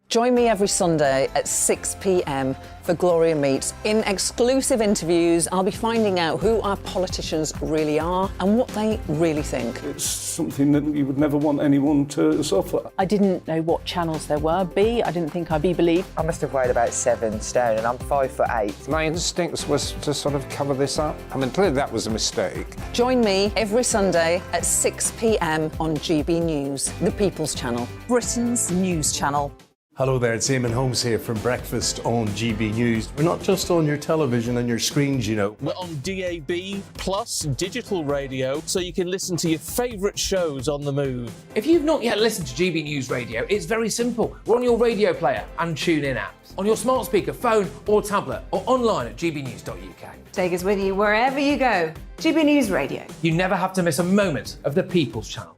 Speaker 25: Join me every Sunday at 6 p.m. for Gloria Meets. In exclusive interviews, I'll be finding out who our politicians really are and what they really think.
Speaker 26: It's something that you would never want anyone to suffer.
Speaker 27: I didn't know what channels there were. I didn't think I'd be believed.
Speaker 28: I must have weighed about 7 stone and I'm 5'8".
Speaker 29: My instincts was to sort of cover this up. I mean, clearly that was a mistake.
Speaker 25: Join me every Sunday at 6 p.m. on GB News, the People's Channel, Britain's news channel.
Speaker 2: Hello there, it's Eamon Holmes here from Breakfast on GB News. We're not just on your television and your screens, you know.
Speaker 3: We're on DAB plus digital radio, so you can listen to your favourite shows on the move.
Speaker 4: If you've not yet listened to GB News Radio, it's very simple. We're on your radio player and TuneIn apps, on your smart speaker, phone or tablet, or online at gbnews.uk.
Speaker 8: Take us with you wherever you go. GB News Radio.
Speaker 4: You never have to miss a moment of the People's Channel.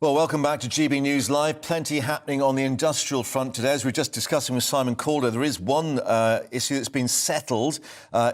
Speaker 7: Well, welcome back to GB News Live. Plenty happening on the industrial front today. As we were just discussing with Simon Calder, there is one issue that's been settled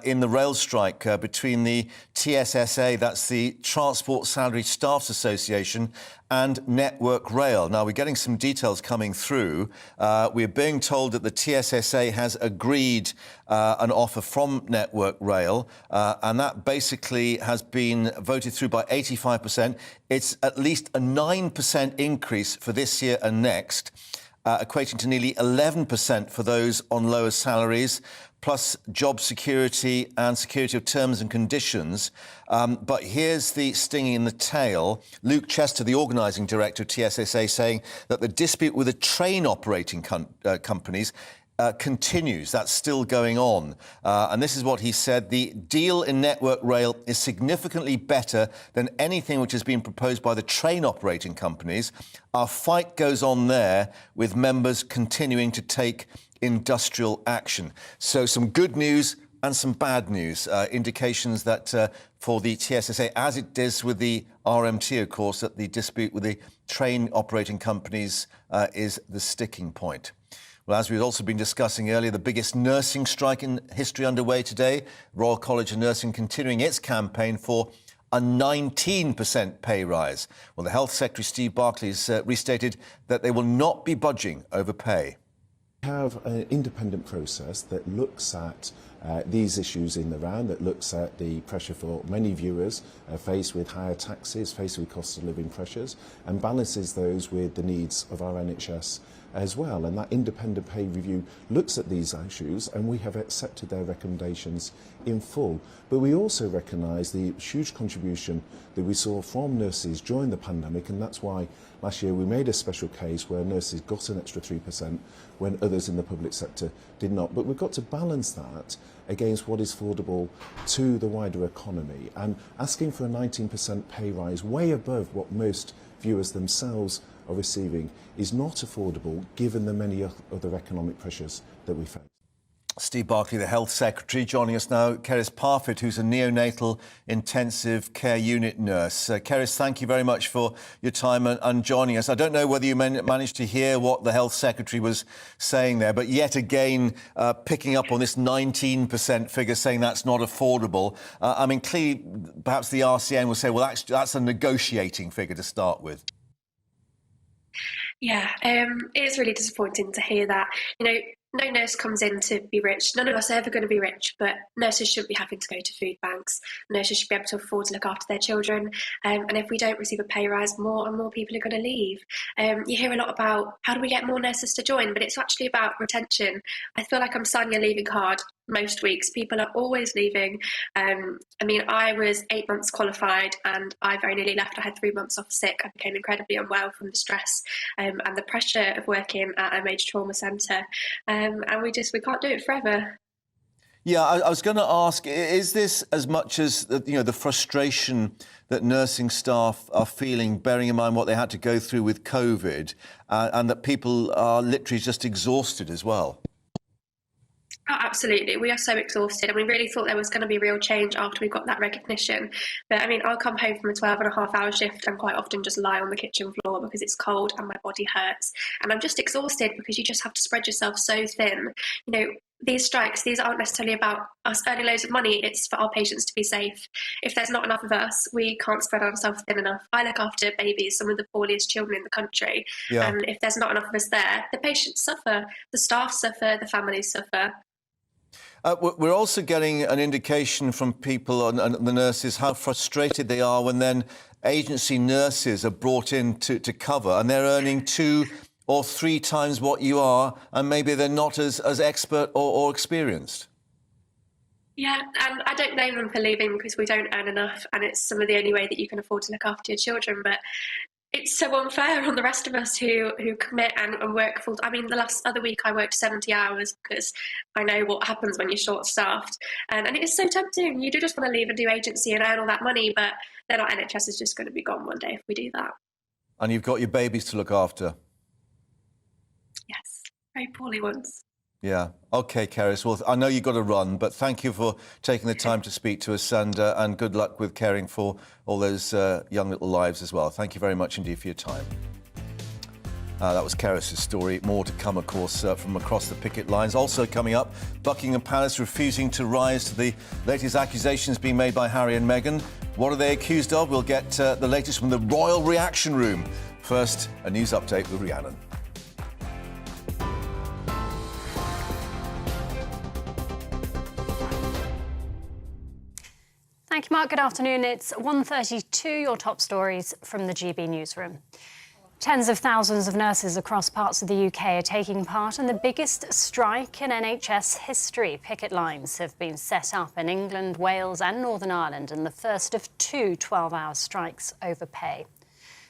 Speaker 7: in the rail strike between the TSSA, that's the Transport Salary Staffs Association, and Network Rail. Now, we're getting some details coming through. We're being told that the TSSA has agreed an offer from Network Rail, and that basically has been voted through by 85%. It's at least a 9% increase for this year and next, equating to nearly 11% for those on lower salaries, plus job security and security of terms and conditions. But here's the stinging in the tail. Luke Chester, the organising director of TSSA, saying that the dispute with the train operating companies continues. That's still going on. And this is what he said. The deal in Network Rail is significantly better than anything which has been proposed by the train operating companies. Our fight goes on there, with members continuing to take industrial action. So some good news and some bad news. Indications that for the TSSA, as it does with the RMT, of course, that the dispute with the train operating companies is the sticking point. Well, as we've also been discussing earlier, the biggest nursing strike in history underway today. Royal College of Nursing continuing its campaign for a 19% pay rise. Well, the Health Secretary, Steve Barclay, has restated that they will not be budging over pay.
Speaker 10: We have an independent process that looks at these issues in the round, that looks at the pressure for many viewers faced with higher taxes, faced with cost of living pressures, and balances those with the needs of our NHS as well. And that independent pay review looks at these issues, and we have accepted their recommendations in full. But we also recognise the huge contribution that we saw from nurses during the pandemic, and that's why last year we made a special case where nurses got an extra 3% when others in the public sector did not. But we've got to balance that against what is affordable to the wider economy, and asking for a 19% pay rise way above what most viewers themselves are receiving is not affordable given the many other economic pressures that we face.
Speaker 7: Steve Barclay, the Health Secretary, joining us now. Keris Parfitt, who's a neonatal intensive care unit nurse. Keris, thank you very much for your time and joining us. I don't know whether you managed to hear what the Health Secretary was saying there, but yet again, picking up on this 19% figure, saying that's not affordable. I mean, clearly, perhaps the RCN will say, well, that's a negotiating figure to start with.
Speaker 12: Yeah, it's really disappointing to hear that. You know, no nurse comes in to be rich. None of us are ever going to be rich, but nurses shouldn't be having to go to food banks. Nurses should be able to afford to look after their children. And if we don't receive a pay rise, more and more people are going to leave. You hear a lot about how do we get more nurses to join, but it's actually about retention. I feel like I'm signing a leaving card most weeks. People are always leaving. I mean, I was 8 months qualified and I very nearly left. I had 3 months off sick. I became incredibly unwell from the stress and the pressure of working at a major trauma centre. And we can't do it forever.
Speaker 7: Yeah, I was going to ask, is this as much as the frustration that nursing staff are feeling, bearing in mind what they had to go through with COVID, and that people are literally just exhausted as well?
Speaker 12: Oh, absolutely. We are so exhausted, and we really thought there was going to be real change after we got that recognition. But I mean, I'll come home from a 12-and-a-half-hour shift and quite often just lie on the kitchen floor because it's cold and my body hurts. And I'm just exhausted because you just have to spread yourself so thin. You know, these strikes, these aren't necessarily about us earning loads of money. It's for our patients to be safe. If there's not enough of us, we can't spread ourselves thin enough. I look after babies, some of the poorest children in the country.
Speaker 7: Yeah.
Speaker 12: And if there's not enough of us there, the patients suffer, the staff suffer, the families suffer.
Speaker 7: We're also getting an indication from people and the nurses how frustrated they are when then agency nurses are brought in to cover and they're earning 2 or 3 times what you are, and maybe they're not as expert or experienced.
Speaker 12: Yeah, and I don't blame them for leaving because we don't earn enough, and it's some of the only way that you can afford to look after your children. But it's so unfair on the rest of us who commit and work full. I mean, the other week I worked 70 hours because I know what happens when you're short-staffed, and it is so tempting. You do just want to leave and do agency and earn all that money, but then our NHS is just going to be gone one day if we do that.
Speaker 7: And you've got your babies to look after.
Speaker 12: Yes, very poorly ones.
Speaker 7: Yeah. OK, Keris. Well, I know you've got to run, but thank you for taking the time to speak to us, and good luck with caring for all those young little lives as well. Thank you very much indeed for your time. That was Keris' story. More to come, of course, from across the picket lines. Also coming up, Buckingham Palace refusing to rise to the latest accusations being made by Harry and Meghan. What are they accused of? We'll get the latest from the Royal Reaction Room. First, a news update with Rhiannon.
Speaker 1: Thank you, Mark. Good afternoon. It's 1:32. Your top stories from the GB newsroom. Tens of thousands of nurses across parts of the UK are taking part in the biggest strike in NHS history. Picket lines have been set up in England, Wales and Northern Ireland in the first of two 12-hour strikes over pay.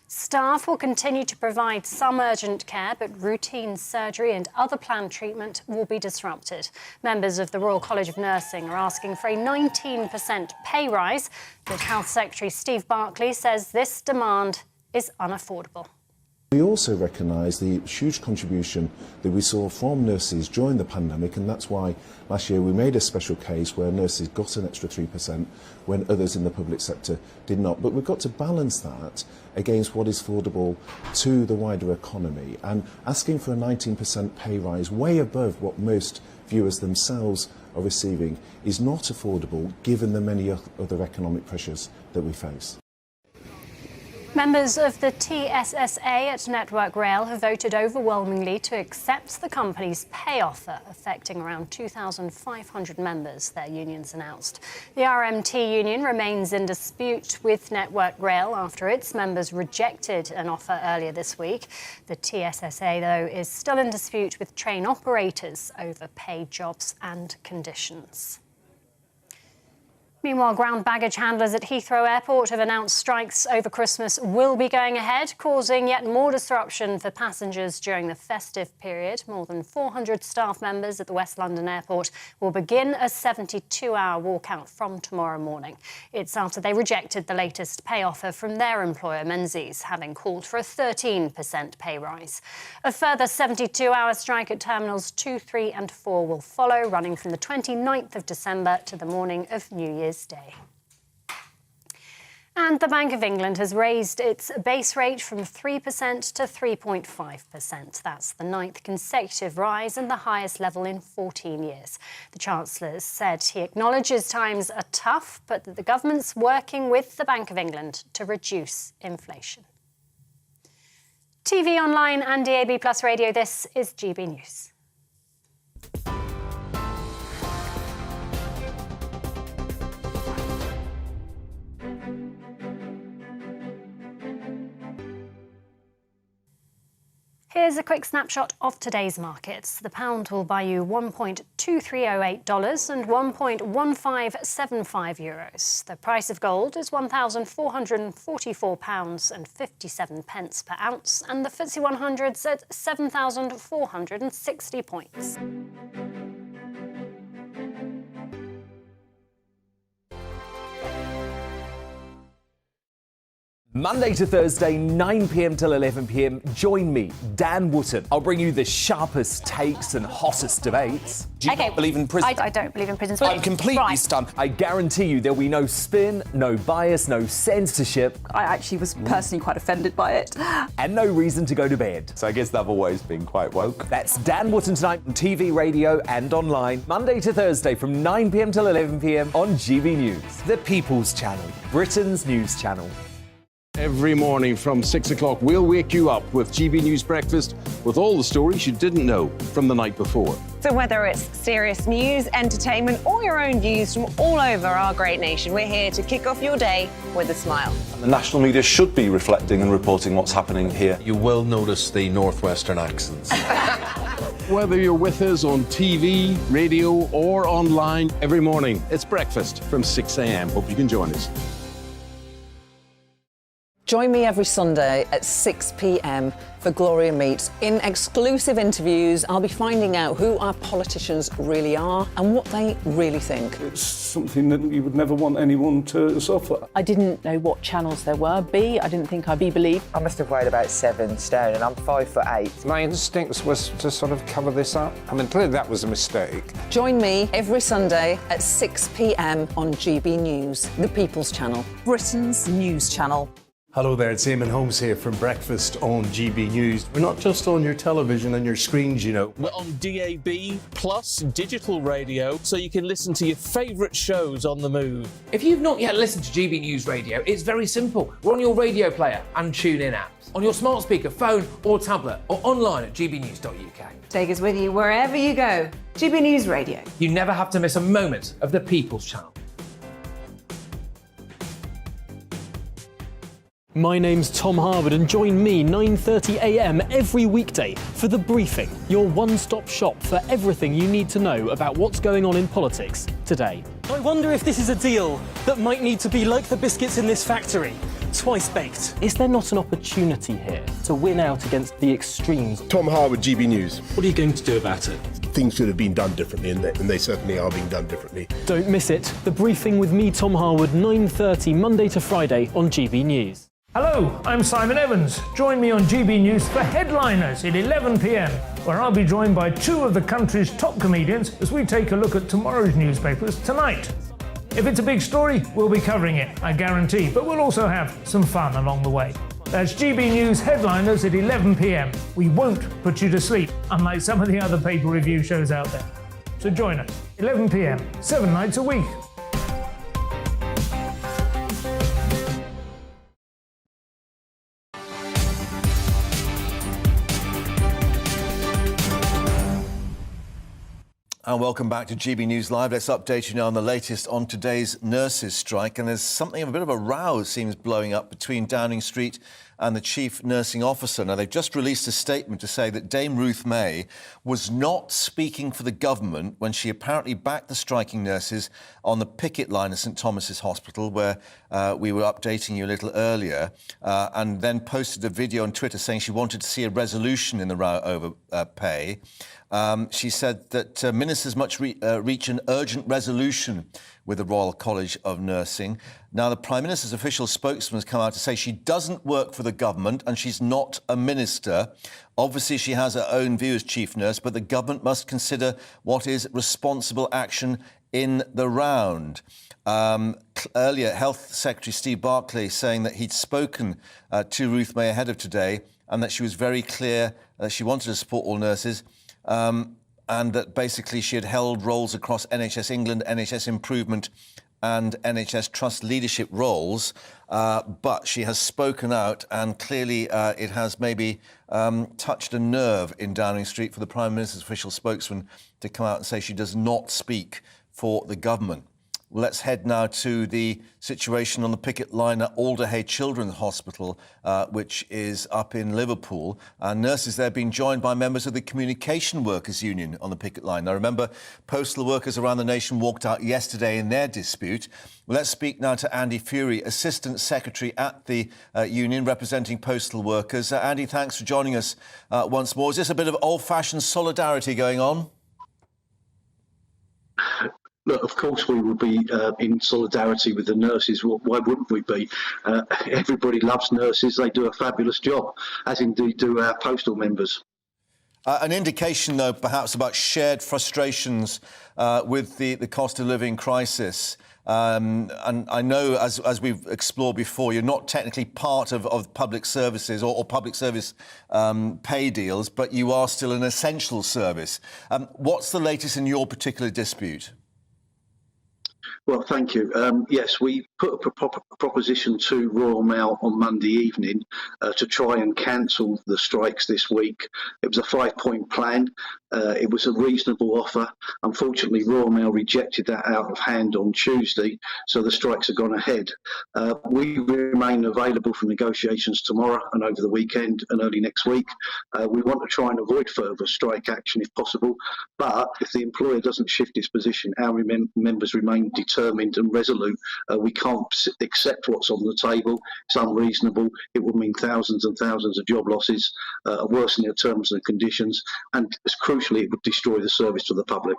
Speaker 1: Staff will continue to provide some urgent care, but routine surgery and other planned treatment will be disrupted. Members of the Royal College of Nursing are asking for a 19% pay rise, but Health Secretary Steve Barclay says this demand is unaffordable.
Speaker 10: We also recognise the huge contribution that we saw from nurses during the pandemic, and that's why last year we made a special case where nurses got an extra 3% when others in the public sector did not. But we've got to balance that against what is affordable to the wider economy, and asking for a 19% pay rise way above what most viewers themselves are receiving is not affordable given the many other economic pressures that we face.
Speaker 1: Members of the TSSA at Network Rail have voted overwhelmingly to accept the company's pay offer, affecting around 2,500 members, their unions announced. The RMT union remains in dispute with Network Rail after its members rejected an offer earlier this week. The TSSA, though, is still in dispute with train operators over pay, jobs and conditions. Meanwhile, ground baggage handlers at Heathrow Airport have announced strikes over Christmas will be going ahead, causing yet more disruption for passengers during the festive period. More than 400 staff members at the West London Airport will begin a 72-hour walkout from tomorrow morning. It's after they rejected the latest pay offer from their employer, Menzies, having called for a 13% pay rise. A further 72-hour strike at Terminals 2, 3 and 4 will follow, running from the 29th of December to the morning of New Year's Day. And the Bank of England has raised its base rate from 3% to 3.5%. That's the 9th consecutive rise and the highest level in 14 years. The Chancellor said he acknowledges times are tough, but that the government's working with the Bank of England to reduce inflation. TV, online and DAB+ radio, this is GB News. Here's a quick snapshot of today's markets. The pound will buy you $1.2308 and €1.1575. The price of gold is £1,444.57 per ounce, and the FTSE 100's at 7,460 points.
Speaker 6: Monday to Thursday, 9 p.m. till 11 p.m. Join me, Dan Wootton. I'll bring you the sharpest takes and hottest debates.
Speaker 9: Do you not believe in prison? I don't believe in prisons.
Speaker 6: I'm completely stunned. I guarantee you there'll be no spin, no bias, no censorship.
Speaker 9: I actually was personally quite offended by it.
Speaker 6: And no reason to go to bed.
Speaker 15: So I guess they've always been quite woke.
Speaker 6: That's Dan Wootton tonight on TV, radio and online. Monday to Thursday from 9 p.m. till 11 p.m. on GB News. The People's Channel, Britain's news channel.
Speaker 13: Every morning from 6 o'clock, we'll wake you up with GB News Breakfast with all the stories you didn't know from the night before.
Speaker 14: So whether it's serious news, entertainment or your own views from all over our great nation, we're here to kick off your day with a smile.
Speaker 16: And the national media should be reflecting and reporting what's happening here.
Speaker 17: You will notice the northwestern accents.
Speaker 13: Whether you're with us on TV, radio, or online, every morning it's breakfast from 6 a.m. Hope you can join us.
Speaker 25: Join me every Sunday at 6 p.m. for Gloria Meets. In exclusive interviews, I'll be finding out who our politicians really are and what they really think.
Speaker 26: It's something that you would never want anyone to suffer.
Speaker 27: I didn't know what channels there were. B, I didn't think I'd be believed.
Speaker 28: I must have weighed about 7 stone and I'm 5'8".
Speaker 29: My instincts was to sort of cover this up. I mean, clearly that was a mistake.
Speaker 25: Join me every Sunday at 6 p.m. on GB News, the People's Channel, Britain's news channel.
Speaker 2: Hello there, it's Eamon Holmes here from Breakfast on GB News. We're not just on your television and your screens, you know.
Speaker 3: We're on DAB plus digital radio, so you can listen to your favourite shows on the move.
Speaker 4: If you've not yet listened to GB News Radio, it's very simple. We're on your radio player and TuneIn apps, on your smart speaker, phone or tablet, or online at gbnews.uk.
Speaker 8: Take us with you wherever you go. GB News Radio.
Speaker 4: You never have to miss a moment of the People's Channel.
Speaker 5: My name's Tom Harwood and join me 9:30 a.m. every weekday for The Briefing, your one-stop shop for everything you need to know about what's going on in politics today. I wonder if this is a deal that might need to be like the biscuits in this factory, twice baked. Is there not an opportunity here to win out against the extremes?
Speaker 11: Tom Harwood, GB News.
Speaker 5: What are you going to do about it?
Speaker 11: Things should have been done differently, and they certainly are being done differently.
Speaker 5: Don't miss it. The Briefing with me, Tom Harwood, 9:30 Monday to Friday on GB News.
Speaker 16: Hello, I'm Simon Evans. Join me on GB News for Headliners at 11 p.m, where I'll be joined by two of the country's top comedians as we take a look at tomorrow's newspapers tonight. If it's a big story, we'll be covering it, I guarantee, but we'll also have some fun along the way. That's GB News Headliners at 11 p.m. We won't put you to sleep, unlike some of the other paper review shows out there. So join us, 11 p.m, 7 nights a week.
Speaker 7: And welcome back to GB News Live. Let's update you now on the latest on today's nurses' strike. And there's something of a bit of a row seems blowing up between Downing Street and the chief nursing officer. Now, they've just released a statement to say that Dame Ruth May was not speaking for the government when she apparently backed the striking nurses on the picket line at St Thomas's Hospital, where we were updating you a little earlier, and then posted a video on Twitter saying she wanted to see a resolution in the row over pay. She said that ministers must reach an urgent resolution with the Royal College of Nursing. Now, the Prime Minister's official spokesman has come out to say she doesn't work for the government and she's not a minister. Obviously, she has her own view as chief nurse, but the government must consider what is responsible action in the round. Earlier, Health Secretary Steve Barclay saying that he'd spoken to Ruth May ahead of today and that she was very clear that she wanted to support all nurses. And that basically she had held roles across NHS England, NHS Improvement and NHS Trust leadership roles, but she has spoken out and clearly it has maybe touched a nerve in Downing Street for the Prime Minister's official spokesman to come out and say she does not speak for the government. Well, let's head now to the situation on the picket line at Alderhay Children's Hospital, which is up in Liverpool. Nurses there being joined by members of the Communication Workers Union on the picket line. Now, remember, postal workers around the nation walked out yesterday in their dispute. Well, let's speak now to Andy Fury, Assistant Secretary at the union representing postal workers. Andy, thanks for joining us once more. Is this a bit of old-fashioned solidarity going on?
Speaker 17: Look, of course we would be in solidarity with the nurses. Why wouldn't we be? Everybody loves nurses. They do a fabulous job, as indeed do our postal members.
Speaker 7: An indication, though, perhaps about shared frustrations with the cost of living crisis. And I know, as we've explored before, you're not technically part of public services or public service pay deals, but you are still an essential service. What's the latest in your particular dispute?
Speaker 17: Well, thank you. Yes, we put a proposition to Royal Mail on Monday evening to try and cancel the strikes this week. It was a 5-point plan. It was a reasonable offer. Unfortunately, Royal Mail rejected that out of hand on Tuesday, so the strikes have gone ahead. We remain available for negotiations tomorrow and over the weekend and early next week. We want to try and avoid further strike action if possible, but if the employer doesn't shift its position, our members remain determined and resolute. We can't accept what's on the table. It's unreasonable. It would mean thousands and thousands of job losses, a worsening of terms and conditions, and crucially, it would destroy the service to the public.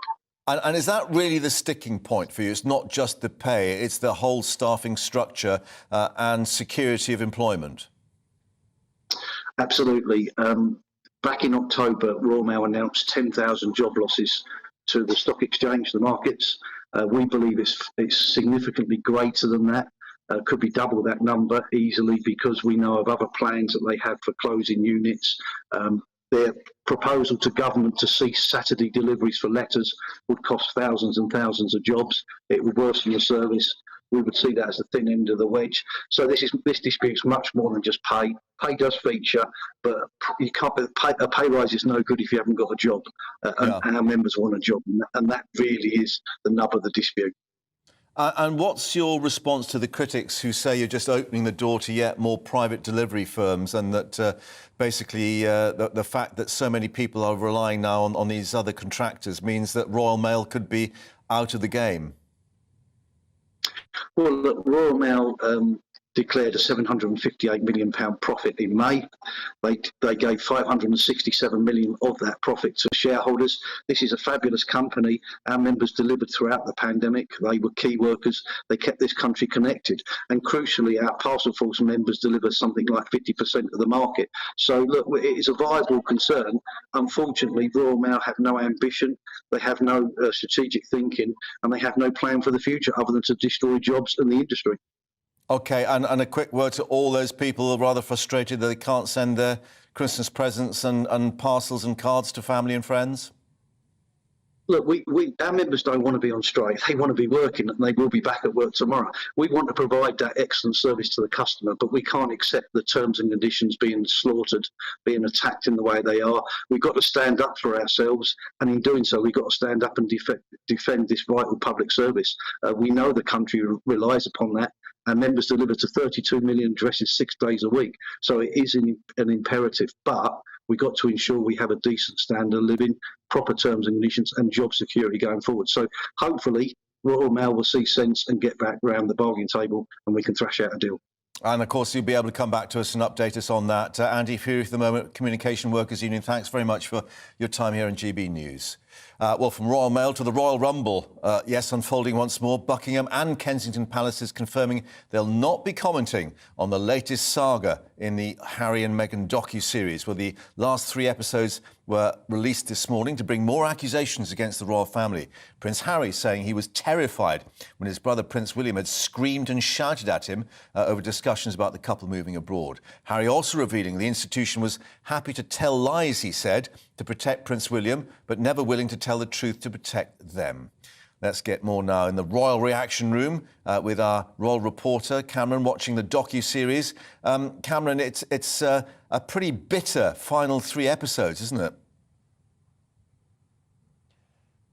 Speaker 7: And is that really the sticking point for you? It's not just the pay, it's the whole staffing structure and security of employment?
Speaker 17: Absolutely. Back in October, Royal Mail announced 10,000 job losses to the stock exchange, the markets. We believe it's significantly greater than that. Could be double that number easily, because we know of other plans that they have for closing units. Their proposal to government to cease Saturday deliveries for letters would cost thousands and thousands of jobs. It would worsen the service. We would see that as the thin end of the wedge. So this dispute's much more than just pay. Pay does feature, but you can't. A pay rise is no good if you haven't got a job, and our members want a job, and that really is the nub of the dispute.
Speaker 7: And what's your response to the critics who say you're just opening the door to yet more private delivery firms, and that basically the fact that so many people are relying now on these other contractors means that Royal Mail could be out of the game?
Speaker 17: Well, look, Royal Mail declared a £758 million profit in May. They gave 567 million of that profit to shareholders. This is a fabulous company. Our members delivered throughout the pandemic. They were key workers. They kept this country connected. And crucially, our parcel force members deliver something like 50% of the market. So look, it is a viable concern. Unfortunately, Royal Mail have no ambition. They have no strategic thinking, and they have no plan for the future other than to destroy jobs and the industry.
Speaker 7: OK, and a quick word to all those people who are rather frustrated that they can't send their Christmas presents and parcels and cards to family and friends.
Speaker 17: Look, our members don't want to be on strike. They want to be working, and they will be back at work tomorrow. We want to provide that excellent service to the customer, but we can't accept the terms and conditions being slaughtered, being attacked in the way they are. We've got to stand up for ourselves, and in doing so, we've got to stand up and defend this vital public service. We know the country relies upon that. Our members deliver to 32 million addresses 6 days a week. So it is an imperative, but we've got to ensure we have a decent standard of living, proper terms and conditions, and job security going forward. So hopefully Royal Mail will see sense and get back round the bargain table, and we can thrash out a deal.
Speaker 7: And of course, you'll be able to come back to us and update us on that. Andy Fury, for the moment, Communication Workers Union, thanks very much for your time here in GB News. Well, from Royal Mail to the Royal Rumble, yes, unfolding once more. Buckingham and Kensington Palaces confirming they'll not be commenting on the latest saga in the Harry and Meghan docu-series, where the last 3 episodes were released this morning to bring more accusations against the royal family. Prince Harry saying he was terrified when his brother Prince William had screamed and shouted at him over discussions about the couple moving abroad. Harry also revealing the institution was happy to tell lies, he said, to protect Prince William, but never willing to tell the truth to protect them. Let's get more now in the Royal Reaction Room with our royal reporter, Cameron, watching the docu-series. Cameron, it's a pretty bitter final 3 episodes, isn't it?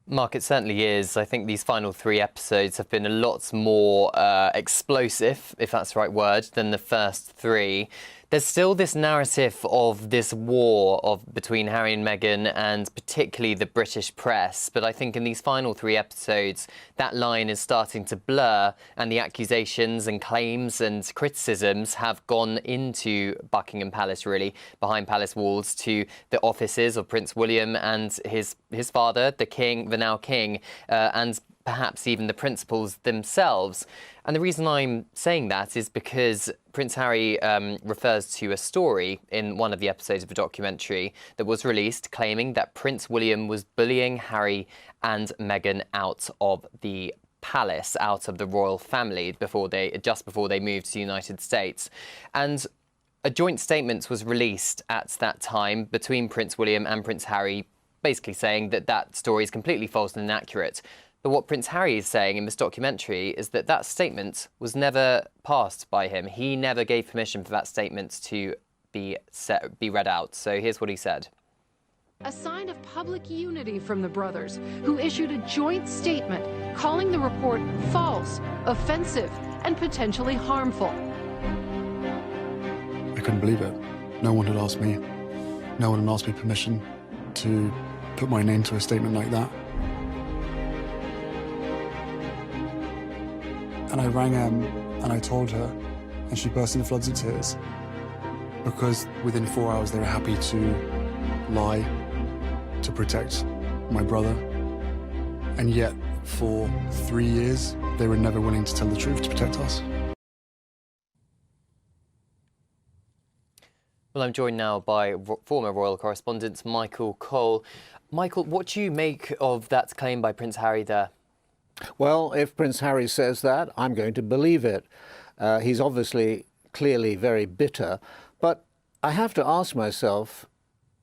Speaker 10: Mark, it certainly is. I think these final 3 episodes have been a lot more explosive, if that's the right word, than the first 3. There's still this narrative of this war between Harry and Meghan, and particularly the British press. But I think in these final 3 episodes, that line is starting to blur, and the accusations and claims and criticisms have gone into Buckingham Palace, really, behind palace walls, to the offices of Prince William and his father, the King, the now King, and perhaps even the principals themselves. And the reason I'm saying that is because Prince Harry refers to a story in one of the episodes of a documentary that was released claiming that Prince William was bullying Harry and Meghan out of the palace, out of the royal family, just before they moved to the United States. And a joint statement was released at that time between Prince William and Prince Harry, basically saying that that story is completely false and inaccurate. But what Prince Harry is saying in this documentary is that that statement was never passed by him. He never gave permission for that statement to be read out. So here's what he said.
Speaker 1: A sign of public unity from the brothers, who issued a joint statement calling the report false, offensive, and potentially harmful.
Speaker 12: I couldn't believe it. No one had asked me. No one had asked me permission to put my name to a statement like that. And I rang Em and I told her, and she burst into floods of tears, because within 4 hours they were happy to lie to protect my brother. And yet, for 3 years, they were never willing to tell the truth to protect us.
Speaker 10: Well, I'm joined now by former royal correspondent Michael Cole. Michael, what do you make of that claim by Prince Harry there?
Speaker 18: Well, if Prince Harry says that, I'm going to believe it. He's obviously clearly very bitter. But I have to ask myself,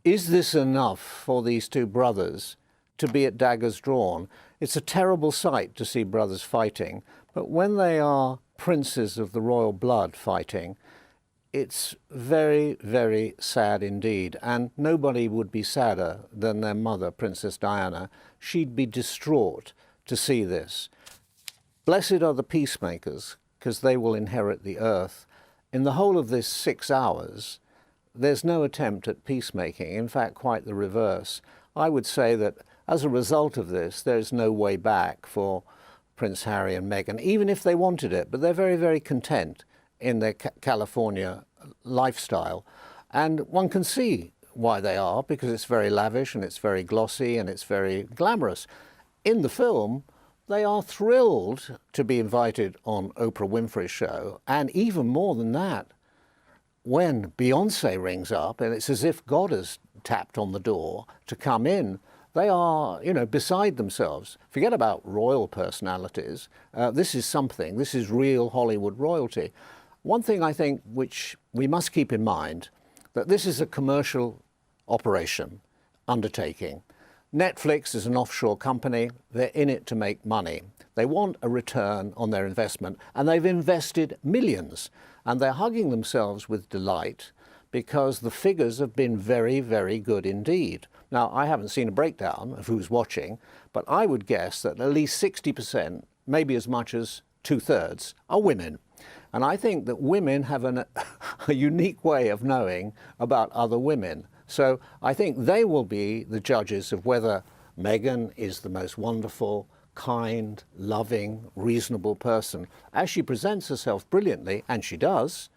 Speaker 18: is this enough for these two brothers to be at daggers drawn? It's a terrible sight to see brothers fighting, but when they are princes of the royal blood fighting, it's very, very sad indeed. And nobody would be sadder than their mother, Princess Diana. She'd be distraught to see this. Blessed are the peacemakers, because they will inherit the earth. In the whole of this 6 hours, there's no attempt at peacemaking. In fact, quite the reverse. I would say that as a result of this, there's no way back for Prince Harry and Meghan, even if they wanted it. But they're very, very content in their California lifestyle. And one can see why they are, because it's very lavish and it's very glossy and it's very glamorous. In the film, they are thrilled to be invited on Oprah Winfrey's show, and even more than that, when Beyoncé rings up, and it's as if God has tapped on the door to come in, they are, beside themselves. Forget about royal personalities. This is something. This is real Hollywood royalty. One thing I think which we must keep in mind, that this is a commercial operation, undertaking. Netflix is an offshore company. They're in it to make money. They want a return on their investment, and they've invested millions. And they're hugging themselves with delight because the figures have been very, very good indeed. Now, I haven't seen a breakdown of who's watching, but I would guess that at least 60%, maybe as much as 2/3, are women. And I think that women have a unique way of knowing about other women. So I think they will be the judges of whether Meghan is the most wonderful, kind, loving, reasonable person, as she presents herself brilliantly, and she does.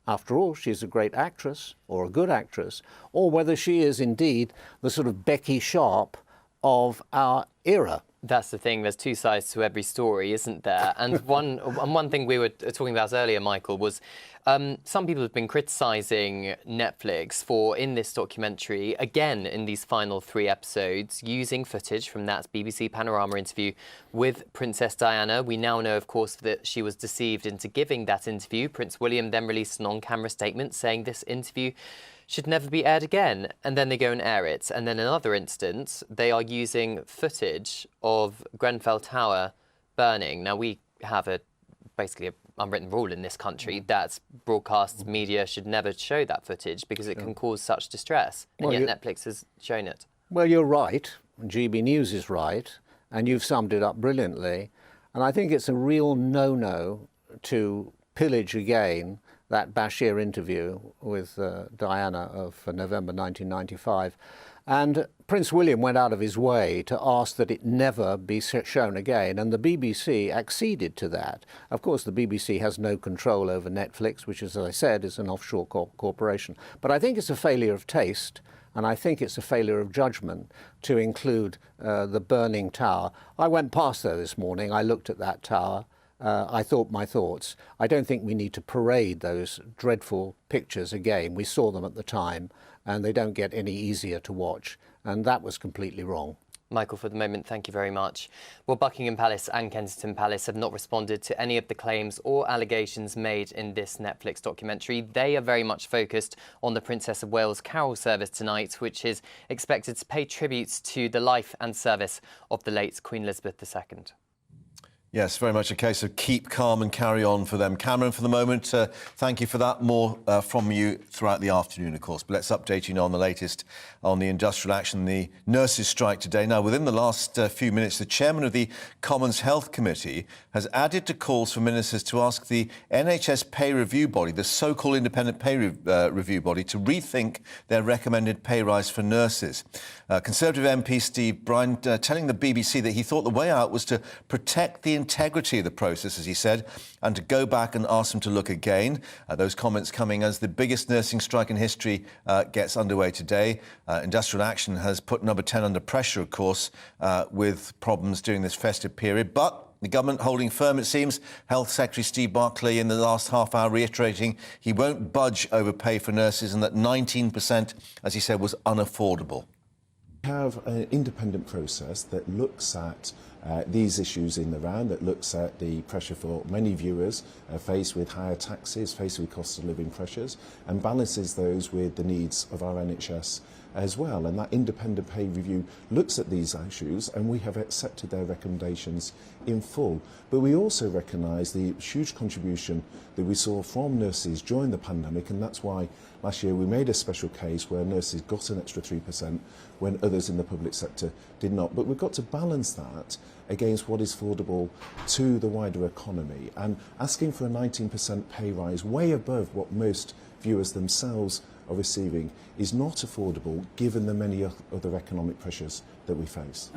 Speaker 18: After all, she's a great actress, or a good actress, or whether she is indeed the sort of Becky Sharp of our era.
Speaker 10: That's the thing. There's two sides to every story, isn't there? And one thing we were talking about earlier, Michael, was some people have been criticising Netflix for, in this documentary, again in these final 3 episodes, using footage from that BBC Panorama interview with Princess Diana. We now know, of course, that she was deceived into giving that interview. Prince William then released an on-camera statement saying this interview should never be aired again, and then they go and air it. And then in another instance, they are using footage of Grenfell Tower burning. Now, we have basically an unwritten rule in this country that broadcast media should never show that footage because it can cause such distress, and yet Netflix has shown it.
Speaker 18: Well, you're right. GBNews is right, and you've summed it up brilliantly. And I think it's a real no-no to pillage again that Bashir interview with Diana of November 1995. And Prince William went out of his way to ask that it never be shown again, and the BBC acceded to that. Of course, the BBC has no control over Netflix, which, as I said, is an offshore corporation. But I think it's a failure of taste, and I think it's a failure of judgment to include the burning tower. I went past there this morning. I looked at that tower. I thought my thoughts. I don't think we need to parade those dreadful pictures again. We saw them at the time, and they don't get any easier to watch. And that was completely wrong.
Speaker 10: Michael, for the moment, thank you very much. Well, Buckingham Palace and Kensington Palace have not responded to any of the claims or allegations made in this Netflix documentary. They are very much focused on the Princess of Wales carol service tonight, which is expected to pay tributes to the life and service of the late Queen Elizabeth II.
Speaker 7: Yes, very much a case of keep calm and carry on for them. Cameron, for the moment, thank you for that. More from you throughout the afternoon, of course. But let's update you now on the latest on the industrial action, the nurses' strike today. Now, within the last few minutes, the chairman of the Commons Health Committee has added to calls for ministers to ask the NHS pay review body, the so-called independent pay review body, to rethink their recommended pay rise for nurses. Conservative MP Steve Bryan telling the BBC that he thought the way out was to protect the integrity of the process, as he said, and to go back and ask them to look again. Those comments coming as the biggest nursing strike in history gets underway today. Industrial action has put Number 10 under pressure, of course, with problems during this festive period. But the government holding firm, it seems. Health Secretary Steve Barclay in the last half hour reiterating he won't budge over pay for nurses and that 19%, as he said, was unaffordable.
Speaker 6: We have an independent process that looks at these issues in the round, that looks at the pressure for many viewers faced with higher taxes, faced with cost of living pressures, and balances those with the needs of our NHS as well. And that independent pay review looks at these issues, and we have accepted their recommendations in full. But we also recognise the huge contribution that we saw from nurses during the pandemic, and that's why last year we made a special case where nurses got an extra 3% when others in the public sector did not. But we've got to balance that against what is affordable to the wider economy, and asking for a 19% pay rise way above what most viewers themselves are receiving is not affordable given the many other economic pressures that we face.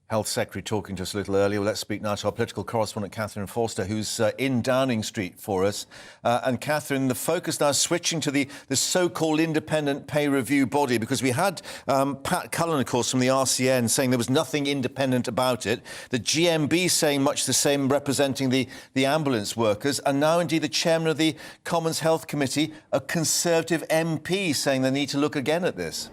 Speaker 7: Health Secretary talking to us a little earlier. Well, let's speak now to our political correspondent, Catherine Forster, who's in Downing Street for us. And Catherine, the focus now is switching to the so-called independent pay review body, because we had Pat Cullen, of course, from the RCN saying there was nothing independent about it. The GMB saying much the same, representing the ambulance workers. And now, indeed, the chairman of the Commons Health Committee, a Conservative MP, saying they need to look again at this.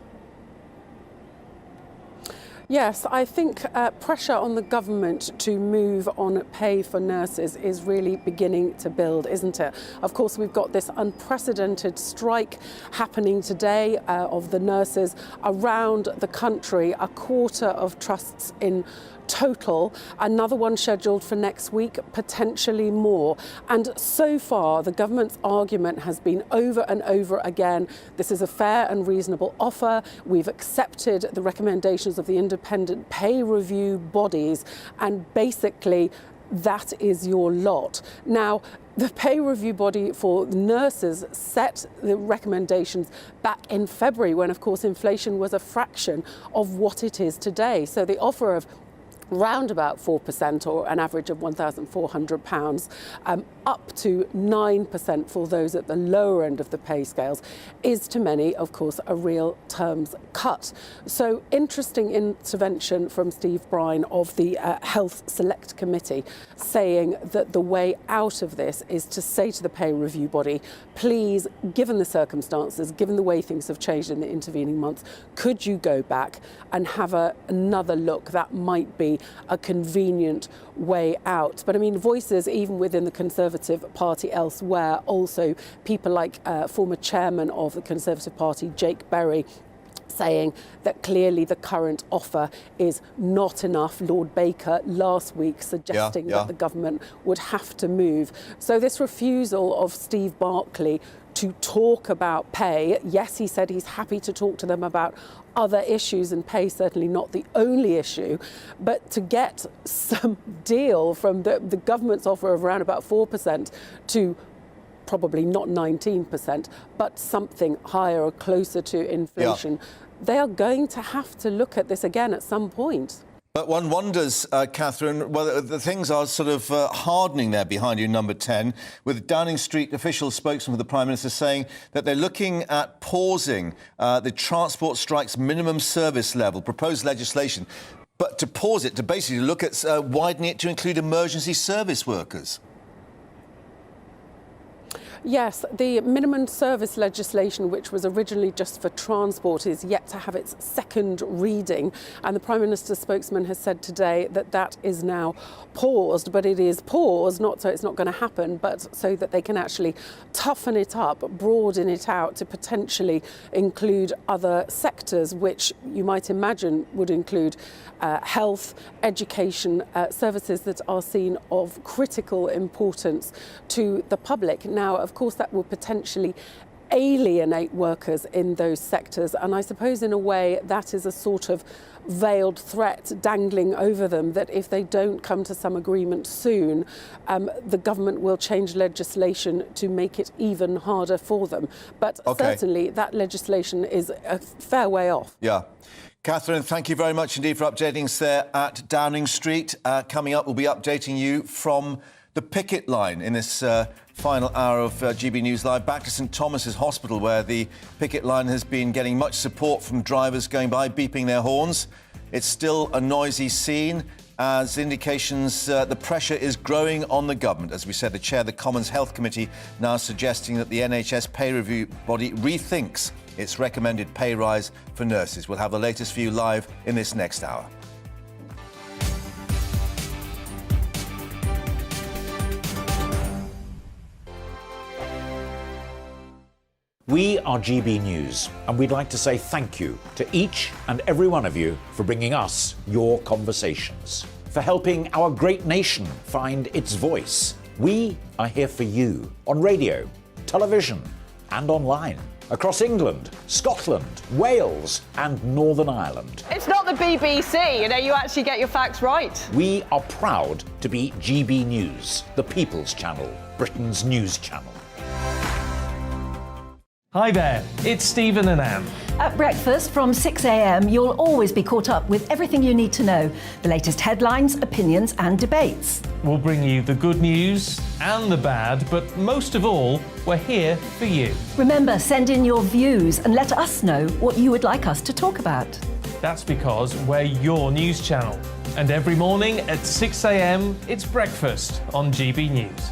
Speaker 9: Yes, I think pressure on the government to move on pay for nurses is really beginning to build, isn't it? Of course, we've got this unprecedented strike happening today of the nurses around the country, a quarter of trusts in total, another one scheduled for next week, potentially more. And so far, the government's argument has been over and over again, this is a fair and reasonable offer. We've accepted the recommendations of the independent pay review bodies, and basically that is your lot. Now, the pay review body for nurses set the recommendations back in February, when, of course, inflation was a fraction of what it is today. So the offer of round about 4%, or an average of £1,400, up to 9% for those at the lower end of the pay scales, is to many, of course, a real terms cut. So interesting intervention from Steve Bryan of the Health Select Committee, saying that the way out of this is to say to the pay review body, please, given the circumstances, given the way things have changed in the intervening months, could you go back and have another look? That might be a convenient way out. But I mean, voices even within the Conservative Party elsewhere, also people like former chairman of the Conservative Party, Jake Berry, saying that clearly the current offer is not enough. Lord Baker last week suggesting that the government would have to move. So this refusal of Steve Barclay to talk about pay, yes, he said he's happy to talk to them about other issues, and pay certainly not the only issue, but to get some deal from the government's offer of around about 4% to probably not 19%, but something higher or closer to inflation, they are going to have to look at this again at some point.
Speaker 7: But one wonders, Catherine, whether the things are sort of hardening there behind you, Number 10, with Downing Street official spokesman for the Prime Minister saying that they're looking at pausing the transport strikes minimum service level, proposed legislation, but to pause it, to basically look at widening it to include emergency service workers.
Speaker 9: Yes, the minimum service legislation, which was originally just for transport, is yet to have its second reading. And the Prime Minister's spokesman has said today that that is now paused. But it is paused, not so it's not going to happen, but so that they can actually toughen it up, broaden it out to potentially include other sectors, which you might imagine would include health, education, services that are seen of critical importance to the public. Now, of course, that will potentially alienate workers in those sectors. And I suppose in a way that is a sort of veiled threat dangling over them, that if they don't come to some agreement soon, the government will change legislation to make it even harder for them. But certainly that legislation is a fair way off.
Speaker 7: Yeah. Catherine, thank you very much indeed for updating us there at Downing Street. Coming up, we'll be updating you from the picket line in this final hour of GB News Live. Back to St Thomas's Hospital, where the picket line has been getting much support from drivers going by, beeping their horns. It's still a noisy scene, as indications the pressure is growing on the government. As we said, the chair of the Commons Health Committee now suggesting that the NHS pay review body rethinks its recommended pay rise for nurses. We'll have the latest for you live in this next hour.
Speaker 13: We are GB News, and we'd like to say thank you to each and every one of you for bringing us your conversations, for helping our great nation find its voice. We are here for you on radio, television, and online, across England, Scotland, Wales, and Northern Ireland.
Speaker 27: It's not the BBC, you actually get your facts right.
Speaker 13: We are proud to be GB News, the People's Channel, Britain's news channel.
Speaker 16: Hi there, it's Stephen and Anne.
Speaker 14: At breakfast from 6 a.m, you'll always be caught up with everything you need to know, the latest headlines, opinions and debates.
Speaker 16: We'll bring you the good news and the bad, but most of all, we're here for you.
Speaker 14: Remember, send in your views and let us know what you would like us to talk about.
Speaker 16: That's because we're your news channel. And every morning at 6 a.m, it's breakfast on GB News.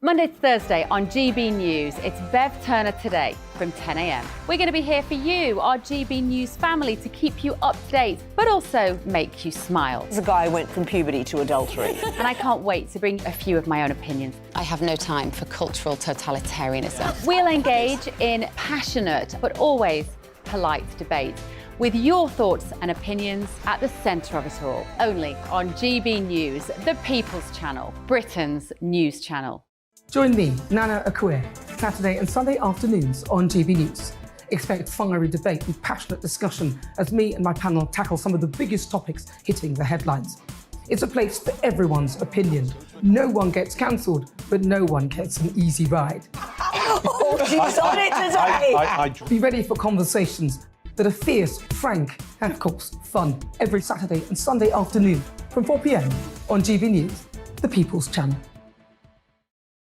Speaker 15: Monday to Thursday on GB News, it's Bev Turner Today from 10 a.m. We're going to be here for you, our GB News family, to keep you up to date, but also make you smile.
Speaker 25: The guy went from puberty to adultery.
Speaker 15: And I can't wait to bring a few of my own opinions. I have no time for cultural totalitarianism. We'll engage in passionate, but always polite debate, with your thoughts and opinions at the centre of it all. Only on GB News, the People's Channel, Britain's news channel.
Speaker 19: Join me, Nana Akue, Saturday and Sunday afternoons on GB News. Expect fiery debate and passionate discussion as me and my panel tackle some of the biggest topics hitting the headlines. It's a place for everyone's opinion. No one gets cancelled, but no one gets an easy ride.
Speaker 14: Oh, she's on it today!
Speaker 19: Be ready for conversations that are fierce, frank, and of course, fun. Every Saturday and Sunday afternoon from 4 p.m. on GB News, the People's Channel.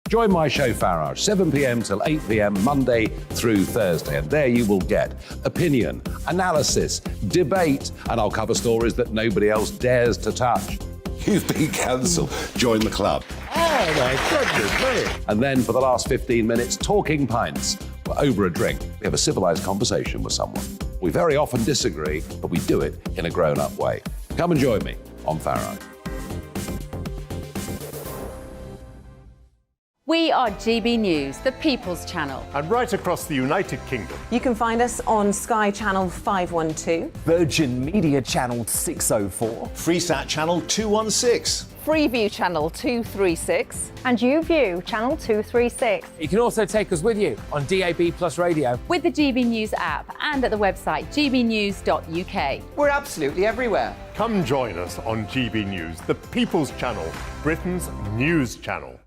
Speaker 20: Join my show Farage, 7 p.m. till 8 p.m. Monday through Thursday, and there you will get opinion, analysis, debate, and I'll cover stories that nobody else dares to touch.
Speaker 11: You've been cancelled. Join the club.
Speaker 20: Oh my goodness me! And then for the last 15 minutes, talking pints. We're over a drink. We have a civilised conversation with someone. We very often disagree, but we do it in a grown-up way. Come and join me on Farage.
Speaker 15: We are GB News, the People's Channel.
Speaker 21: And right across the United Kingdom.
Speaker 8: You can find us on Sky Channel 512.
Speaker 22: Virgin Media Channel 604.
Speaker 2: Freesat Channel 216.
Speaker 27: Freeview Channel 236.
Speaker 23: And YouView Channel 236.
Speaker 4: You can also take us with you on DAB Plus Radio.
Speaker 15: With the GB News app and at the website gbnews.uk.
Speaker 21: We're absolutely everywhere. Come join us on GB News, the People's Channel, Britain's news channel.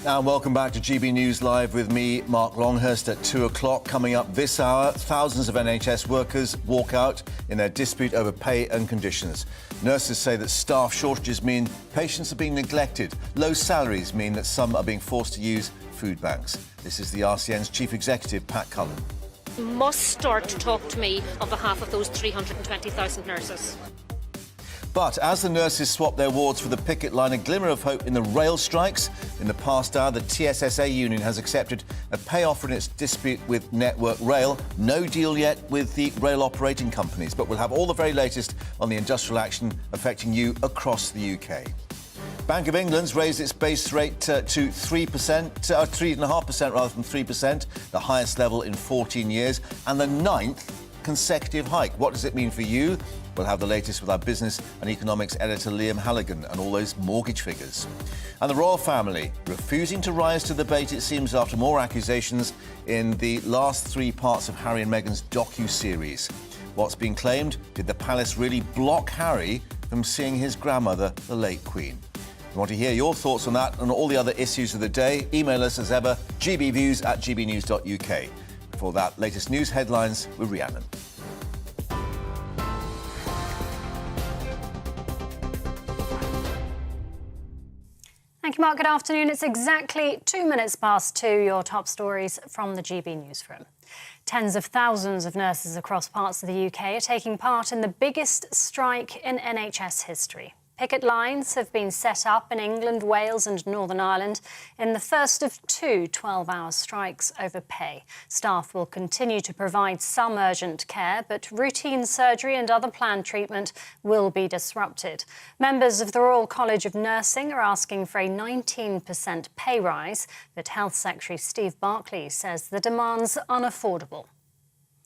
Speaker 7: And welcome back to GB News Live with me, Mark Longhurst, at 2 o'clock. Coming up this hour, thousands of NHS workers walk out in their dispute over pay and conditions. Nurses say that staff shortages mean patients are being neglected. Low salaries mean that some are being forced to use food banks. This is the RCN's Chief Executive, Pat Cullen.
Speaker 1: You must start to talk to me on behalf of those 320,000 nurses.
Speaker 7: But as the nurses swap their wards for the picket line, a glimmer of hope in the rail strikes. In the past hour, the TSSA union has accepted a pay offer in its dispute with Network Rail. No deal yet with the rail operating companies, but we'll have all the very latest on the industrial action affecting you across the UK. Bank of England's raised its base rate to 3.5% rather than 3%, the highest level in 14 years, and the 9th consecutive hike. What does it mean for you? We'll have the latest with our business and economics editor Liam Halligan and all those mortgage figures. And the royal family refusing to rise to the bait, it seems, after more accusations in the last 3 parts of Harry and Meghan's docu-series. What's been claimed? Did the palace really block Harry from seeing his grandmother, the late Queen? We want to hear your thoughts on that and all the other issues of the day. Email us as ever, gbviews@gbnews.uk. Before that, latest news headlines with Rhiannon.
Speaker 23: Thank you, Mark. Good afternoon. It's exactly 2 minutes past 2. Your top stories from the GB newsroom. Tens of thousands of nurses across parts of the UK are taking part in the biggest strike in NHS history. Picket lines have been set up in England, Wales and Northern Ireland in the first of 2 12-hour strikes over pay. Staff will continue to provide some urgent care, but routine surgery and other planned treatment will be disrupted. Members of the Royal College of Nursing are asking for a 19% pay rise, but Health Secretary Steve Barclay says the demand's unaffordable.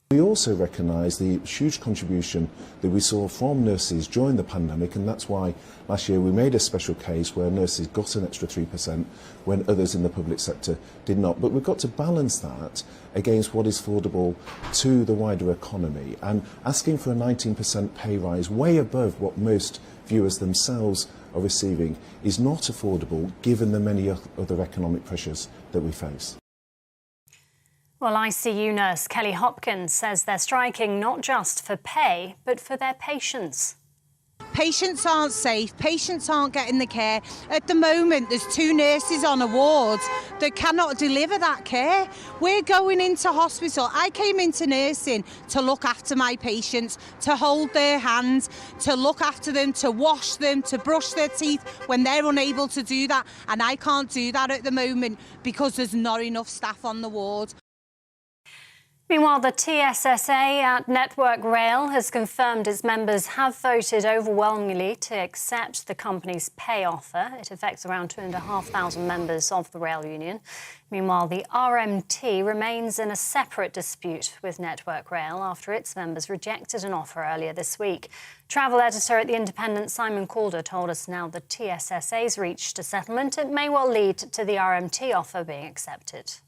Speaker 6: We also recognise the huge contribution that we saw from nurses during the pandemic, and that's why last year we made a special case where nurses got an extra 3% when others in the public sector did not. But we've got to balance that against what is affordable to the wider economy, and asking for a 19% pay rise way above what most viewers themselves are receiving is not affordable given the many other economic pressures that we face.
Speaker 23: Well, ICU nurse Kelly Hopkins says they're striking not just for pay, but for their patients.
Speaker 3: Patients aren't safe, patients aren't getting the care. At the moment, there's 2 nurses on a ward that cannot deliver that care. We're going into hospital. I came into nursing to look after my patients, to hold their hands, to look after them, to wash them, to brush their teeth when they're unable to do that. And I can't do that at the moment because there's not enough staff on the ward.
Speaker 23: Meanwhile, the TSSA at Network Rail has confirmed its members have voted overwhelmingly to accept the company's pay offer. It affects around 2,500 members of the rail union. Meanwhile, the RMT remains in a separate dispute with Network Rail after its members rejected an offer earlier this week. Travel editor at The Independent, Simon Calder, told us now the TSSA's reached a settlement. It may well lead to the RMT offer being accepted.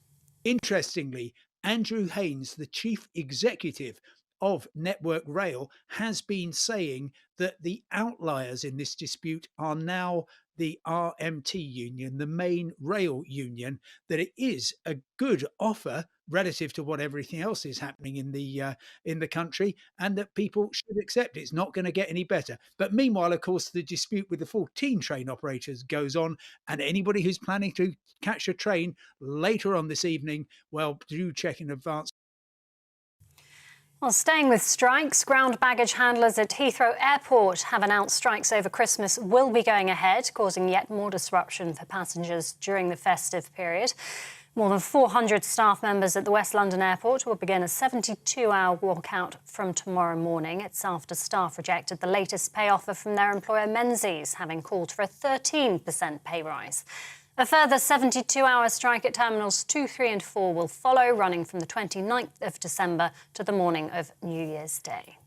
Speaker 5: Interestingly, Andrew Haynes, the chief executive of Network Rail, has been saying that the outliers in this dispute are now the RMT union, the main rail union, that it is a good offer relative to what everything else is happening in the country, and that people should accept it. It's not going to get any better. But meanwhile, of course, the dispute with the 14 train operators goes on, and anybody who's planning to catch a train later on this evening, well, do check in advance.
Speaker 23: Well, staying with strikes, ground baggage handlers at Heathrow Airport have announced strikes over Christmas will be going ahead, causing yet more disruption for passengers during the festive period. More than 400 staff members at the West London Airport will begin a 72-hour walkout from tomorrow morning. It's after staff rejected the latest pay offer from their employer Menzies, having called for a 13% pay rise. A further 72-hour strike at Terminals 2, 3 and 4 will follow, running from the 29th of December to the morning of New Year's Day.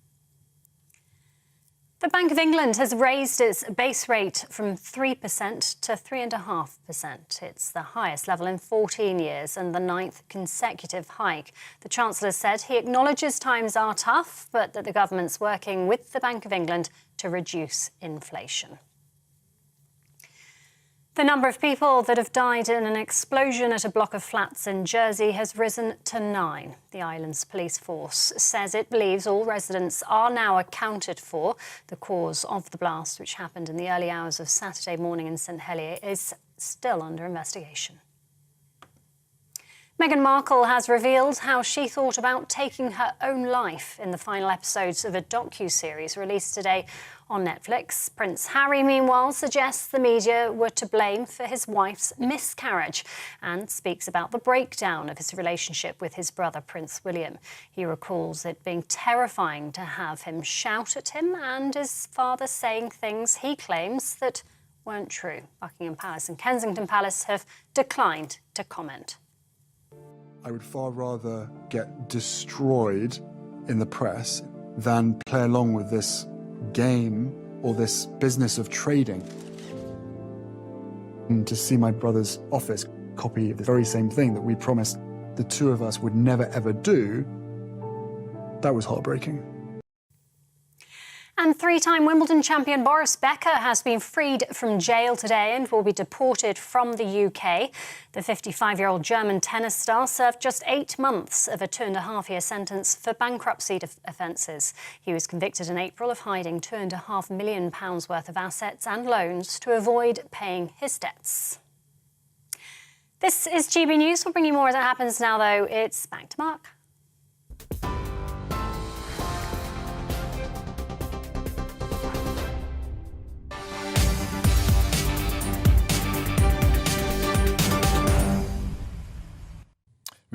Speaker 23: The Bank of England has raised its base rate from 3% to 3.5%. It's the highest level in 14 years and the 9th consecutive hike. The Chancellor said he acknowledges times are tough, but that the government's working with the Bank of England to reduce inflation. The number of people that have died in an explosion at a block of flats in Jersey has risen to 9. The island's police force says it believes all residents are now accounted for. The cause of the blast, which happened in the early hours of Saturday morning in St Helier, is still under investigation. Meghan Markle has revealed how she thought about taking her own life in the final episodes of a docu-series released today on Netflix. Prince Harry, meanwhile, suggests the media were to blame for his wife's miscarriage and speaks about the breakdown of his relationship with his brother, Prince William. He recalls it being terrifying to have him shout at him and his father saying things he claims that weren't true. Buckingham Palace and Kensington Palace have declined to comment.
Speaker 9: I would far rather get destroyed in the press than play along with this game or this business of trading. And to see my brother's office copy the very same thing that we promised the two of us would never ever do, that was heartbreaking.
Speaker 23: And three-time Wimbledon champion Boris Becker has been freed from jail today and will be deported from the UK. The 55-year-old German tennis star served just 8 months of a 2.5-year sentence for bankruptcy offences. He was convicted in April of hiding £2.5 million worth of assets and loans to avoid paying his debts. This is GB News. We'll bring you more as it happens now, though. It's back to Mark.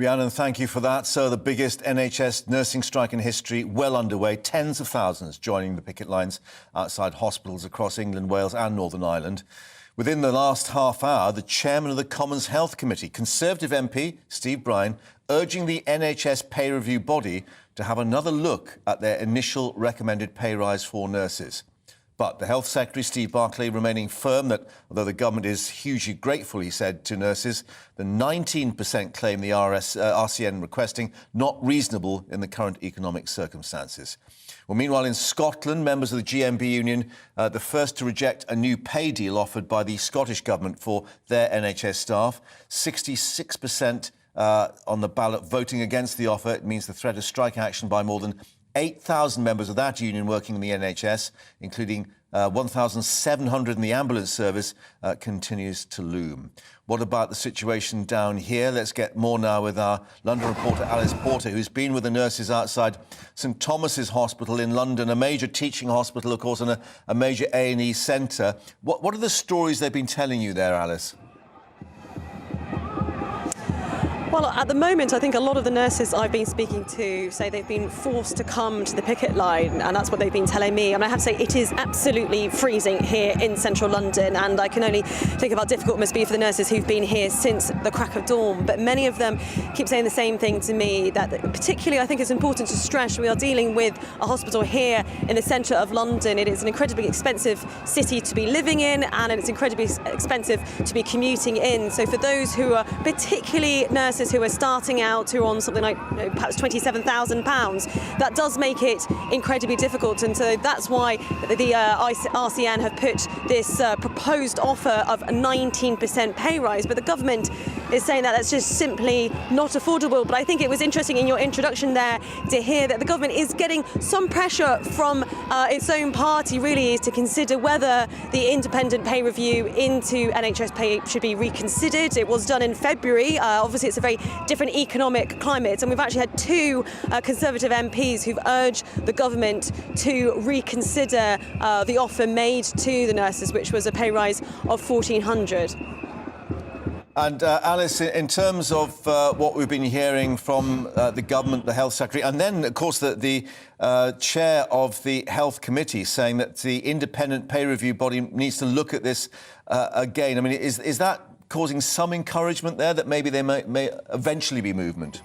Speaker 7: Rhiannon, thank you for that. So the biggest NHS nursing strike in history well underway. Tens of thousands joining the picket lines outside hospitals across England, Wales and Northern Ireland. Within the last half hour, the chairman of the Commons Health Committee, Conservative MP Steve Bryan, urging the NHS pay review body to have another look at their initial recommended pay rise for nurses. But the Health Secretary, Steve Barclay, remaining firm that although the government is hugely grateful, he said, to nurses, the 19% claim the RCN requesting not reasonable in the current economic circumstances. Well, meanwhile, in Scotland, members of the GMB union, the first to reject a new pay deal offered by the Scottish Government for their NHS staff. 66% on the ballot voting against the offer. It means the threat of strike action by more than 8,000 members of that union working in the NHS, including 1,700 in the ambulance service, continues to loom. What about the situation down here? Let's get more now with our London reporter Alice Porter, who's been with the nurses outside St Thomas's Hospital in London, a major teaching hospital, of course, and a major A&E centre. What are the stories they've been telling you there, Alice?
Speaker 10: Well, at the moment, I think a lot of the nurses I've been speaking to say they've been forced to come to the picket line, and that's what they've been telling me. I mean, I have to say it is absolutely freezing here in central London, and I can only think of how difficult it must be for the nurses who've been here since the crack of dawn. But many of them keep saying the same thing to me, that particularly I think it's important to stress we are dealing with a hospital here in the centre of London. It is an incredibly expensive city to be living in, and it's incredibly expensive to be commuting in. So for those who are particularly nurses who are starting out, who are on something like perhaps £27,000, that does make it incredibly difficult. And so that's why the RCN have put this proposed offer of a 19% pay rise. But the government is saying that that's just simply not affordable. But I think it was interesting in your introduction there to hear that the government is getting some pressure from its own party, really, to consider whether the independent pay review into NHS pay should be reconsidered. It was done in February. Obviously, it's a very different economic climate, and we've actually had two Conservative MPs who've urged the government to reconsider the offer made to the nurses, which was a pay rise of £1,400.
Speaker 7: And Alice, in terms of what we've been hearing from the government, the Health Secretary, and then, of course, the chair of the Health Committee saying that the independent pay review body needs to look at this again. I mean, is that causing some encouragement there that maybe there may eventually be movement?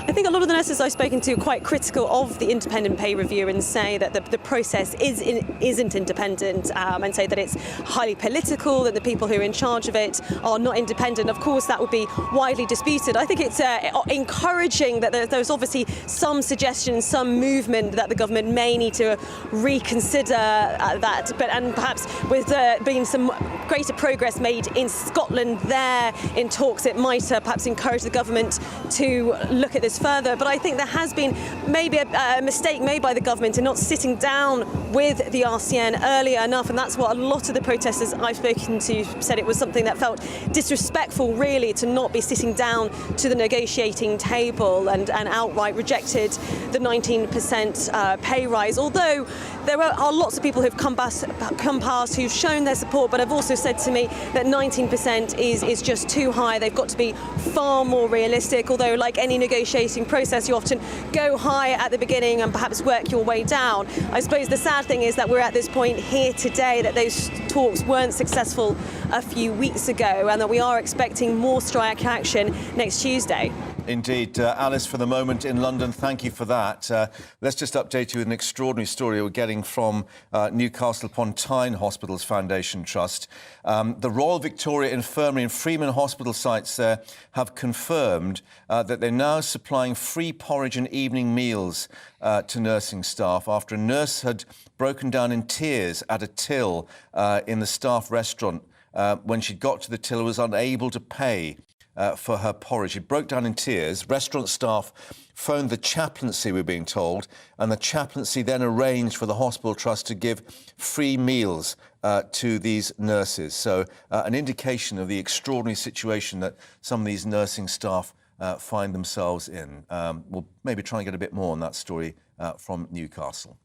Speaker 10: I think a lot of the nurses I've spoken to are quite critical of the independent pay review and say that the process isn't independent, and say that it's highly political, that the people who are in charge of it are not independent. Of course, that would be widely disputed. I think it's encouraging that there's obviously some suggestion, some movement that the government may need to reconsider that, and perhaps with being some greater progress made in Scotland there in talks, it might perhaps encourage the government to look at this further. But I think there has been maybe a mistake made by the government in not sitting down with the RCN earlier enough, and that's what a lot of the protesters I've spoken to said. It was something that felt disrespectful, really, to not be sitting down to the negotiating table, and outright rejected the 19% pay rise. Although there are lots of people who've come past who've shown their support, but have also said to me that 19% is just too high. They've got to be far more realistic. Although, like any negotiating process, you often go high at the beginning and perhaps work your way down. I suppose the sad thing is that we're at this point here today, that those talks weren't successful a few weeks ago, and that we are expecting more strike action next Tuesday.
Speaker 7: Indeed. Alice, for the moment in London, thank you for that. Let's just update you with an extraordinary story we're getting from Newcastle upon Tyne Hospitals Foundation Trust. The Royal Victoria Infirmary and Freeman Hospital sites there have confirmed that they're now supplying free porridge and evening meals to nursing staff after a nurse had broken down in tears at a till in the staff restaurant when she got to the till and was unable to pay for her porridge. She broke down in tears. Restaurant staff phoned the chaplaincy, we're being told, and the chaplaincy then arranged for the hospital trust to give free meals to these nurses. So an indication of the extraordinary situation that some of these nursing staff find themselves in. We'll maybe try and get a bit more on that story from Newcastle.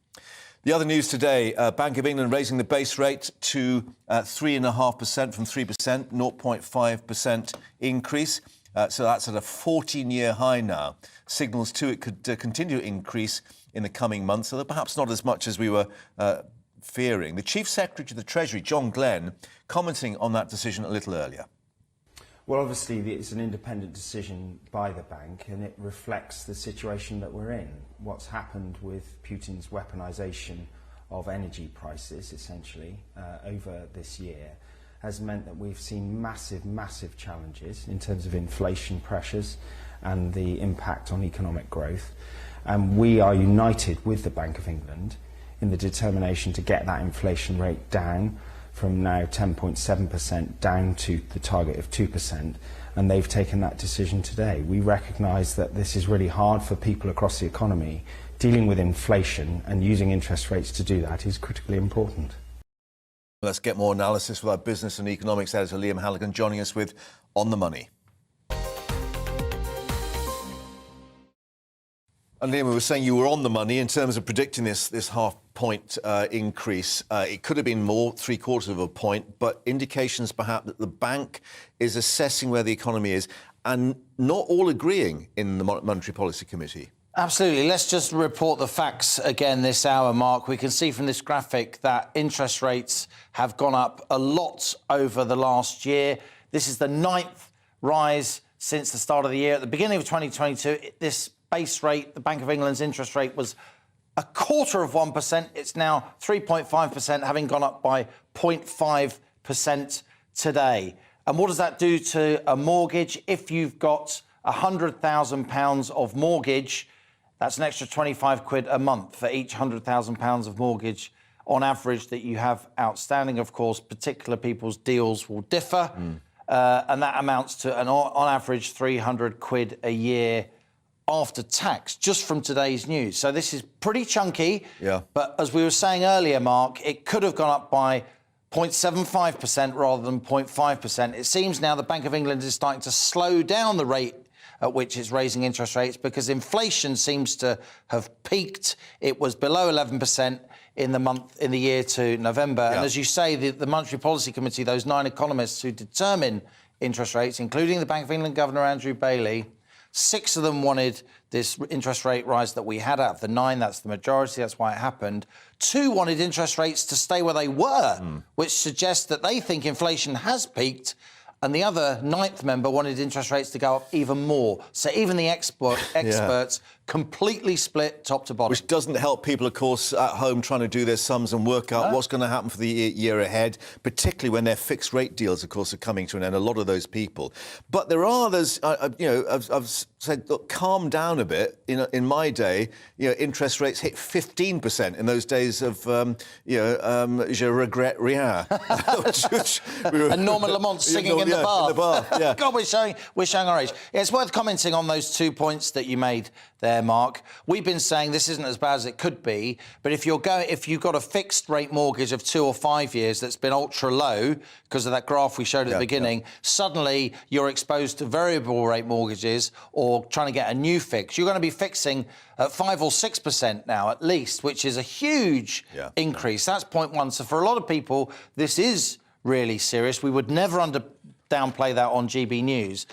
Speaker 7: The other news today, Bank of England raising the base rate to 3.5% from 3%, 0.5% increase. So that's at a 14-year high now. Signals, too, it could continue to increase in the coming months, although perhaps not as much as we were fearing. The Chief Secretary to the Treasury, John Glenn, commenting on that decision a little earlier.
Speaker 12: Well, obviously, it's an independent decision by the bank, and it reflects the situation that we're in. What's happened with Putin's weaponization of energy prices, essentially, over this year, has meant that we've seen massive, massive challenges in terms of inflation pressures and the impact on economic growth. And we are united with the Bank of England in the determination to get that inflation rate down from now 10.7% down to the target of 2%, and they've taken that decision today. We recognise that this is really hard for people across the economy. Dealing with inflation and using interest rates to do that is critically important.
Speaker 7: Let's get more analysis with our business and economics editor Liam Halligan joining us with On the Money. And Liam, we were saying you were on the money in terms of predicting this half-point increase. It could have been more, 3/4 of a point, but indications perhaps that the bank is assessing where the economy is and not all agreeing in the Monetary Policy Committee.
Speaker 13: Absolutely. Let's just report the facts again this hour, Mark. We can see from this graphic that interest rates have gone up a lot over the last year. This is the 9th rise since the start of the year. At the beginning of 2022, this base rate, the Bank of England's interest rate, was 0.25%. It's now 3.5%, having gone up by 0.5% today. And what does that do to a mortgage? If you've got £100,000 of mortgage, that's an extra 25 quid a month for each £100,000 of mortgage on average that you have outstanding. Of course, particular people's deals will differ, and that amounts to, on average, 300 quid a year after tax, just from today's news. So this is pretty chunky, but as we were saying earlier, Mark, it could have gone up by 0.75% rather than 0.5%. It seems now the Bank of England is starting to slow down the rate at which it's raising interest rates because inflation seems to have peaked. It was below 11% in the year to November. And as you say, the Monetary Policy Committee, those 9 economists who determine interest rates, including the Bank of England Governor Andrew Bailey, 6 of them wanted this interest rate rise that we had out of the 9. That's the majority. That's why it happened. 2 wanted interest rates to stay where they were, which suggests that they think inflation has peaked. and the other 9th member wanted interest rates to go up even more. So even the experts completely split top to bottom.
Speaker 7: Which doesn't help people, of course, at home trying to do their sums and work out what's going to happen for the year ahead, particularly when their fixed rate deals, of course, are coming to an end, a lot of those people. But there are others, I've said, look, calm down a bit. In my day, interest rates hit 15% in those days of, je regrette rien.
Speaker 13: And Norman Lamont singing in the bath.
Speaker 7: Yeah.
Speaker 13: God, we're showing our age. It's worth commenting on those 2 points that you made there, Mark. We've been saying this isn't as bad as it could be, but if you've got a fixed rate mortgage of 2 or 5 years that's been ultra low because of that graph we showed at the beginning, suddenly you're exposed to variable rate mortgages or trying to get a new fix. You're going to be fixing at 5 or 6% now at least, which is a huge increase. That's point one. So for a lot of people, this is really serious. We would never downplay that on GB News.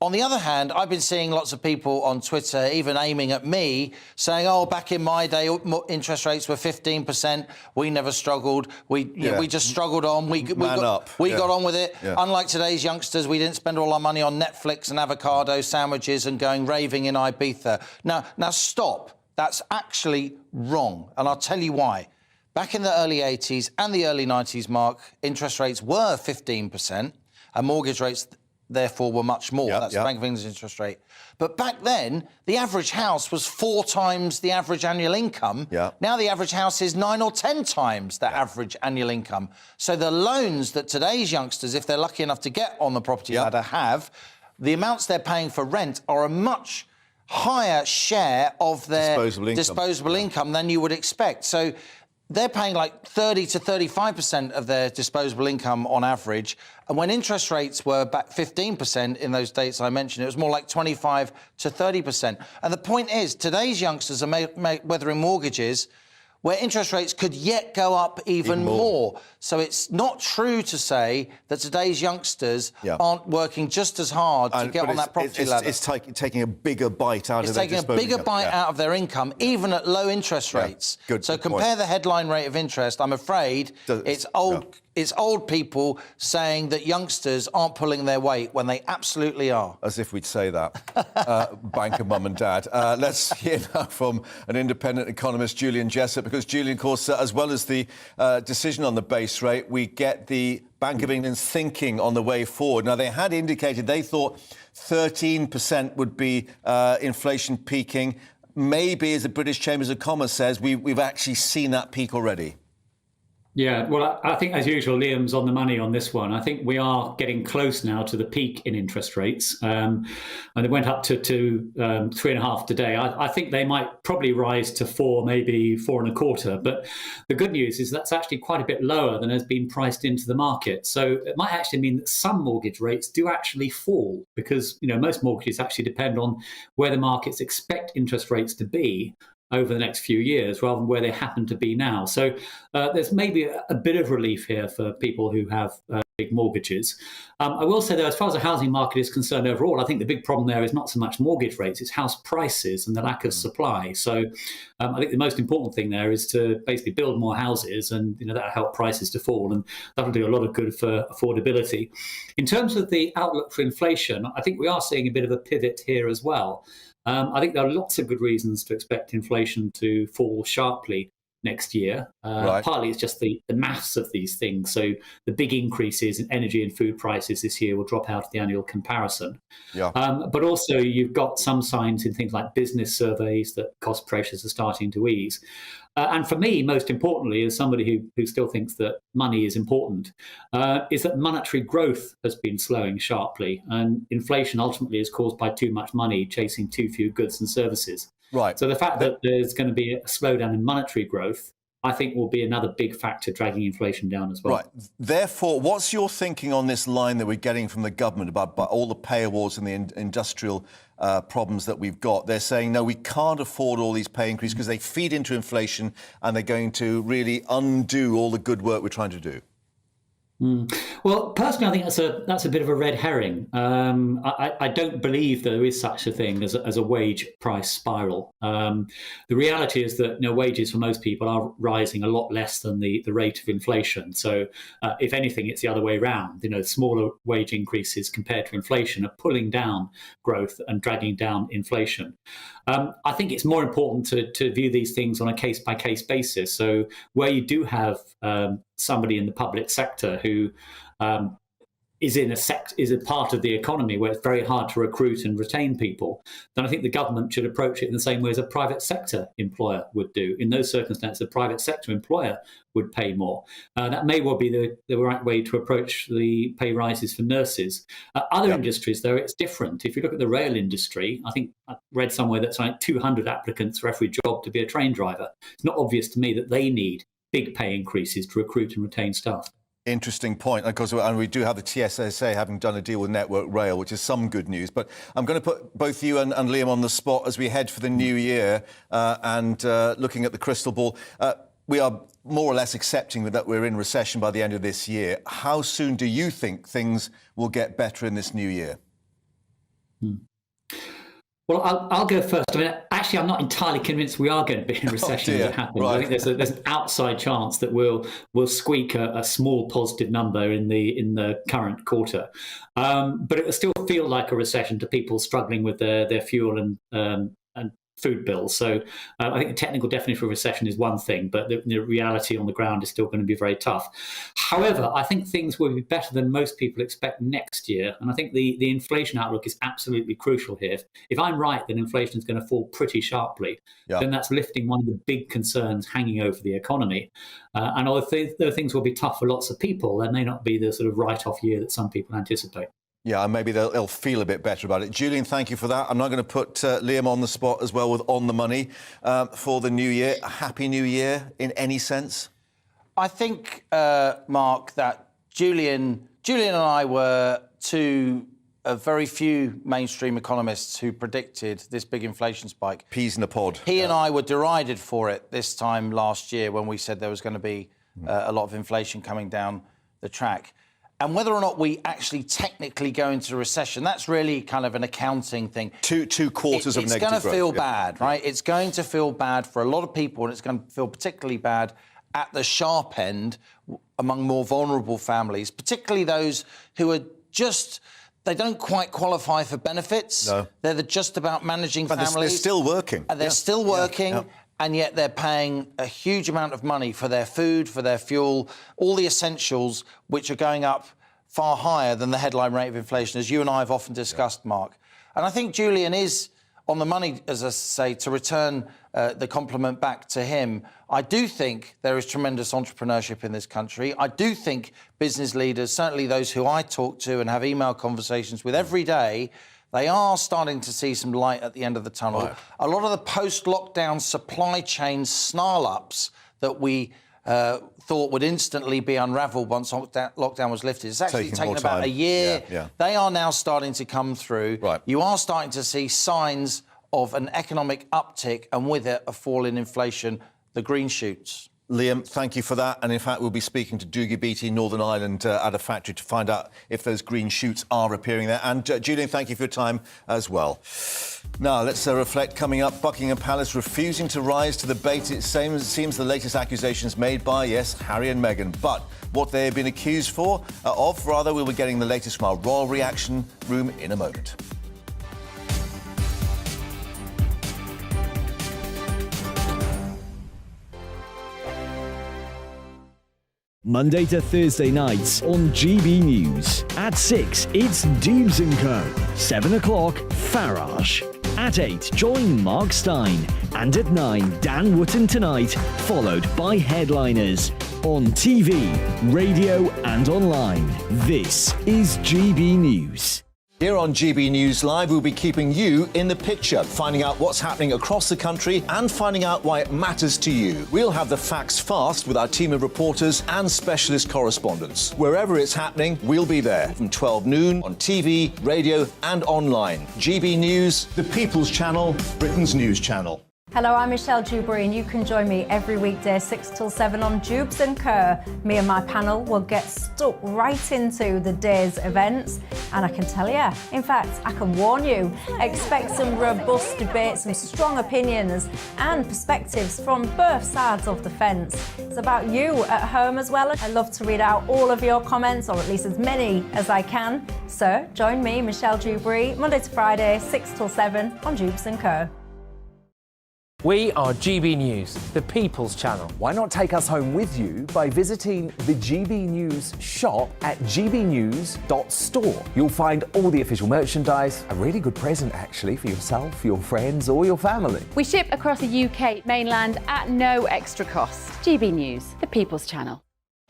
Speaker 13: On the other hand, I've been seeing lots of people on Twitter, even aiming at me, saying, oh, back in my day, interest rates were 15%. We never struggled. We just struggled on. We got on with it. Yeah. Unlike today's youngsters, we didn't spend all our money on Netflix and avocado sandwiches and going raving in Ibiza. Now stop. That's actually wrong. And I'll tell you why. Back in the early 80s and the early 90s, Mark, interest rates were 15% and mortgage rates therefore were much more. That's the Bank of England's interest rate. But back then, the average house was 4 times the average annual income. Now the average house is 9 or 10 times that average annual income. So the loans that today's youngsters, if they're lucky enough to get on the property ladder, have, the amounts they're paying for rent are a much higher share of their disposable income than you would expect. So they're paying like 30 to 35% of their disposable income on average. And when interest rates were back 15% in those dates I mentioned, it was more like 25 to 30%. And the point is, today's youngsters are weathering mortgages where interest rates could yet go up even more. So it's not true to say that today's youngsters aren't working just as hard to get on that property ladder.
Speaker 7: It's taking a bigger bite out of their
Speaker 13: It's taking a bigger bite out of their income, even at low interest rates. So compare the headline rate of interest. I'm afraid it's old people saying that youngsters aren't pulling their weight when they absolutely are.
Speaker 7: As if we'd say that. Banker mum and dad. Let's hear now from an independent economist, Julian Jessup, because Julian, of course, as well as the decision on the base rate, we get the Bank of England's thinking on the way forward. Now, they had indicated they thought 13% would be inflation peaking. Maybe, as the British Chambers of Commerce says, we've actually seen that peak already.
Speaker 14: Yeah, well, I think, as usual, Liam's on the money on this one. I think we are getting close now to the peak in interest rates. And they went up to 3.5 today. I think they might probably rise to 4, maybe 4.25. But the good news is that's actually quite a bit lower than has been priced into the market. So it might actually mean that some mortgage rates do actually fall because, most mortgages actually depend on where the markets expect interest rates to be over the next few years rather than where they happen to be now. So there's maybe a bit of relief here for people who have big mortgages. I will say, though, as far as the housing market is concerned overall, I think the big problem there is not so much mortgage rates, it's house prices and the lack of supply. So I think the most important thing there is to basically build more houses and that'll help prices to fall, and that'll do a lot of good for affordability. In terms of the outlook for inflation, I think we are seeing a bit of a pivot here as well. I think there are lots of good reasons to expect inflation to fall sharply next year. Partly it's just the maths of these things. So the big increases in energy and food prices this year will drop out of the annual comparison. But also you've got some signs in things like business surveys that cost pressures are starting to ease. And for me, most importantly, as somebody who still thinks that money is important, is that monetary growth has been slowing sharply. And inflation ultimately is caused by too much money chasing too few goods and services. So the fact that there's going to be a slowdown in monetary growth, I think, will be another big factor dragging inflation down as well.
Speaker 7: Therefore, what's your thinking on this line that we're getting from the government about all the pay awards and the industrial problems that we've got? They're saying, no, we can't afford all these pay increases because they feed into inflation and they're going to really undo all the good work we're trying to do.
Speaker 14: Well, personally, I think that's a bit of a red herring. I don't believe there is such a thing as a wage price spiral. The reality is that wages for most people are rising a lot less than the rate of inflation. So, if anything, it's the other way around. Smaller wage increases compared to inflation are pulling down growth and dragging down inflation. I think it's more important to view these things on a case-by-case basis. So where you do have somebody in the public sector who is a part of the economy where it's very hard to recruit and retain people, then I think the government should approach it in the same way as a private sector employer would do. In those circumstances, a private sector employer would pay more. That may well be the right way to approach the pay rises for nurses. Other industries, though, it's different. If you look at the rail industry, I think I read somewhere that's like 200 applicants for every job to be a train driver. It's not obvious to me that they need big pay increases to recruit and retain staff.
Speaker 7: Interesting point. Of course, and we do have the TSSA having done a deal with Network Rail, which is some good news. But I'm going to put both you and Liam on the spot as we head for the new year and looking at the crystal ball. We are more or less accepting that we're in recession by the end of this year. How soon do you think things will get better in this new year?
Speaker 14: Well, I'll go first. I mean, actually, I'm not entirely convinced we are going to be in recession as it happens. Right. I think there's an outside chance that we'll squeak a small positive number in the current quarter, but it will still feel like a recession to people struggling with their fuel and food bills. So I think the technical definition of recession is one thing, but the reality on the ground is still going to be very tough. However, I think things will be better than most people expect next year. And I think the inflation outlook is absolutely crucial here. If I'm right, then inflation is going to fall pretty sharply. Then that's lifting one of the big concerns hanging over the economy. And although things will be tough for lots of people, there may not be the sort of write-off year that some people anticipate.
Speaker 7: Yeah, and maybe they'll feel a bit better about it. Julian, thank you for that. I'm now going to put Liam on the spot as well with On the Money for the new year. A happy new year in any sense?
Speaker 13: I think, Mark, that Julian and I were two of very few mainstream economists who predicted this big inflation spike.
Speaker 7: Peas in a pod.
Speaker 13: He and I were derided for it this time last year when we said there was going to be a lot of inflation coming down the track. And whether or not we actually technically go into recession, that's really kind of an accounting thing.
Speaker 7: Two quarters of negative growth.
Speaker 13: It's going to feel bad, right? It's going to feel bad for a lot of people, and it's going to feel particularly bad at the sharp end among more vulnerable families, particularly those who are they don't quite qualify for benefits.
Speaker 7: No.
Speaker 13: They're just about managing families.
Speaker 7: But they're still working.
Speaker 13: And they're still working.
Speaker 7: Yeah.
Speaker 13: And yet they're paying a huge amount of money for their food, for their fuel, all the essentials, which are going up far higher than the headline rate of inflation, as you and I have often discussed, Mark. And I think Julian is on the money, as I say, to return the compliment back to him. I do think there is tremendous entrepreneurship in this country. I do think business leaders, certainly those who I talk to and have email conversations with every day, they are starting to see some light at the end of the tunnel. Right. A lot of the post-lockdown supply chain snarl-ups that we thought would instantly be unravelled once lockdown was lifted. It's actually taken about a year.
Speaker 7: Yeah.
Speaker 13: They are now starting to come through.
Speaker 7: Right.
Speaker 13: You are starting to see signs of an economic uptick and with it a fall in inflation, the green shoots.
Speaker 7: Liam, thank you for that. And in fact, we'll be speaking to Doogie Beatty, Northern Ireland, at a factory to find out if those green shoots are appearing there. And Julian, thank you for your time as well. Now, let's reflect. Coming up, Buckingham Palace refusing to rise to the bait. It seems the latest accusations made by, yes, Harry and Meghan. But what they have been accused of, we'll be getting the latest from our Royal Reaction Room in a moment.
Speaker 16: Monday to Thursday nights on GB News. At 6, it's Dubes & Co. 7 o'clock, Farage. At 8, join Mark Stein. And at 9, Dan Wootton Tonight, followed by Headliners. On TV, radio and online. This is GB News.
Speaker 7: Here on GB News Live, we'll be keeping you in the picture, finding out what's happening across the country and finding out why it matters to you. We'll have the facts fast with our team of reporters and specialist correspondents. Wherever it's happening, we'll be there from 12 noon on TV, radio and online. GB News, the People's Channel, Britain's news channel.
Speaker 11: Hello, I'm Michelle Dewberry, and you can join me every weekday 6 till 7 on Jubes and Kerr. Me and my panel will get stuck right into the day's events, and I can tell you, in fact, I can warn you, expect some robust debates, some strong opinions and perspectives from both sides of the fence. It's about you at home as well. I love to read out all of your comments, or at least as many as I can. So join me, Michelle Dewberry, Monday to Friday, 6 till 7 on Jubes and Kerr.
Speaker 4: We are GB News, the People's Channel.
Speaker 22: Why not take us home with you by visiting the GB News shop at gbnews.store? You'll find all the official merchandise, a really good present actually for yourself, your friends or your family.
Speaker 15: We ship across the UK mainland at no extra cost. GB News, the People's Channel.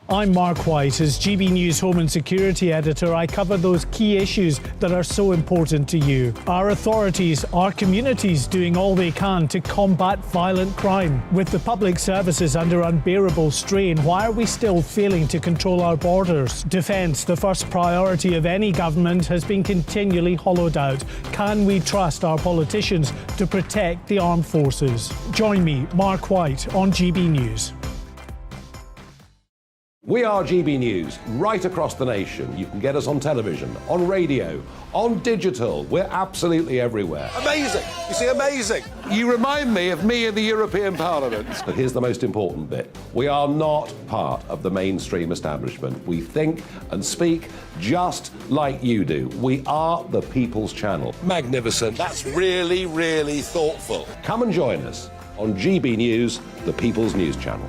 Speaker 17: I'm Mark White. As GB News Home and Security Editor, I cover those key issues that are so important to you. Our authorities, our communities doing all they can to combat violent crime. With the public services under unbearable strain, why are we still failing to control our borders? Defence, the first priority of any government, has been continually hollowed out. Can we trust our politicians to protect the armed forces? Join me, Mark White, on GB News.
Speaker 20: We are GB News, right across the nation. You can get us on television, on radio, on digital. We're absolutely everywhere.
Speaker 21: Amazing! You see, amazing!
Speaker 20: You remind me of me in the European Parliament. But here's the most important bit. We are not part of the mainstream establishment. We think and speak just like you do. We are the People's Channel.
Speaker 21: Magnificent. That's really, really thoughtful.
Speaker 20: Come and join us on GB News, the People's News Channel.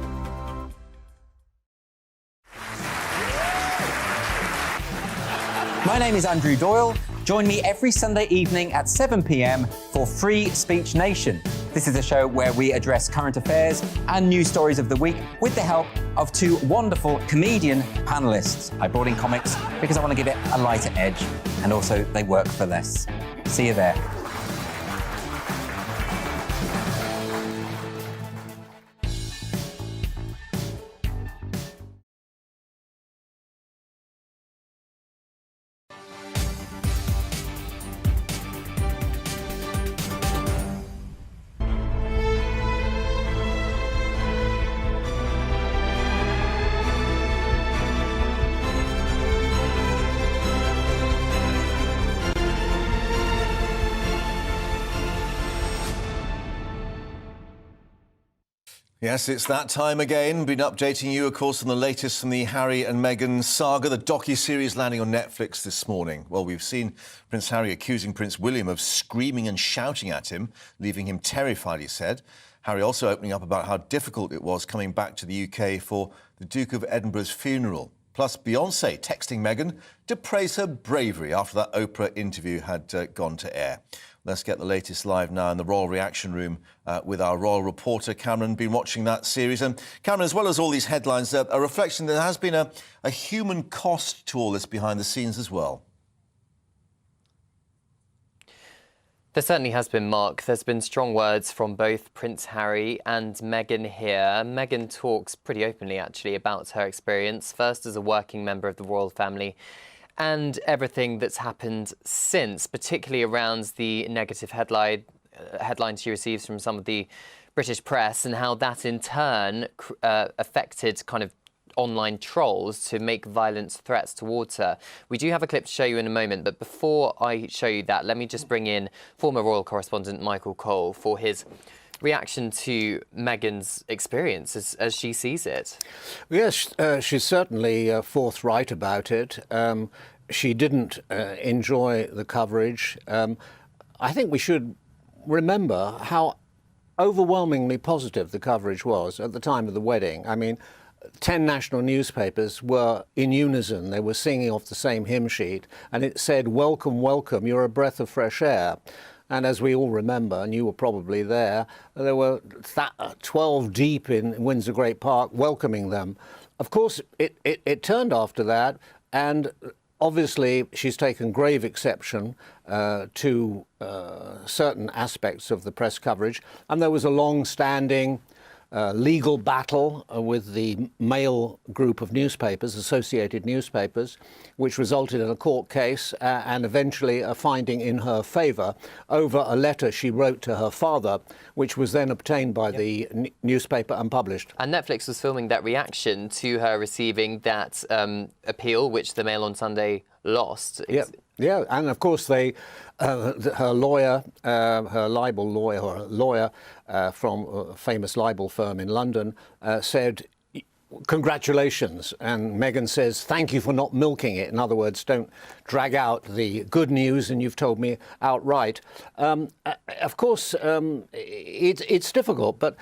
Speaker 18: My name is Andrew Doyle. Join me every Sunday evening at 7 p.m. for Free Speech Nation. This is a show where we address current affairs and news stories of the week with the help of two wonderful comedian panellists. I brought in comics because I want to give it a lighter edge, and also they work for less. See you there.
Speaker 7: Yes, it's that time again. Been updating you, of course, on the latest from the Harry and Meghan saga, the docu-series landing on Netflix this morning. Well, we've seen Prince Harry accusing Prince William of screaming and shouting at him, leaving him terrified, he said. Harry also opening up about how difficult it was coming back to the UK for the Duke of Edinburgh's funeral. Plus, Beyoncé texting Meghan to praise her bravery after that Oprah interview had gone to air. Let's get the latest live now in the Royal Reaction Room with our Royal reporter, Cameron. Been watching that series. And Cameron, as well as all these headlines, a reflection that there has been a human cost to all this behind the scenes as well.
Speaker 19: There certainly has been, Mark. There's been strong words from both Prince Harry and Meghan here. Meghan talks pretty openly, actually, about her experience, first as a working member of the royal family and everything that's happened since, particularly around the negative headlines she receives from some of the British press and how that in turn affected kind of online trolls to make violent threats towards her. We do have a clip to show you in a moment, but before I show you that, let me just bring in former royal correspondent Michael Cole for his reaction to Meghan's experience as she sees it.
Speaker 24: Yes, she's certainly forthright about it. She didn't enjoy the coverage. I think we should remember how overwhelmingly positive the coverage was at the time of the wedding. I mean, 10 national newspapers were in unison. They were singing off the same hymn sheet, and it said, "Welcome, welcome, you're a breath of fresh air." And as we all remember, and you were probably there were 12 deep in Windsor Great Park welcoming them. Of course, it turned after that, and obviously she's taken grave exception to certain aspects of the press coverage, and there was a long-standing legal battle with the Mail group of newspapers, Associated Newspapers, which resulted in a court case and eventually a finding in her favour over a letter she wrote to her father, which was then obtained by the newspaper and published.
Speaker 19: And Netflix was filming that reaction to her receiving that appeal, which the Mail on Sunday lost.
Speaker 24: Yeah, and of course her lawyer, her libel lawyer, or a lawyer from a famous libel firm in London, said, congratulations. And Meghan says, thank you for not milking it. In other words, don't drag out the good news and you've told me outright. Of course, it's difficult, but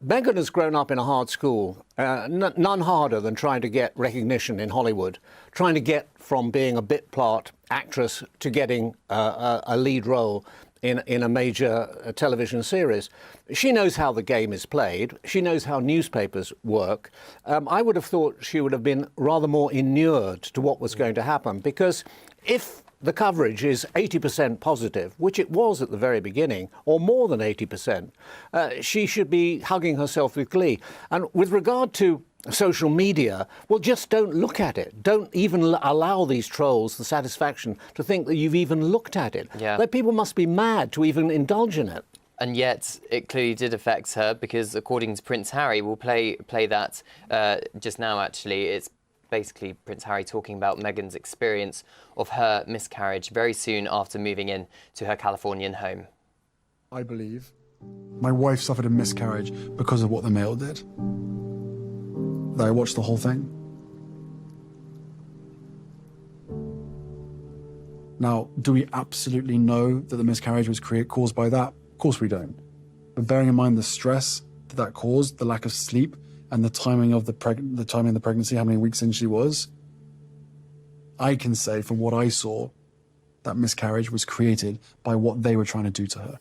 Speaker 24: Meghan has grown up in a hard school, none harder than trying to get recognition in Hollywood, trying to get from being a bit part actress to getting a lead role in a major television series. She knows how the game is played. She knows how newspapers work. I would have thought she would have been rather more inured to what was going to happen, because if the coverage is 80% positive, which it was at the very beginning, or more than 80%, she should be hugging herself with glee. And with regard to social media, well, just don't look at it. Don't even allow these trolls the satisfaction to think that you've even looked at it.
Speaker 19: Yeah.
Speaker 24: That people must be mad to even indulge in it.
Speaker 19: And yet it clearly did affect her, because according to Prince Harry, we'll play that just now, actually. It's basically Prince Harry talking about Meghan's experience of her miscarriage very soon after moving in to her Californian home.
Speaker 9: I believe my wife suffered a miscarriage because of what the Mail did. I watched the whole thing. Now, do we absolutely know that the miscarriage was caused by that? Of course we don't. But bearing in mind the stress that caused, the lack of sleep, and the timing of the pregnancy, how many weeks in she was, I can say from what I saw, that miscarriage was created by what they were trying to do to her.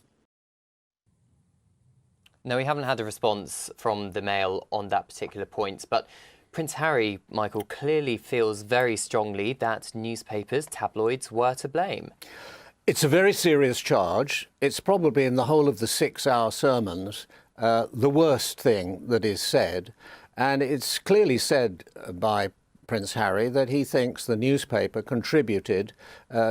Speaker 19: No, we haven't had a response from the Mail on that particular point, but Prince Harry, Michael, clearly feels very strongly that newspapers, tabloids, were to blame.
Speaker 24: It's a very serious charge. It's probably in the whole of the 6-hour sermons the worst thing that is said. And it's clearly said by Prince Harry that he thinks the newspaper contributed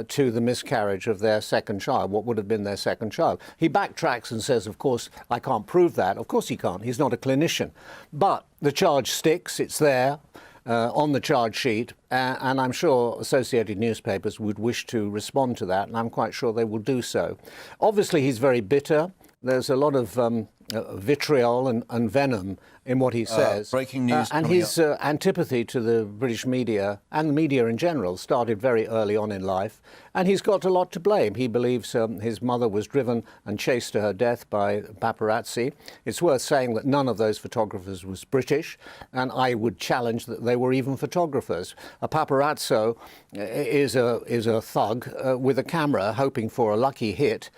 Speaker 24: to the miscarriage of their second child, what would have been their second child. He backtracks and says, of course, I can't prove that. Of course he can't. He's not a clinician. But the charge sticks. It's there on the charge sheet. And I'm sure Associated Newspapers would wish to respond to that. And I'm quite sure they will do so. Obviously, he's very bitter. There's a lot of vitriol and venom in what he says.
Speaker 7: Breaking news.
Speaker 24: And his antipathy to the British media and the media in general started very early on in life. And he's got a lot to blame. He believes his mother was driven and chased to her death by paparazzi. It's worth saying that none of those photographers was British, and I would challenge that they were even photographers. A paparazzo is a thug with a camera hoping for a lucky hit,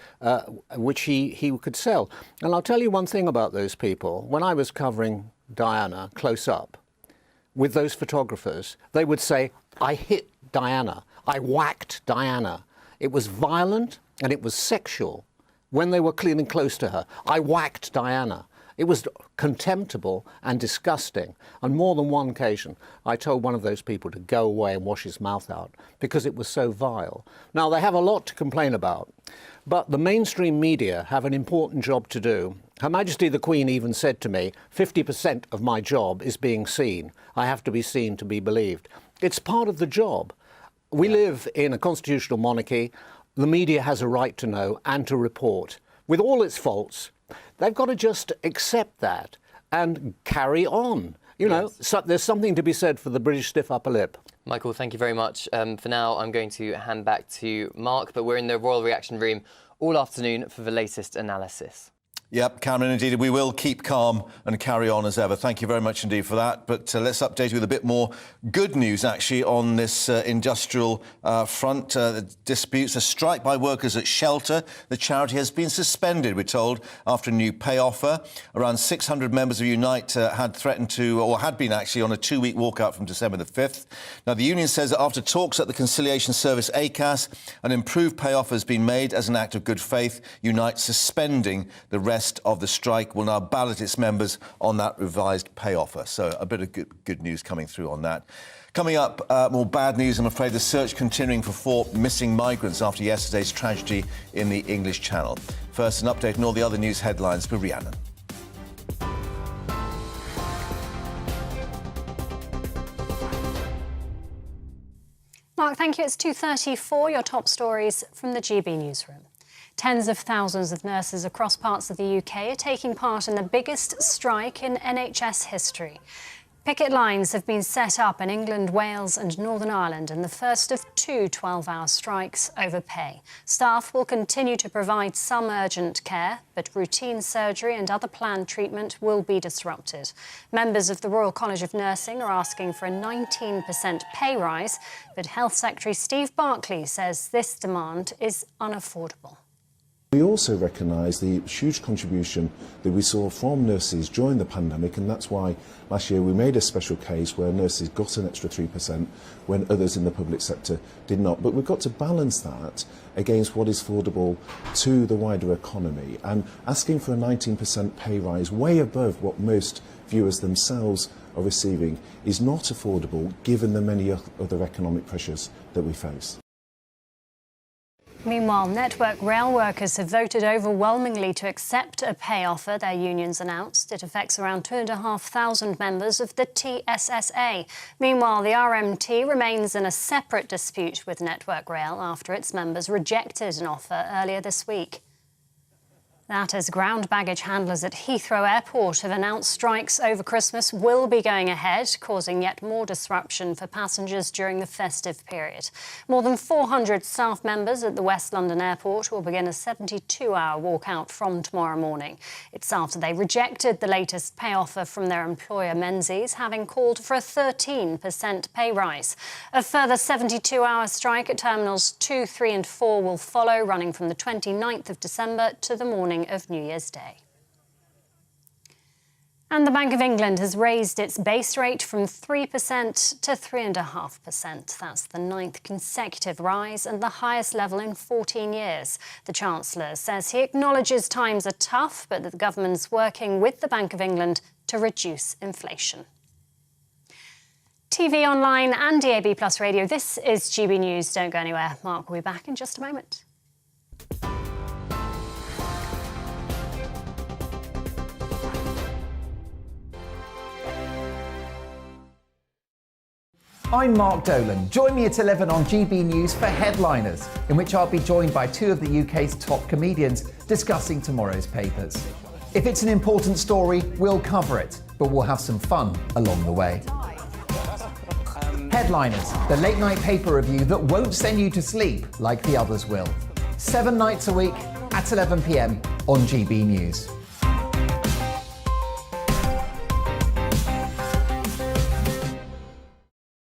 Speaker 24: which he could sell. And I'll tell you one thing about those people. When I was covering Diana close up with those photographers, they would say, I hit Diana, I whacked Diana. It was violent and it was sexual when they were cleaning close to her. I whacked Diana. It was contemptible and disgusting. On more than one occasion, I told one of those people to go away and wash his mouth out because it was so vile. Now, they have a lot to complain about, but the mainstream media have an important job to do. Her Majesty the Queen even said to me, 50% of my job is being seen. I have to be seen to be believed. It's part of the job. We live in a constitutional monarchy. The media has a right to know and to report. With all its faults, they've got to just accept that and carry on. You know, so there's something to be said for the British stiff upper lip.
Speaker 19: Michael, thank you very much. For now, I'm going to hand back to Mark, but we're in the Royal Reaction Room all afternoon for the latest analysis.
Speaker 7: Yep, Cameron, indeed. We will keep calm and carry on as ever. Thank you very much indeed for that. But let's update you with a bit more good news, actually, on this industrial front. Disputes, a strike by workers at Shelter. The charity has been suspended, we're told, after a new pay offer. Around 600 members of Unite had threatened to, or had been actually, on a 2-week walkout from December the 5th. Now, the union says that after talks at the conciliation service ACAS, an improved pay offer has been made as an act of good faith, Unite suspending the rest of the strike will now ballot its members on that revised pay offer. So a bit of good news coming through on that. Coming up, more bad news, I'm afraid. The search continuing for 4 missing migrants after yesterday's tragedy in the English Channel. First, an update on all the other news headlines for Rhiannon.
Speaker 23: Mark, thank you. It's 2:34. Your top stories from the GB newsroom. Tens of thousands of nurses across parts of the UK are taking part in the biggest strike in NHS history. Picket lines have been set up in England, Wales and Northern Ireland in the first of 2 12-hour strikes over pay. Staff will continue to provide some urgent care, but routine surgery and other planned treatment will be disrupted. Members of the Royal College of Nursing are asking for a 19% pay rise, but Health Secretary Steve Barclay says this demand is unaffordable.
Speaker 1: We also recognise the huge contribution that we saw from nurses during the pandemic, and that's why last year we made a special case where nurses got an extra 3% when others in the public sector did not. But we've got to balance that against what is affordable to the wider economy, and asking for a 19% pay rise way above what most viewers themselves are receiving is not affordable given the many other economic pressures that we face.
Speaker 23: Meanwhile, Network Rail workers have voted overwhelmingly to accept a pay offer their unions announced. It affects around 2,500 members of the TSSA. Meanwhile, the RMT remains in a separate dispute with Network Rail after its members rejected an offer earlier this week. That as ground baggage handlers at Heathrow Airport have announced strikes over Christmas will be going ahead, causing yet more disruption for passengers during the festive period. More than 400 staff members at the West London Airport will begin a 72-hour walkout from tomorrow morning. It's after they rejected the latest pay offer from their employer Menzies, having called for a 13% pay rise. A further 72-hour strike at Terminals 2, 3 and 4 will follow, running from the 29th of December to the morning of New Year's Day. And the Bank of England has raised its base rate from 3% to 3.5%. That's the 9th consecutive rise and the highest level in 14 years. The Chancellor says he acknowledges times are tough, but that the government's working with the Bank of England to reduce inflation. TV, online and DAB+ radio, this is GB News. Don't go anywhere. Mark will be back in just a moment.
Speaker 18: I'm Mark Dolan. Join me at 11 on GB News for Headliners, in which I'll be joined by 2 of the UK's top comedians discussing tomorrow's papers. If it's an important story, we'll cover it, but we'll have some fun along the way. Headliners, the late-night paper review that won't send you to sleep like the others will. 7 nights a week at 11 p.m. on GB News.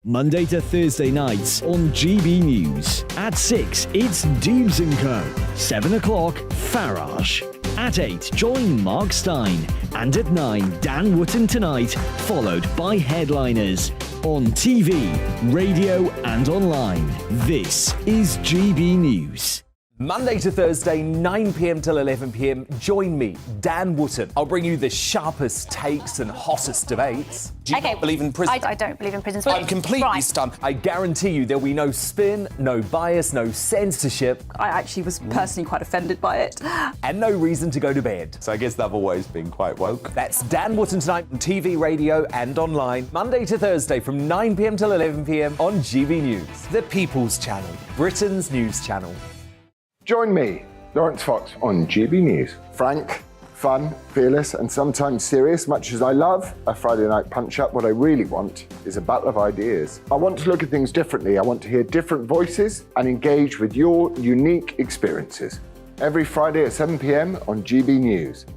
Speaker 16: Monday to Thursday nights on GB News. At 6, it's Dubes & Co. 7 o'clock, Farage. At 8, join Mark Stein. And at 9, Dan Wootton Tonight, followed by Headliners. On TV, radio and online. This is GB News.
Speaker 22: Monday to Thursday, 9 p.m. till 11 p.m. Join me, Dan Wootton. I'll bring you the sharpest takes and hottest debates. Do you not believe in prison?
Speaker 2: I don't believe in prison.
Speaker 22: I'm completely stunned. I guarantee you there'll be no spin, no bias, no censorship.
Speaker 2: I actually was personally quite offended by it.
Speaker 22: And no reason to go to bed.
Speaker 6: So I guess they've always been quite woke.
Speaker 22: That's Dan Wootton Tonight on TV, radio and online. Monday to Thursday from 9 p.m. till 11 p.m. on GB News. The People's Channel, Britain's news channel.
Speaker 8: Join me, Lawrence Fox, on GB News. Frank, fun, fearless, and sometimes serious. Much as I love a Friday night punch-up, what I really want is a battle of ideas. I want to look at things differently. I want to hear different voices and engage with your unique experiences. Every Friday at 7 p.m. on GB News.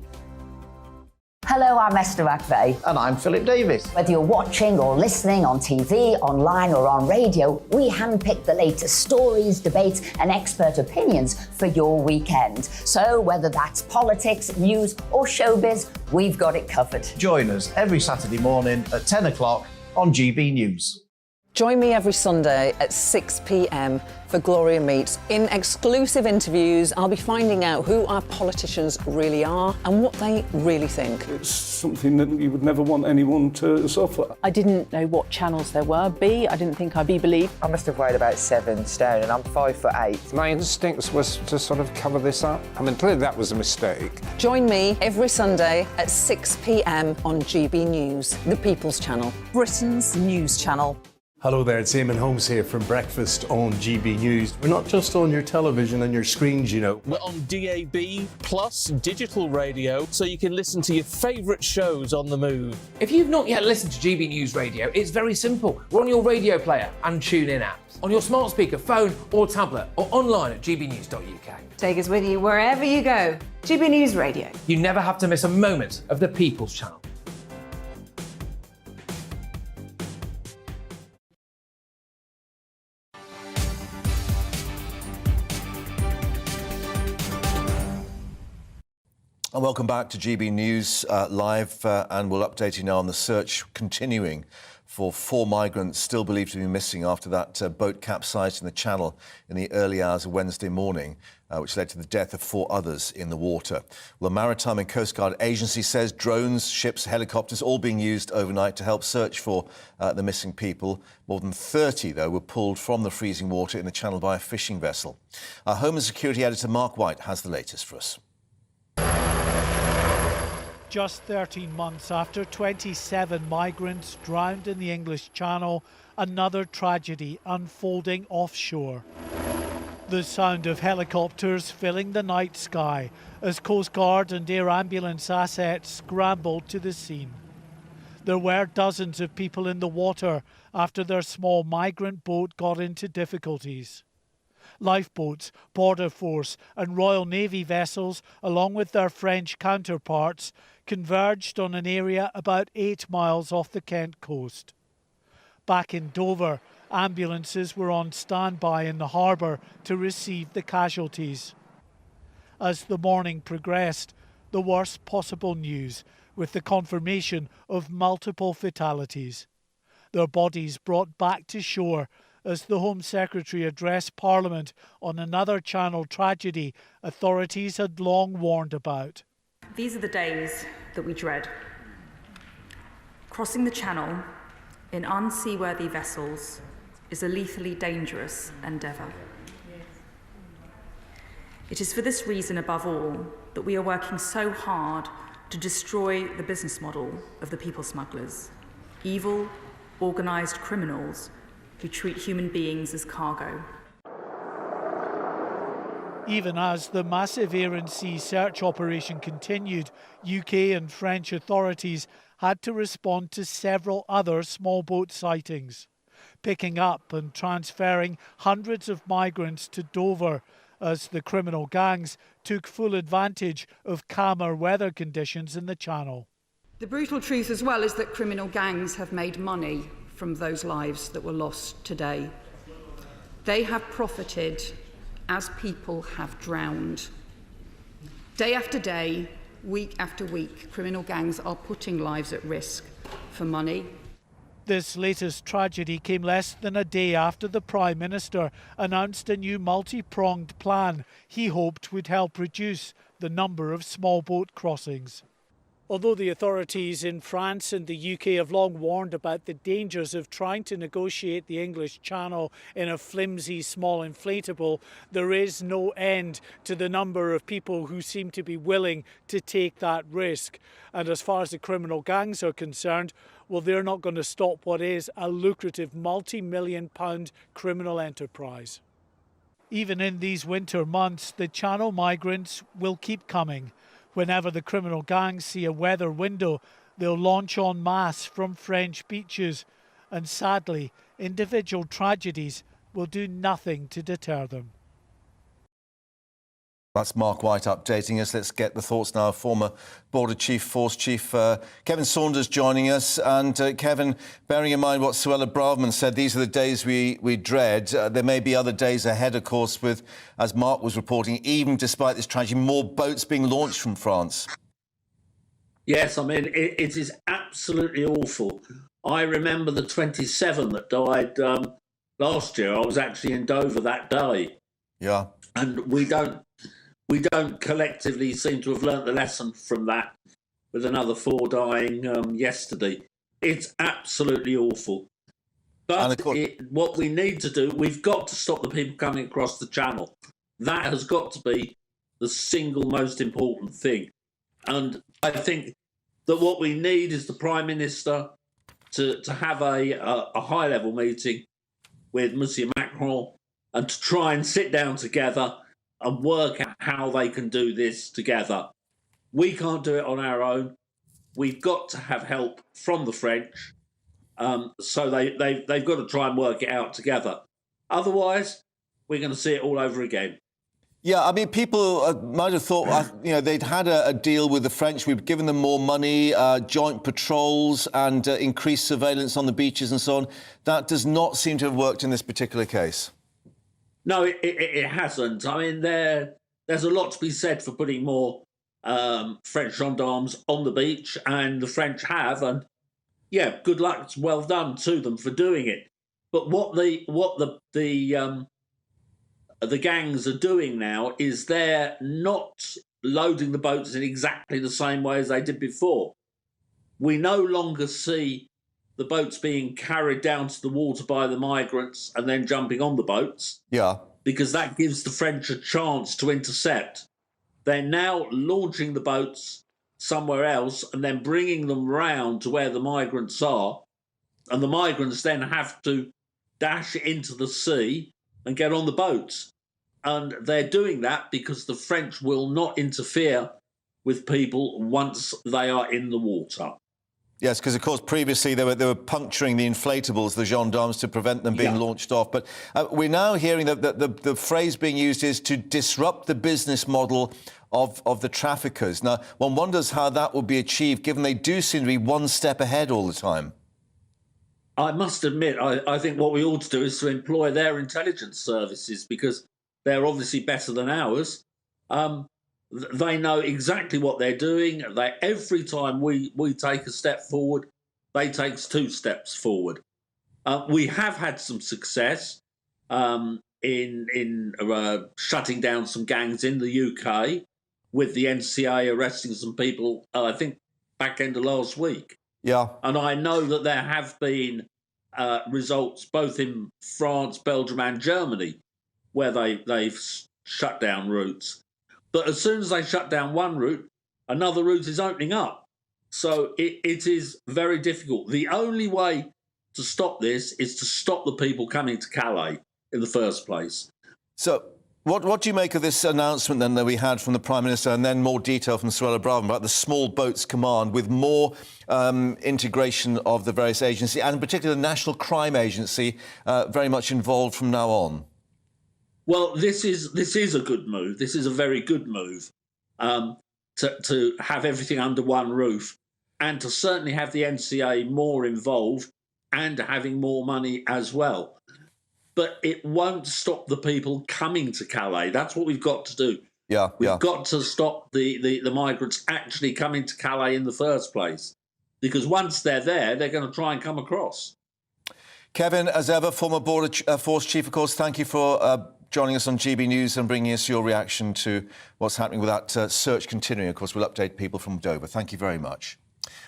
Speaker 25: Hello, I'm Esther McVeigh.
Speaker 13: And I'm Philip Davis.
Speaker 25: Whether you're watching or listening on TV, online or on radio, we handpick the latest stories, debates and expert opinions for your weekend. So whether that's politics, news or showbiz, we've got it covered.
Speaker 13: Join us every Saturday morning at 10 o'clock on GB News.
Speaker 3: Join me every Sunday at 6 p.m. for Gloria Meets. In exclusive interviews, I'll be finding out who our politicians really are and what they really think.
Speaker 5: It's something that you would never want anyone to suffer.
Speaker 10: I didn't know what channels there were. I didn't think I'd be believed.
Speaker 12: I must have weighed about 7 stone and I'm 5'8".
Speaker 14: My instincts was to sort of cover this up. I mean, clearly that was a mistake.
Speaker 3: Join me every Sunday at 6 p.m. on GB News, the People's Channel, Britain's news channel.
Speaker 26: Hello there, it's Eamon Holmes here from Breakfast on GB News. We're not just on your television and your screens, you know.
Speaker 27: We're on DAB plus digital radio, so you can listen to your favourite shows on the move.
Speaker 4: If you've not yet listened to GB News Radio, it's very simple. We're on your radio player and TuneIn apps, on your smart speaker, phone or tablet, or online at gbnews.uk.
Speaker 28: Take us with you wherever you go. GB News Radio.
Speaker 4: You never have to miss a moment of the People's Channel.
Speaker 7: And welcome back to GB News Live, and we'll update you now on the search continuing for 4 migrants still believed to be missing after that boat capsized in the Channel in the early hours of Wednesday morning, which led to the death of 4 others in the water. Well, the Maritime and Coast Guard Agency says drones, ships, helicopters all being used overnight to help search for the missing people. More than 30, though, were pulled from the freezing water in the Channel by a fishing vessel. Our Home and Security editor Mark White has the latest for us.
Speaker 17: Just 13 months after 27 migrants drowned in the English Channel, another tragedy unfolding offshore. The sound of helicopters filling the night sky as Coast Guard and air ambulance assets scrambled to the scene. There were dozens of people in the water after their small migrant boat got into difficulties. Lifeboats, Border Force and Royal Navy vessels, along with their French counterparts, converged on an area about 8 miles off the Kent coast. Back in Dover, ambulances were on standby in the harbour to receive the casualties. As the morning progressed, the worst possible news, with the confirmation of multiple fatalities. Their bodies brought back to shore as the Home Secretary addressed Parliament on another Channel tragedy authorities had long warned about.
Speaker 29: These are the days that we dread. Crossing the Channel in unseaworthy vessels is a lethally dangerous endeavour. It is for this reason, above all, that we are working so hard to destroy the business model of the people smugglers, evil, organised criminals who treat human beings as cargo.
Speaker 17: Even as the massive air and sea search operation continued, UK and French authorities had to respond to several other small boat sightings, picking up and transferring hundreds of migrants to Dover as the criminal gangs took full advantage of calmer weather conditions in the Channel.
Speaker 30: The brutal truth as well is that criminal gangs have made money from those lives that were lost today. They have profited as people have drowned. Day after day, week after week, criminal gangs are putting lives at risk for money.
Speaker 17: This latest tragedy came less than a day after the Prime Minister announced a new multi-pronged plan he hoped would help reduce the number of small boat crossings. Although the authorities in France and the UK have long warned about the dangers of trying to negotiate the English Channel in a flimsy small inflatable, there is no end to the number of people who seem to be willing to take that risk. And as far as the criminal gangs are concerned, well, they're not going to stop what is a lucrative multi-million-pound criminal enterprise. Even in these winter months, the Channel migrants will keep coming. Whenever the criminal gangs see a weather window, they'll launch en masse from French beaches. And sadly, individual tragedies will do nothing to deter them.
Speaker 7: That's Mark White updating us. Let's get the thoughts now of former Border Force Chief Kevin Saunders joining us. And Kevin, bearing in mind what Suella Braverman said, these are the days we dread. There may be other days ahead, of course, with, as Mark was reporting, even despite this tragedy, more boats being launched from France.
Speaker 31: Yes, I mean, it is absolutely awful
Speaker 1: I remember the 27 that died last year. I was actually in Dover that day.
Speaker 7: Yeah.
Speaker 1: And we don't collectively seem to have learnt the lesson from that, with another 4 dying yesterday. It's absolutely awful. But what we need to do, we've got to stop the people coming across the channel. That has got to be the single most important thing. And I think that what we need is the Prime Minister to have a high-level meeting with Monsieur Macron and to try and sit down together and work out how they can do this together. We can't do it on our own. We've got to have help from the French. So they've got to try and work it out together. Otherwise, we're going to see it all over again.
Speaker 7: Yeah, I mean, people might have thought, they'd had a deal with the French. We've given them more money, joint patrols and increased surveillance on the beaches and so on. That does not seem to have worked in this particular case.
Speaker 1: No, it hasn't. I mean, there's a lot to be said for putting more French gendarmes on the beach, and the French have. And yeah, good luck. It's well done to them for doing it. But what the gangs are doing now is they're not loading the boats in exactly the same way as they did before. We no longer see the boats being carried down to the water by the migrants and then jumping on the boats.
Speaker 7: Yeah.
Speaker 1: Because that gives the French a chance to intercept. They're now launching the boats somewhere else and then bringing them round to where the migrants are. And the migrants then have to dash into the sea and get on the boats. And they're doing that because the French will not interfere with people once they are in the water.
Speaker 7: Yes, because, of course, previously they were puncturing the inflatables, the gendarmes, to prevent them being launched off. But we're now hearing that the phrase being used is to disrupt the business model of the traffickers. Now, one wonders how that will be achieved, given they do seem to be one step ahead all the time.
Speaker 1: I must admit, I think what we ought to do is to employ their intelligence services, because they're obviously better than ours. They know exactly what they're doing. Every time we take a step forward, they take 2 steps forward. We have had some success in shutting down some gangs in the UK, with the NCA arresting some people, I think, back end of last week.
Speaker 7: Yeah.
Speaker 1: And I know that there have been results both in France, Belgium and Germany where they've shut down routes. But as soon as they shut down one route, another route is opening up. So it is very difficult. The only way to stop this is to stop the people coming to Calais in the first place.
Speaker 7: So what do you make of this announcement then that we had from the Prime Minister, and then more detail from Suella Braverman about the Small Boats Command, with more integration of the various agencies, and in particular the National Crime Agency very much involved from now on?
Speaker 1: Well, this is a good move. This is a very good move to have everything under one roof, and to certainly have the NCA more involved and having more money as well. But it won't stop the people coming to Calais. That's what we've got to do. We've got to stop the migrants actually coming to Calais in the first place, because once they're there, they're going to try and come across.
Speaker 7: Kevin, as ever, former Border Force Chief, of course, thank you for joining us on GB News and bringing us your reaction to what's happening with that search continuing. Of course, we'll update people from Dover. Thank you very much.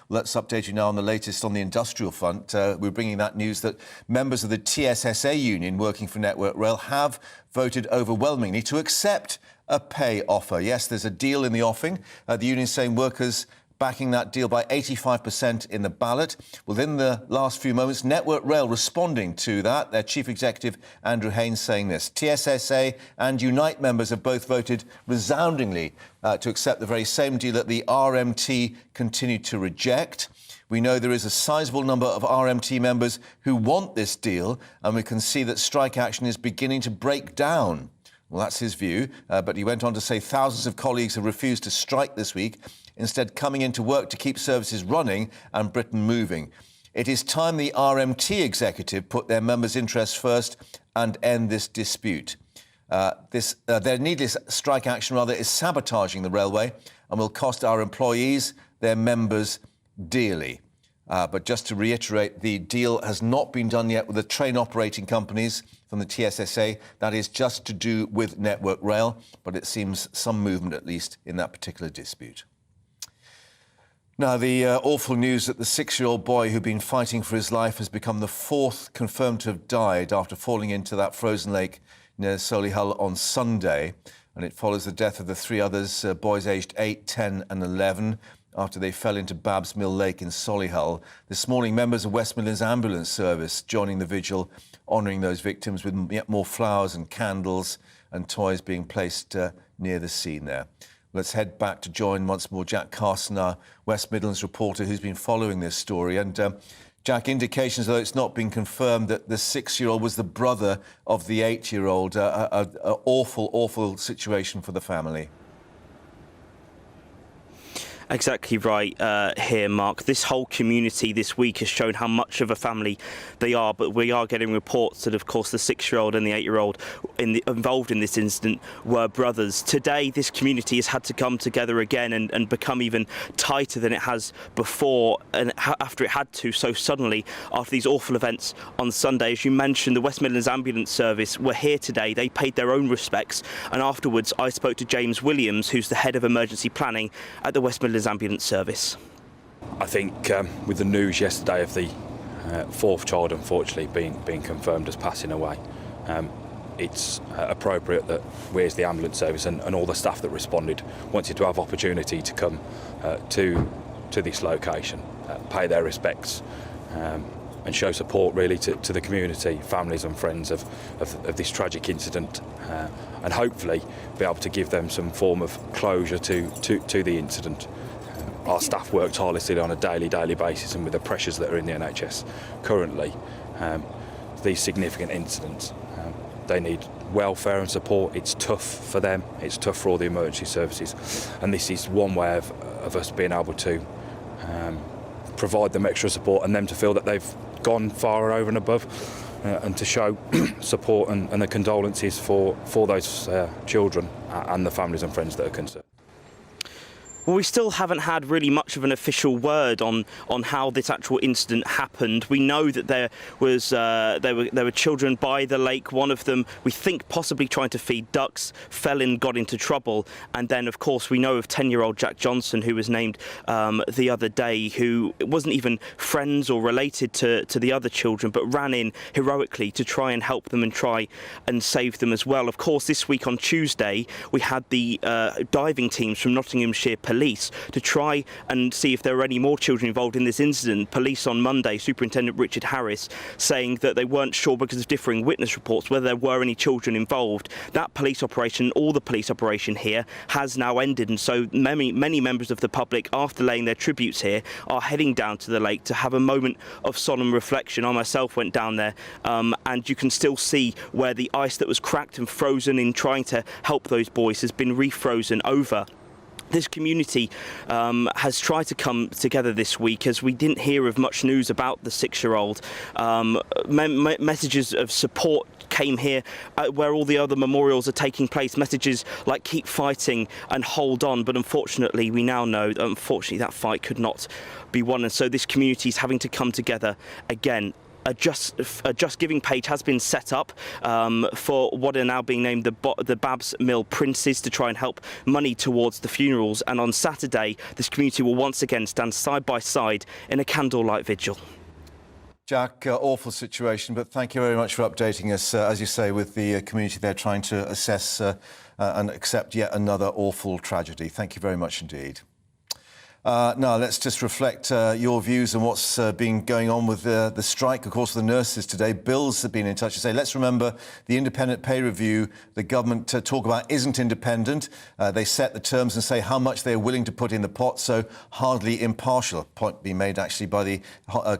Speaker 7: Let's update you now on the latest on the industrial front. We're bringing that news that members of the TSSA union working for Network Rail have voted overwhelmingly to accept a pay offer. Yes, there's a deal in the offing. The union saying workers backing that deal by 85% in the ballot. Within the last few moments, Network Rail responding to that. Their chief executive, Andrew Haynes, saying this. TSSA and Unite members have both voted resoundingly to accept the very same deal that the RMT continued to reject. We know there is a sizable number of RMT members who want this deal, and we can see that strike action is beginning to break down. Well, that's his view, but he went on to say thousands of colleagues have refused to strike this week, instead coming into work to keep services running and Britain moving. It is time the RMT executive put their members' interests first and end this dispute. Their needless strike action, is sabotaging the railway and will cost our employees, their members, dearly. But just to reiterate, the deal has not been done yet with the train operating companies from the TSSA. That is just to do with Network Rail, but it seems some movement, at least, in that particular dispute. Now, the awful news that the 6-year-old boy who'd been fighting for his life has become the 4th confirmed to have died after falling into that frozen lake near Solihull on Sunday. And it follows the death of the 3 others, boys aged 8, 10 and 11, after they fell into Babs Mill Lake in Solihull. This morning, members of West Midlands Ambulance Service joining the vigil, honouring those victims with yet more flowers and candles and toys being placed near the scene there. Let's head back to join once more Jack Carson, our West Midlands reporter who's been following this story. And Jack, indications, though it's not been confirmed, that the 6-year-old was the brother of the 8-year-old. An awful, awful situation for the family.
Speaker 9: Exactly right here, Mark. This whole community this week has shown how much of a family they are, but we are getting reports that, of course, the 6-year-old and the 8-year-old involved in this incident were brothers. Today, this community has had to come together again and become even tighter than it has before, and after it had to so suddenly after these awful events on Sunday. As you mentioned, the West Midlands Ambulance Service were here today. They paid their own respects, and afterwards I spoke to James Williams, who's the head of emergency planning at the West Midlands Ambulance Service.
Speaker 11: I think with the news yesterday of the 4th child unfortunately being confirmed as passing away, it's appropriate that we as the ambulance service and all the staff that responded wanted to have opportunity to come to this location, pay their respects and show support really to the community, families and friends of this tragic incident, and hopefully be able to give them some form of closure to the incident. Our staff work tirelessly on a daily basis, and with the pressures that are in the NHS currently, these significant incidents, they need welfare and support. It's tough for them, it's tough for all the emergency services, and this is one way of us being able to provide them extra support and them to feel that they've gone far over and above, and to show support and the condolences for those children and the families and friends that are concerned.
Speaker 9: Well, we still haven't had really much of an official word on how this actual incident happened. We know that there were children by the lake. One of them, we think, possibly trying to feed ducks, fell in, got into trouble. And then, of course, we know of 10-year-old Jack Johnson, who was named the other day, who wasn't even friends or related to the other children, but ran in heroically to try and help them and try and save them as well. Of course, this week on Tuesday, we had the diving teams from Nottinghamshire Police to try and see if there were any more children involved in this incident. Police on Monday, Superintendent Richard Harris, saying that they weren't sure because of differing witness reports whether there were any children involved. That police operation, all the police operation here, has now ended, and so many members of the public, after laying their tributes here, are heading down to the lake to have a moment of solemn reflection. I myself went down there, and you can still see where the ice that was cracked and frozen in trying to help those boys has been refrozen over. This community has tried to come together this week, as we didn't hear of much news about the 6-year-old. Messages of support came here where all the other memorials are taking place. Messages like "keep fighting" and "hold on." But unfortunately, we now know that unfortunately that fight could not be won, and so this community is having to come together again. A Just Giving page has been set up for what are now being named the Babs Mill Princes, to try and help money towards the funerals. And on Saturday, this community will once again stand side by side in a candlelight vigil.
Speaker 7: Jack, awful situation, but thank you very much for updating us, as you say, with the community there trying to assess and accept yet another awful tragedy. Thank you very much indeed. Now, let's just reflect your views on what's been going on with the strike, of course, the nurses today. Bills have been in touch to say, let's remember the independent pay review the government talk about isn't independent. They set the terms and say how much they're willing to put in the pot, so hardly impartial. Point being made, actually, by the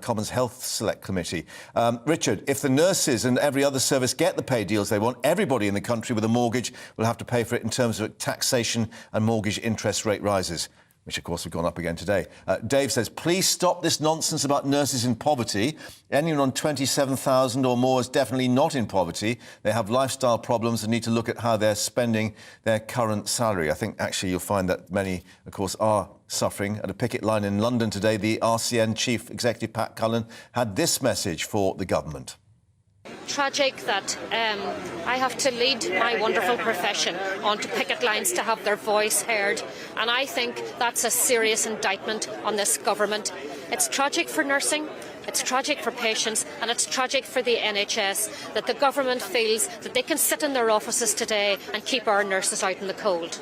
Speaker 7: Commons Health Select Committee. Richard, if the nurses and every other service get the pay deals they want, everybody in the country with a mortgage will have to pay for it in terms of taxation and mortgage interest rate rises. which of course have gone up again today. Dave says, please stop this nonsense about nurses in poverty. Anyone on 27,000 or more is definitely not in poverty. They have lifestyle problems and need to look at how they're spending their current salary. I think actually you'll find that many, of course, are suffering. At a picket line in London today, the RCN Chief Executive Pat Cullen had this message for the government.
Speaker 2: Tragic that I have to lead my wonderful profession onto picket lines to have their voice heard, and I think that's a serious indictment on this government. It's tragic for nursing, it's tragic for patients, and it's tragic for the NHS that the government feels that they can sit in their offices today and keep our nurses out in the cold.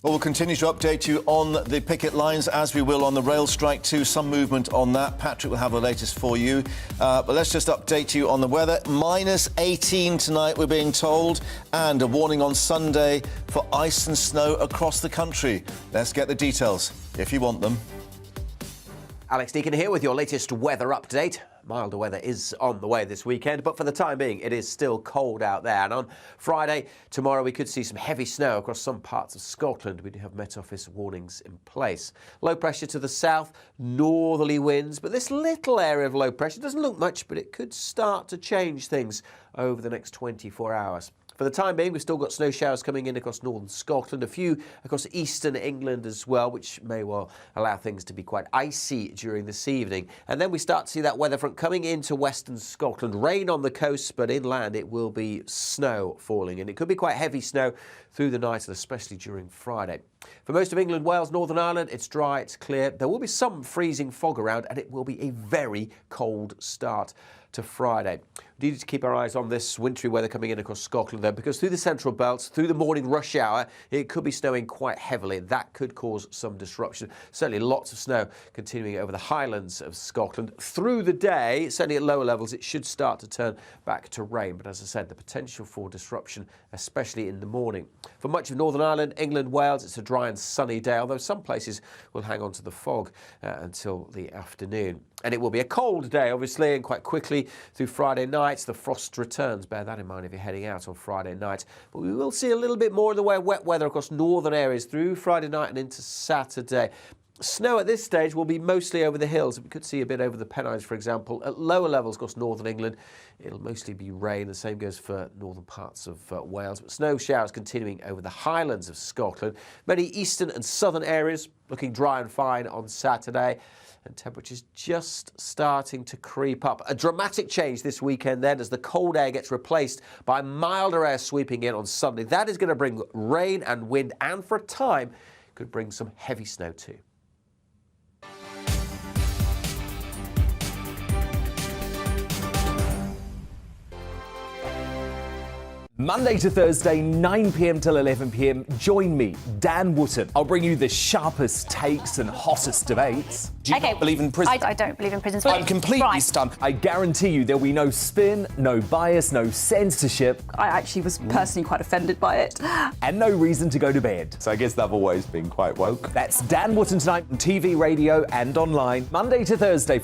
Speaker 7: Well, we'll continue to update you on the picket lines, as we will on the rail strike too. Some movement on that. Patrick will have the latest for you. But let's just update you on the weather. Minus 18 tonight, we're being told, and a warning on Sunday for ice and snow across the country. Let's get the details, if you want them.
Speaker 6: Alex Deakin here with your latest weather update. Milder weather is on the way this weekend, but for the time being, it is still cold out there. And on Friday, tomorrow, we could see some heavy snow across some parts of Scotland. We do have Met Office warnings in place. Low pressure to the south, northerly winds, but this little area of low pressure doesn't look much, but it could start to change things over the next 24 hours. For the time being, we've still got snow showers coming in across northern Scotland, a few across eastern England as well, which may well allow things to be quite icy during this evening. And then we start to see that weather front coming into western Scotland. Rain on the coast, but inland it will be snow falling, and it could be quite heavy snow through the night and especially during Friday. For most of England, Wales, Northern Ireland, it's dry, it's clear. There will be some freezing fog around, and it will be a very cold start to Friday. We need to keep our eyes on this wintry weather coming in across Scotland, though, because through the central belts, through the morning rush hour, it could be snowing quite heavily. That could cause some disruption. Certainly lots of snow continuing over the highlands of Scotland. Through the day, certainly at lower levels, it should start to turn back to rain. But as I said, the potential for disruption, especially in the morning. For much of Northern Ireland, England, Wales, it's a dry and sunny day, although some places will hang on to the fog until the afternoon. And it will be a cold day, obviously, and quite quickly through Friday night, the frost returns. Bear that in mind if you're heading out on Friday night. But we will see a little bit more in the way of wet weather across northern areas through Friday night and into Saturday. Snow at this stage will be mostly over the hills. We could see a bit over the Pennines, for example. At lower levels across northern England, it'll mostly be rain. The same goes for northern parts of Wales. But snow showers continuing over the highlands of Scotland. Many eastern and southern areas looking dry and fine on Saturday. And temperatures just starting to creep up. A dramatic change this weekend then as the cold air gets replaced by milder air sweeping in on Sunday. That is going to bring rain and wind, and for a time could bring some heavy snow too.
Speaker 22: Monday to Thursday, 9 p.m. till 11 p.m. Join me, Dan Wootton. I'll bring you the sharpest takes and hottest debates. Do you not believe in prison?
Speaker 15: I don't believe in prisons.
Speaker 22: I'm completely stunned. I guarantee you there'll be no spin, no bias, no censorship.
Speaker 15: I actually was personally quite offended by it.
Speaker 22: And no reason to go to bed.
Speaker 16: So I guess they've always been quite woke.
Speaker 22: That's Dan Wootton tonight on TV, radio and online. Monday to Thursday.